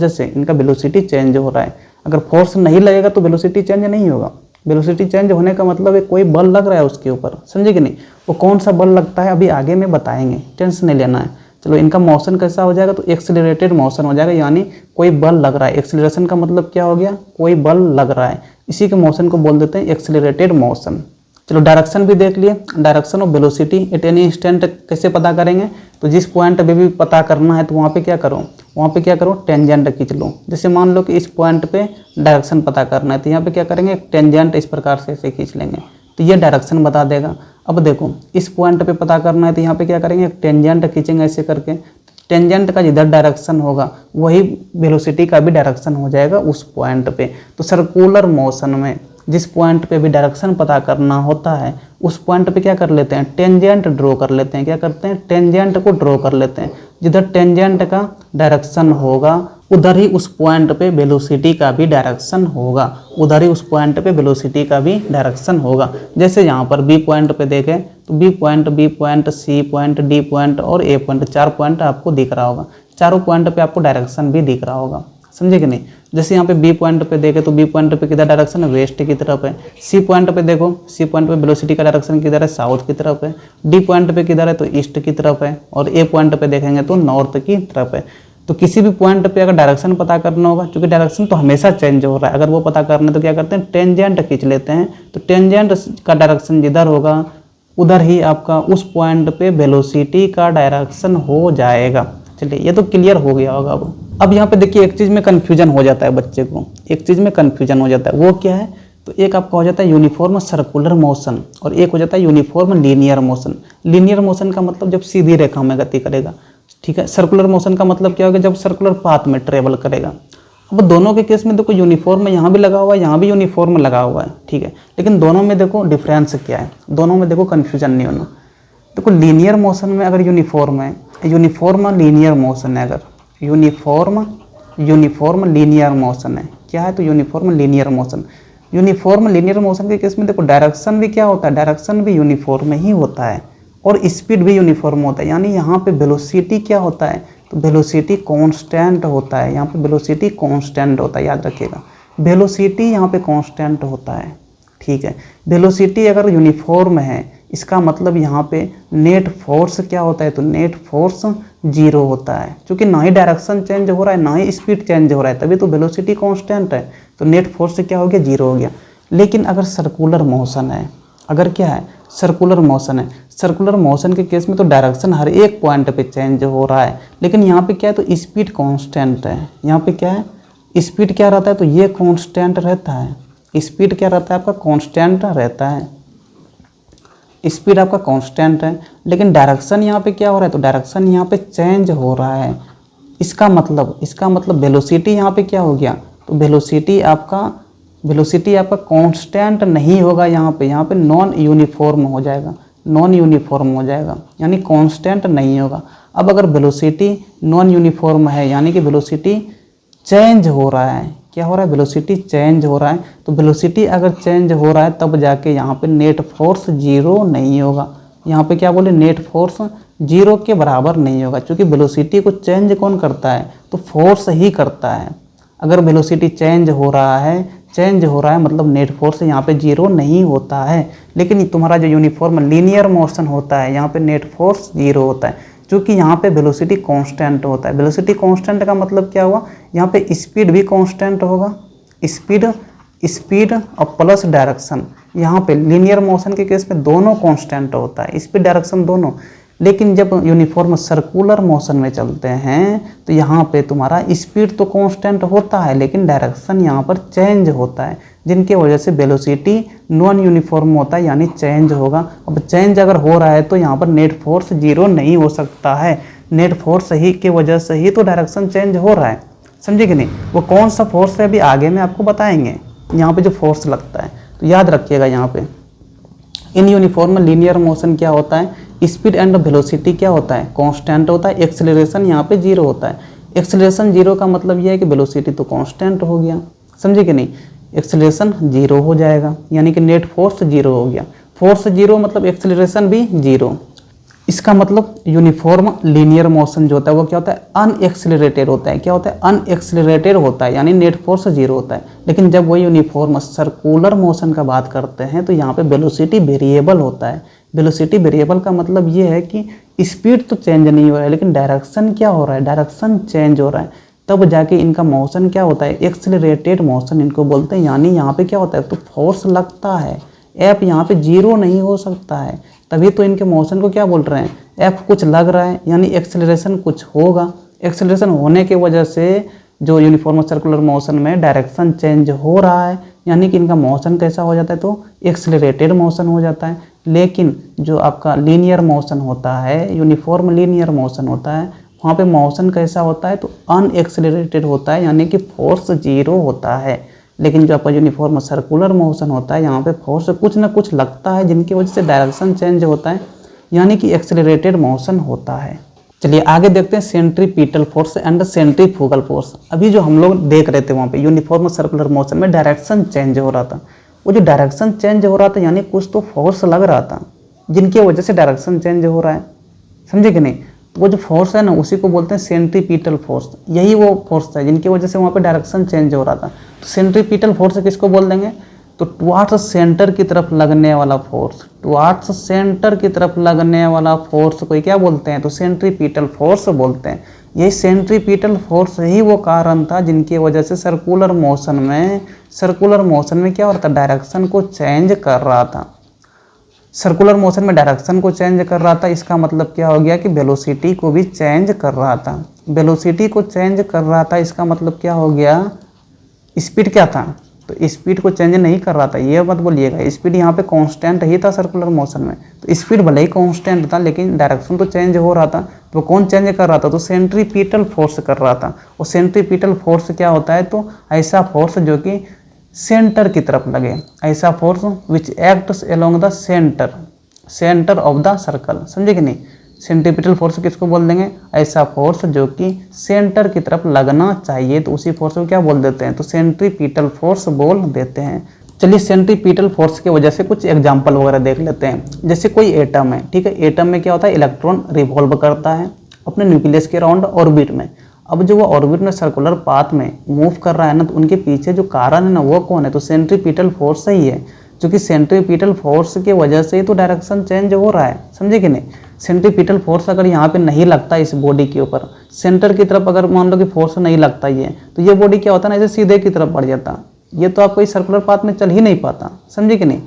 Speaker 1: से इनका वेलोसिटी चेंज हो रहा है। अगर फोर्स नहीं लगेगा तो वेलोसिटी चेंज नहीं होगा। वेलोसिटी चेंज होने का मतलब है कोई बल लग रहा है उसके ऊपर, समझे कि नहीं। वो कौन सा बल लगता है अभी आगे में बताएंगे, टेंशन नहीं लेना है। चलो, इनका मोशन कैसा हो जाएगा, तो एक्सेलरेटेड मोशन हो जाएगा, यानी कोई बल लग रहा है। एक्सेलरेशन का मतलब क्या हो गया, कोई बल लग रहा है, इसी के मोशन को बोल देते हैं एक्सेलरेटेड मोशन। चलो, डायरेक्शन भी देख लिए। Direction of velocity at any instant कैसे पता करेंगे, तो जिस पॉइंट पे भी पता करना है तो वहाँ पे क्या करो, टेंजेंट खींच लो। जैसे मान लो कि इस पॉइंट पे डायरेक्शन पता करना है, तो यहाँ पे क्या करेंगे, टेंजेंट इस प्रकार से ऐसे खींच लेंगे, तो ये डायरेक्शन बता देगा। अब देखो, इस पॉइंट पे पता करना है तो यहाँ पे क्या करेंगे, टेंजेंट खींचेंगे ऐसे करके। टेंजेंट का जिधर डायरेक्शन होगा वही वेलोसिटी का भी डायरेक्शन हो जाएगा उस पॉइंट पे। तो सर्कुलर मोशन में जिस पॉइंट पे भी डायरेक्शन पता करना होता है उस पॉइंट पे क्या कर लेते हैं, टेंजेंट ड्रॉ कर लेते हैं। क्या करते हैं, टेंजेंट को ड्रॉ कर लेते हैं। जिधर टेंजेंट का डायरेक्शन होगा उधर ही उस पॉइंट पे वेलोसिटी का भी डायरेक्शन होगा, जैसे यहाँ पर बी पॉइंट पे देखें तो B point, C point, D point और ए पॉइंट, 4 पॉइंट आपको दिख रहा होगा। चारों पॉइंट पे आपको डायरेक्शन भी दिख रहा होगा, समझे कि नहीं। जैसे यहाँ पे बी पॉइंट पे देखें तो बी पॉइंट पे किधर डायरेक्शन है, वेस्ट की तरफ है। सी पॉइंट पे देखो, सी पॉइंट पे वेलोसिटी का डायरेक्शन किधर है, साउथ की तरफ है। डी पॉइंट पे किधर है, तो ईस्ट की तरफ है। और ए पॉइंट पे देखेंगे तो नॉर्थ की तरफ है। तो किसी भी पॉइंट पे अगर डायरेक्शन पता करना होगा, क्योंकि डायरेक्शन तो हमेशा चेंज हो रहा है, अगर वो पता करना है तो क्या करते हैं, टेंजेंट खींच लेते हैं। तो टेंजेंट का डायरेक्शन जिधर होगा उधर ही आपका उस पॉइंट पे वेलोसिटी का डायरेक्शन हो जाएगा। चलिए, ये तो क्लियर हो गया होगा। अब यहाँ पे देखिए, एक चीज़ में कन्फ्यूजन हो जाता है बच्चे को, वो क्या है, तो एक आपका हो जाता है यूनिफॉर्म सर्कुलर मोशन और एक हो जाता है uniform linear motion. Linear motion का मतलब जब सीधी रेखा में गति करेगा, ठीक है। सर्कुलर मोशन का मतलब क्या होगा, जब सर्कुलर पाथ में ट्रेवल करेगा। अब दोनों के केस में देखो, यूनिफॉर्म यहाँ भी लगा हुआ है, यहाँ भी यूनिफॉर्म लगा हुआ है, ठीक है। लेकिन दोनों में देखो डिफरेंस क्या है, दोनों में देखो कन्फ्यूजन नहीं होना। देखो, लीनियर मोशन में अगर यूनिफॉर्म है, यूनिफॉर्म लीनियर मोशन है, अगर यूनिफॉर्म लीनियर मोशन है, क्या है, तो uniform linear motion. Uniform linear motion के केस में देखो डायरेक्शन भी क्या होता है, डायरेक्शन भी यूनिफॉर्म ही होता है और स्पीड भी यूनिफॉर्म होता है। यानी यहाँ पे वेलोसिटी क्या होता है, तो वेलोसिटी कांस्टेंट होता है। यहाँ पे वेलोसिटी कांस्टेंट होता है, याद रखिएगा वेलोसिटी यहाँ पे कांस्टेंट होता है। ठीक है, वेलोसिटी अगर यूनिफॉर्म है इसका मतलब यहाँ पे नेट फोर्स क्या होता है, तो नेट फोर्स जीरो होता है। क्योंकि ना ही डायरेक्शन चेंज हो रहा है ना ही स्पीड चेंज हो रहा है, तभी तो वेलोसिटी कांस्टेंट है, तो नेट फोर्स क्या हो गया, जीरो हो गया। लेकिन अगर सर्कुलर मोशन है, अगर क्या है सर्कुलर मोशन है, सर्कुलर मोशन के केस में तो डायरेक्शन हर एक पॉइंट पे चेंज हो रहा है, लेकिन यहाँ पे क्या है, तो स्पीड कांस्टेंट है। यहाँ पे क्या है, स्पीड क्या रहता है, तो ये कांस्टेंट रहता है। स्पीड क्या रहता है आपका, कांस्टेंट रहता है, स्पीड आपका कांस्टेंट है। लेकिन डायरेक्शन यहाँ पे क्या हो रहा है, तो डायरेक्शन यहाँ पे चेंज हो रहा है। इसका मतलब वेलोसिटी यहाँ पे क्या हो गया, तो वेलोसिटी आपका कांस्टेंट नहीं होगा। यहाँ पे नॉन यूनिफॉर्म हो जाएगा, यानी कांस्टेंट नहीं होगा। अब अगर वेलोसिटी नॉन यूनिफॉर्म है यानी कि वेलोसिटी चेंज हो रहा है, क्या हो रहा है, वेलोसिटी चेंज हो रहा है, तो वेलोसिटी अगर चेंज हो रहा है तब जाके यहाँ पे नेट फोर्स जीरो नहीं होगा। यहाँ पे क्या बोले, नेट फोर्स जीरो के बराबर नहीं होगा, क्योंकि वेलोसिटी को चेंज कौन करता है, तो फोर्स ही करता है। अगर वेलोसिटी चेंज हो रहा है मतलब नेट फोर्स यहाँ पे जीरो नहीं होता है। लेकिन तुम्हारा जो यूनिफॉर्म लीनियर मोशन होता है यहाँ पे नेट फोर्स जीरो होता है, क्योंकि यहाँ पे वेलोसिटी कांस्टेंट होता है। वेलोसिटी कांस्टेंट का मतलब क्या हुआ, यहाँ पे स्पीड भी कांस्टेंट होगा, स्पीड और प्लस डायरेक्शन। यहाँ पे लीनियर मोशन के केस में दोनों कांस्टेंट होता है, स्पीड डायरेक्शन दोनों। लेकिन जब यूनिफॉर्म सर्कुलर मोशन में चलते हैं तो यहाँ पे तुम्हारा स्पीड तो कांस्टेंट होता है लेकिन डायरेक्शन यहाँ पर चेंज होता है, जिनके वजह से वेलोसिटी नॉन यूनिफॉर्म होता है, यानी चेंज होगा। अब चेंज अगर हो रहा है तो यहाँ पर नेट फोर्स जीरो नहीं हो सकता है। नेट फोर्स ही की वजह से ही तो डायरेक्शन चेंज हो रहा है, समझे कि नहीं। वो कौन सा फोर्स है अभी आगे में आपको बताएंगे। यहाँ पे जो फोर्स लगता है तो याद रखिएगा, यहाँ पे इन यूनिफॉर्म लीनियर मोशन क्या होता है, स्पीड एंड वेलोसिटी क्या होता है, कांस्टेंट होता है। एक्सेलरेशन यहाँ पे जीरो होता है। एक्सेलरेशन जीरो का मतलब यह है कि वेलोसिटी तो कांस्टेंट हो गया, समझे कि नहीं। एक्सेलरेशन जीरो हो जाएगा यानी कि नेट फोर्स जीरो हो गया। फोर्स जीरो मतलब एक्सेलरेशन भी जीरो। इसका मतलब यूनिफॉर्म लीनियर मोशन जो होता है वो क्या होता है, अनएक्सेलरेटेड होता है। क्या होता है, अनएक्सेलरेटेड होता है, यानी नेट फोर्स जीरो होता है। लेकिन जब वो यूनिफॉर्म सर्कुलर मोशन का बात करते हैं तो यहाँ पे वेलोसिटी वेरिएबल होता है। वेलोसिटी वेरिएबल का मतलब ये है कि स्पीड तो चेंज नहीं हो रहा है लेकिन डायरेक्शन क्या हो रहा है, डायरेक्शन चेंज हो रहा है, तब जाके इनका मोशन क्या होता है, एक्सेलरेटेड मोशन इनको बोलते हैं। यानी यहाँ पे क्या होता है, तो फोर्स लगता है, एफ यहाँ पे जीरो नहीं हो सकता है, तभी तो इनके मोशन को क्या बोल रहे हैं, एफ कुछ लग रहा है यानी एक्सेलरेशन कुछ होगा। एक्सेलरेशन होने की वजह से जो यूनिफॉर्म सर्कुलर मोशन में डायरेक्शन चेंज हो रहा है, यानी कि इनका मोशन कैसा हो जाता है, तो एक्सेलरेटेड मोशन हो जाता है। लेकिन जो आपका लीनियर मोशन होता है, यूनिफॉर्म लीनियर मोशन होता है, वहाँ पे मोशन कैसा होता है, तो अनएक्सेलरेटेड होता है, यानी कि फोर्स जीरो होता है। लेकिन जो आपका यूनिफॉर्म सर्कुलर मोशन होता है यहाँ पे फोर्स कुछ ना कुछ लगता है, जिनकी वजह से डायरेक्शन चेंज होता है, यानी कि एक्सेलरेटेड मोशन होता है। चलिए आगे देखते हैं centripetal force and centrifugal force. अभी जो हम लोग देख रहे थे वहाँ पे यूनिफॉर्म सर्कुलर मोशन में डायरेक्शन चेंज हो रहा था, वो जो डायरेक्शन चेंज हो रहा था यानी कुछ तो फोर्स लग रहा था जिनकी वजह से डायरेक्शन चेंज हो रहा है, समझे कि नहीं। तो वो जो फोर्स है ना उसी को बोलते हैं सेंट्रीपिटल फोर्स। यही वो फोर्स है जिनकी वजह से वहाँ पे डायरेक्शन चेंज हो रहा था। तो सेंट्रीपिटल फोर्स किसको बोल देंगे, तो टुवार्ड्स सेंटर की तरफ लगने वाला फोर्स, टुवार्ड्स सेंटर की तरफ लगने वाला फोर्स को क्या बोलते हैं, तो सेंट्रीपिटल फोर्स बोलते हैं। यही सेंट्रीपिटल फोर्स ही वो कारण था जिनकी वजह से सर्कुलर मोशन में क्या हो रहा था, डायरेक्शन को चेंज कर रहा था। सर्कुलर मोशन में डायरेक्शन को चेंज कर रहा था, इसका मतलब क्या हो गया कि वेलोसिटी को भी चेंज कर रहा था। वेलोसिटी को चेंज कर रहा था, इसका मतलब क्या हो गया, स्पीड क्या था, तो स्पीड को चेंज नहीं कर रहा था, ये मत बोलिएगा। स्पीड यहाँ पे कांस्टेंट ही था सर्कुलर मोशन में, तो स्पीड भले ही कांस्टेंट था लेकिन डायरेक्शन तो चेंज हो रहा था। तो कौन चेंज कर रहा था, तो सेंट्रीपिटल फोर्स कर रहा था। और सेंट्रीपिटल फोर्स क्या होता है, तो ऐसा फोर्स जो कि सेंटर की तरफ लगे, ऐसा force which acts along the centre of the circle, समझे कि नहीं। सेंट्रीपिटल फोर्स किसको बोल देंगे, ऐसा फोर्स जो कि सेंटर की तरफ लगना चाहिए, तो उसी फोर्स को क्या बोल देते हैं, तो सेंट्रीपिटल फोर्स बोल देते हैं। चलिए सेंट्रीपिटल फोर्स की वजह से कुछ एग्जाम्पल वगैरह देख लेते हैं। जैसे कोई एटम है, ठीक है, एटम में क्या होता है, इलेक्ट्रॉन रिवॉल्व करता है अपने न्यूक्लियस के अराउंड ऑर्बिट में। अब जो वो ऑर्बिट में सर्कुलर पाथ में मूव कर रहा है ना, तो उनके पीछे जो कारण है ना वो कौन है, तो सेंट्रीपिटल फोर्स ही है। क्योंकि सेंट्रीपिटल फोर्स की वजह से ही तो डायरेक्शन चेंज हो रहा है, समझे कि नहीं। सेंट्रीपिटल फोर्स अगर यहाँ पे नहीं लगता इस बॉडी के ऊपर, सेंटर की तरफ अगर मान लो कि फोर्स नहीं लगता ये, तो ये बॉडी क्या होता है ना, ऐसे सीधे की तरफ बढ़ जाता, ये तो आपको इस सर्कुलर पाथ में चल ही नहीं पाता, समझे कि नहीं।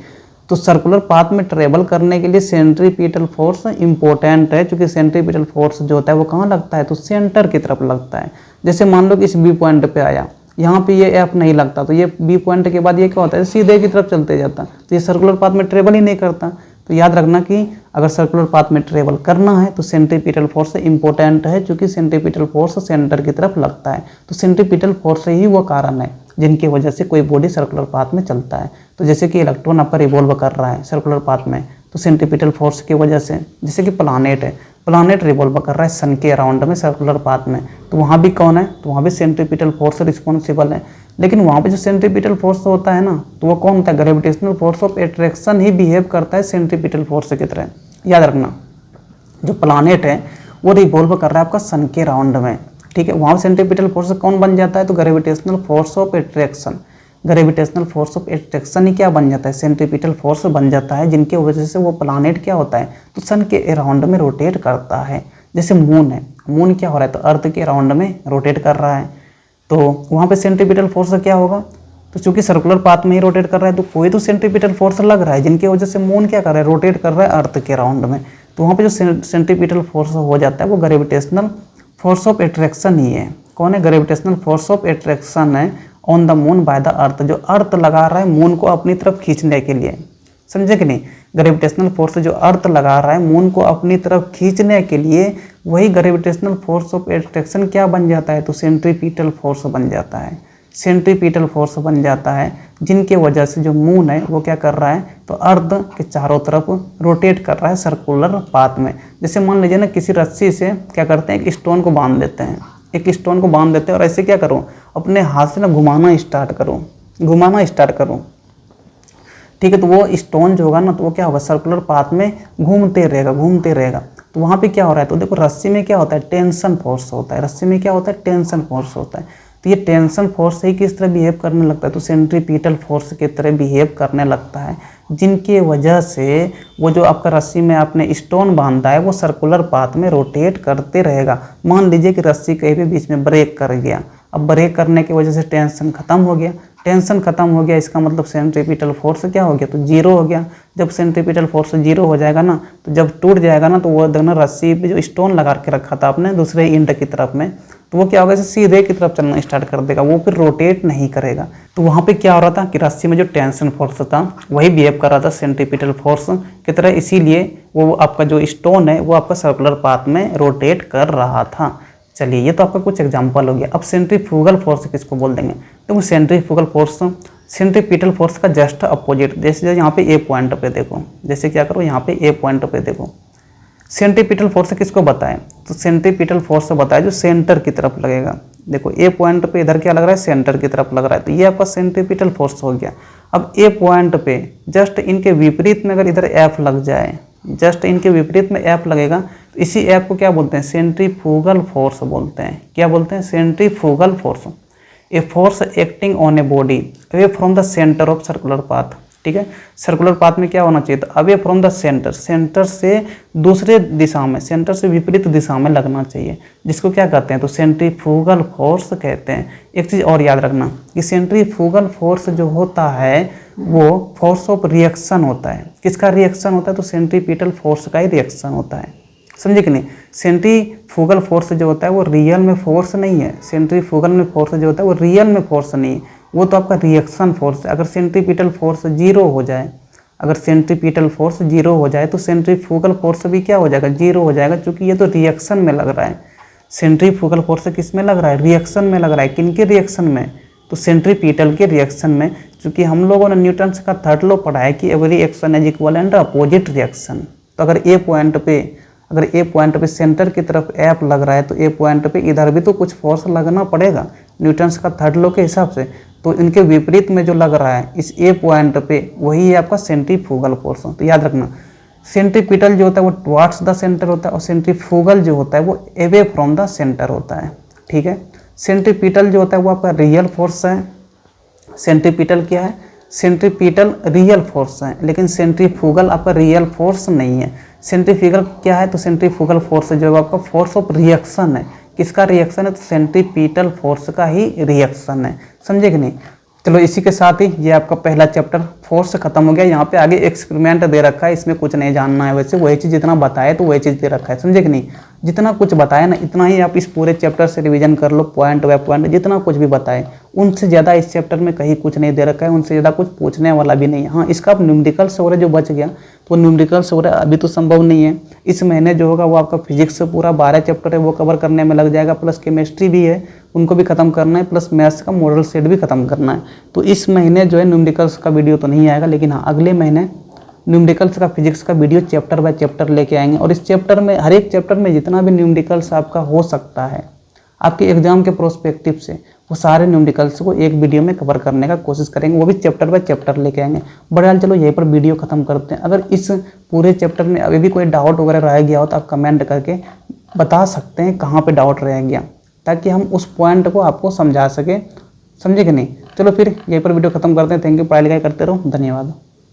Speaker 1: तो सर्कुलर पाथ में ट्रेवल करने के लिए सेंट्रीपिटल फोर्स इंपॉर्टेंट है, क्योंकि सेंट्रीपिटल फोर्स जो होता है वो कहाँ लगता है, तो सेंटर की तरफ लगता है। जैसे मान लो कि इस बी पॉइंट पे आया, यहाँ पे ये एफ नहीं लगता, तो ये बी पॉइंट के बाद ये क्या होता है, सीधे की तरफ चलते जाता, तो ये सर्कुलर पाथ में ट्रेवल ही नहीं करता। तो याद रखना कि अगर सर्कुलर पाथ में ट्रेवल करना है तो सेंट्रीपिटल फोर्स इंपॉर्टेंट है, क्योंकि सेंट्रीपिटल फोर्स सेंटर की तरफ लगता है। तो सेंट्रीपिटल फोर्स ही वो कारण है जिनकी वजह से कोई बॉडी सर्कुलर पाथ में चलता है। तो जैसे कि इलेक्ट्रॉन आपका रिवॉल्व कर रहा है सर्कुलर पाथ में, तो सेंट्रीपिटल फोर्स की वजह से। जैसे कि प्लानेट है, प्लानेट रिवॉल्व कर रहा है सन के अराउंड में सर्कुलर पाथ में, तो वहाँ भी कौन है, तो वहाँ भी सेंट्रीपिटल फोर्स रिस्पॉन्सिबल है। लेकिन वहाँ पे जो सेंट्रीपिटल फोर्स होता है ना, तो वो कौन होता है, gravitational force of attraction he behave करता है सेंट्रीपिटल फोर्स की तरह। याद रखना, जो प्लानेट है वो रिवॉल्व कर रहा है आपका सन के राउंड में, ठीक है, वहाँ सेंट्रीपिटल फोर्स कौन बन जाता है, तो gravitational force of attraction. Gravitational force of attraction ही क्या बन जाता है, सेंट्रीपिटल फोर्स बन जाता है, जिनकी वजह से वो प्लानेट क्या होता है, तो सन के अराउंड में रोटेट करता है। जैसे मून है, मून क्या हो रहा है, तो अर्थ के अराउंड में रोटेट कर रहा है, तो वहाँ पे सेंट्रीपिटल फोर्स क्या होगा, तो चूंकि सर्कुलर पाथ में ही रोटेट कर रहा है, तो कोई तो सेंट्रीपिटल फोर्स लग रहा है, जिनकी वजह से मून क्या कर रहा है, रोटेट कर रहा है अर्थ के अराउंड में। तो वहाँ पे जो सेंट्रीपिटल फोर्स हो जाता है वो ग्रेविटेशनल फोर्स ऑफ अट्रैक्शन ही है। कौन है, ग्रेविटेशनल फोर्स ऑफ अट्रैक्शन है on the moon by the earth, जो अर्थ लगा रहा है मून को अपनी तरफ खींचने के लिए, समझे कि नहीं। ग्रेविटेशनल फोर्स जो अर्थ लगा रहा है मून को अपनी तरफ खींचने के लिए, वही ग्रेविटेशनल फोर्स ऑफ अट्रैक्शन क्या बन जाता है, तो सेंट्रीपिटल फोर्स बन जाता है। सेंट्रीपिटल फोर्स बन जाता है, जिनके वजह से जो मून है वो क्या कर रहा है, तो अर्थ के चारों तरफ रोटेट कर रहा है सर्कुलर पाथ में। जैसे मान लीजिए ना, किसी रस्सी से क्या करते हैं, एक स्टोन को बांध देते हैं, एक स्टोन को बांध देते हैं, और ऐसे क्या करो, अपने हाथ से ना घुमाना स्टार्ट करो, घुमाना स्टार्ट करो, ठीक है। तो वो स्टोन जो होगा ना, तो वो क्या होगा, सर्कुलर पाथ में घूमते रहेगा, घूमते रहेगा। तो वहाँ पे क्या हो रहा है, तो देखो रस्सी में क्या होता है, टेंशन फोर्स होता है, रस्सी में क्या होता है, टेंशन फोर्स होता है। तो ये टेंशन फोर्स ही किस तरह बिहेव करने लगता है, तो सेंट्रीपिटल फोर्स की तरह बिहेव करने लगता है, जिनकी वजह से वो जो आपका रस्सी में आपने स्टोन बांधा है वो सर्कुलर पाथ में रोटेट करते रहेगा। मान लीजिए कि रस्सी कहीं भी बीच में ब्रेक कर गया, अब ब्रेक करने की वजह से टेंशन खत्म हो गया, टेंशन खत्म हो गया, इसका मतलब सेंट्रीपिटल फोर्स क्या हो गया, तो जीरो हो गया। जब सेंट्रीपिटल फोर्स जीरो हो जाएगा ना, तो जब टूट जाएगा ना, तो वो देखना रस्सी पे जो स्टोन लगा के रखा था आपने दूसरे एंड की तरफ में, तो वो क्या होगा, सीधे की तरफ चलना स्टार्ट कर देगा, वो फिर रोटेट नहीं करेगा। तो वहाँ पे क्या हो रहा था कि रस्सी में जो टेंशन फोर्स था वही बिहेव कर रहा था सेंट्रीपिटल फोर्स की तरह, इसीलिए वो आपका जो स्टोन है वो आपका सर्कुलर पाथ में रोटेट कर रहा था। चलिए, ये तो आपका कुछ एग्जांपल हो गया। अब सेंट्रीफ्यूगल फोर्स किसको बोल देंगे, तो सेंट्रीफ्यूगल फोर्स सेंट्रीपिटल फोर्स का जस्ट अपोजिट। जैसे यहाँ पे ए पॉइंट पे देखो, जैसे क्या करो, यहाँ पे ए पॉइंट पे देखो, सेंट्रीपिटल फोर्स किसको बताएं, तो सेंट्रीपिटल फोर्स बताए जो सेंटर की तरफ लगेगा। देखो ए पॉइंट पे इधर क्या लग रहा है, सेंटर की तरफ लग रहा है, तो ये आपका सेंट्रीपिटल फोर्स हो गया। अब ए पॉइंट पे जस्ट इनके विपरीत में अगर इधर एफ लग जाए, जस्ट इनके विपरीत में एफ लगेगा, तो इसी एफ को क्या बोलते हैं, सेंट्रीफ्यूगल फोर्स बोलते हैं। क्या बोलते हैं, centrifugal force. A force acting on a body away from the centre of circular path, ठीक है। सर्कुलर पाथ में क्या होना चाहिए, तो away from the centre, centre से दूसरे दिशा में, सेंटर से विपरीत दिशा में लगना चाहिए, जिसको क्या कहते हैं, तो सेंट्रीफ्यूगल फोर्स कहते हैं। एक चीज़ और याद रखना कि सेंट्रीफ्यूगल फोर्स जो होता है वो फोर्स ऑफ रिएक्शन होता है। किसका रिएक्शन होता है, तो सेंट्रीपिटल फोर्स का ही रिएक्शन होता है, समझे कि नहीं। सेंट्रीफ्यूगल फोर्स जो होता है वो रियल में फोर्स नहीं है, सेंट्रीफ्यूगल में फोर्स जो होता है वो रियल में फोर्स नहीं है, वो तो आपका रिएक्शन फोर्स है। अगर सेंट्रीपिटल फोर्स जीरो हो जाए, अगर सेंट्रीपिटल फोर्स जीरो हो जाए तो सेंट्रीफ्यूगल फोर्स भी क्या हो जाएगा, जीरो हो जाएगा, क्योंकि ये तो रिएक्शन में लग रहा है। सेंट्रीफ्यूगल फोर्स किस में लग रहा है, रिएक्शन में लग रहा है। किन के रिएक्शन में, तो सेंट्रीपिटल के रिएक्शन में, क्योंकि हम लोगों ने न्यूटन्स का थर्ड लॉ पढ़ा है कि every action is equal and opposite reaction. तो अगर ए पॉइंट पे अगर ए पॉइंट पे सेंटर की तरफ एफ लग रहा है तो ए पॉइंट पे इधर भी तो कुछ फोर्स लगना पड़ेगा न्यूटन्स का थर्ड लॉ के हिसाब से। तो इनके विपरीत में जो लग रहा है इस ए पॉइंट पे, वही है आपका सेंट्रीफ्यूगल फोर्स। तो याद रखना, सेंट्रीपिटल जो होता है वो टुवर्ड्स द सेंटर होता है और सेंट्रीफ्यूगल जो होता है वो अवे फ्रॉम द सेंटर होता है। ठीक है, सेंट्रीपिटल जो होता है वो आपका रियल फोर्स है। सेंट्रीपिटल क्या है? सेंट्रीपिटल रियल फोर्स है, लेकिन सेंट्रीफ्यूगल आपका रियल फोर्स नहीं है। सेंट्रीफ्यूगल क्या है? तो सेंट्रीफ्यूगल फोर्स जो है आपका फोर्स ऑफ रिएक्शन है। किसका रिएक्शन है? तो सेंट्रीपिटल फोर्स का ही रिएक्शन है। समझे कि नहीं? चलो इसी के साथ ही ये आपका पहला चैप्टर फोर्स खत्म हो गया। यहाँ पे आगे एक्सपेरिमेंट दे रखा है, इसमें कुछ नहीं जानना है। वैसे वही चीज़ जितना बताया तो वही चीज़ दे रखा है। समझे कि नहीं? जितना कुछ बताया ना इतना ही आप इस पूरे चैप्टर से रिवीजन कर लो, पॉइंट बाय पॉइंट। जितना कुछ भी बताए उनसे ज़्यादा इस चैप्टर में कहीं कुछ नहीं दे रखा है, उनसे ज़्यादा कुछ पूछने वाला भी नहीं है। हाँ, इसका आप न्यूमेरिकल्स वगैरह जो बच गया तो न्यूमेरिकल्स वगैरह अभी तो संभव नहीं है। इस महीने जो होगा वो आपका फिजिक्स से पूरा 12 चैप्टर है वो कवर करने में लग जाएगा, प्लस केमिस्ट्री भी है उनको भी खत्म करना है, प्लस मैथ्स का मॉडल सेट भी खत्म करना है। तो इस महीने जो है न्यूमेरिकल्स का वीडियो तो नहीं आएगा, लेकिन हाँ अगले महीने न्यूमेरिकल्स का फिजिक्स का वीडियो चैप्टर बाय चैप्टर लेके आएंगे। और इस चैप्टर में हर एक चैप्टर में जितना भी न्यूमेरिकल्स आपका हो सकता है आपके एग्जाम के प्रोस्पेक्टिव से, वो सारे न्यूमेरिकल्स को एक वीडियो में कवर करने का कोशिश करेंगे, वो भी चैप्टर बाय चैप्टर लेके आएंगे। बहरहाल चलो यहीं पर वीडियो खत्म करते हैं। अगर इस पूरे चैप्टर में अभी भी कोई डाउट वगैरह रह गया हो तो आप कमेंट करके बता सकते हैं कहाँ पे डाउट रह गया, ताकि हम उस पॉइंट को आपको समझा सके। समझे कि नहीं? चलो फिर यहीं पर वीडियो खत्म करते हैं। थैंक यू, पढ़ाई लिखाई करते रहो, धन्यवाद।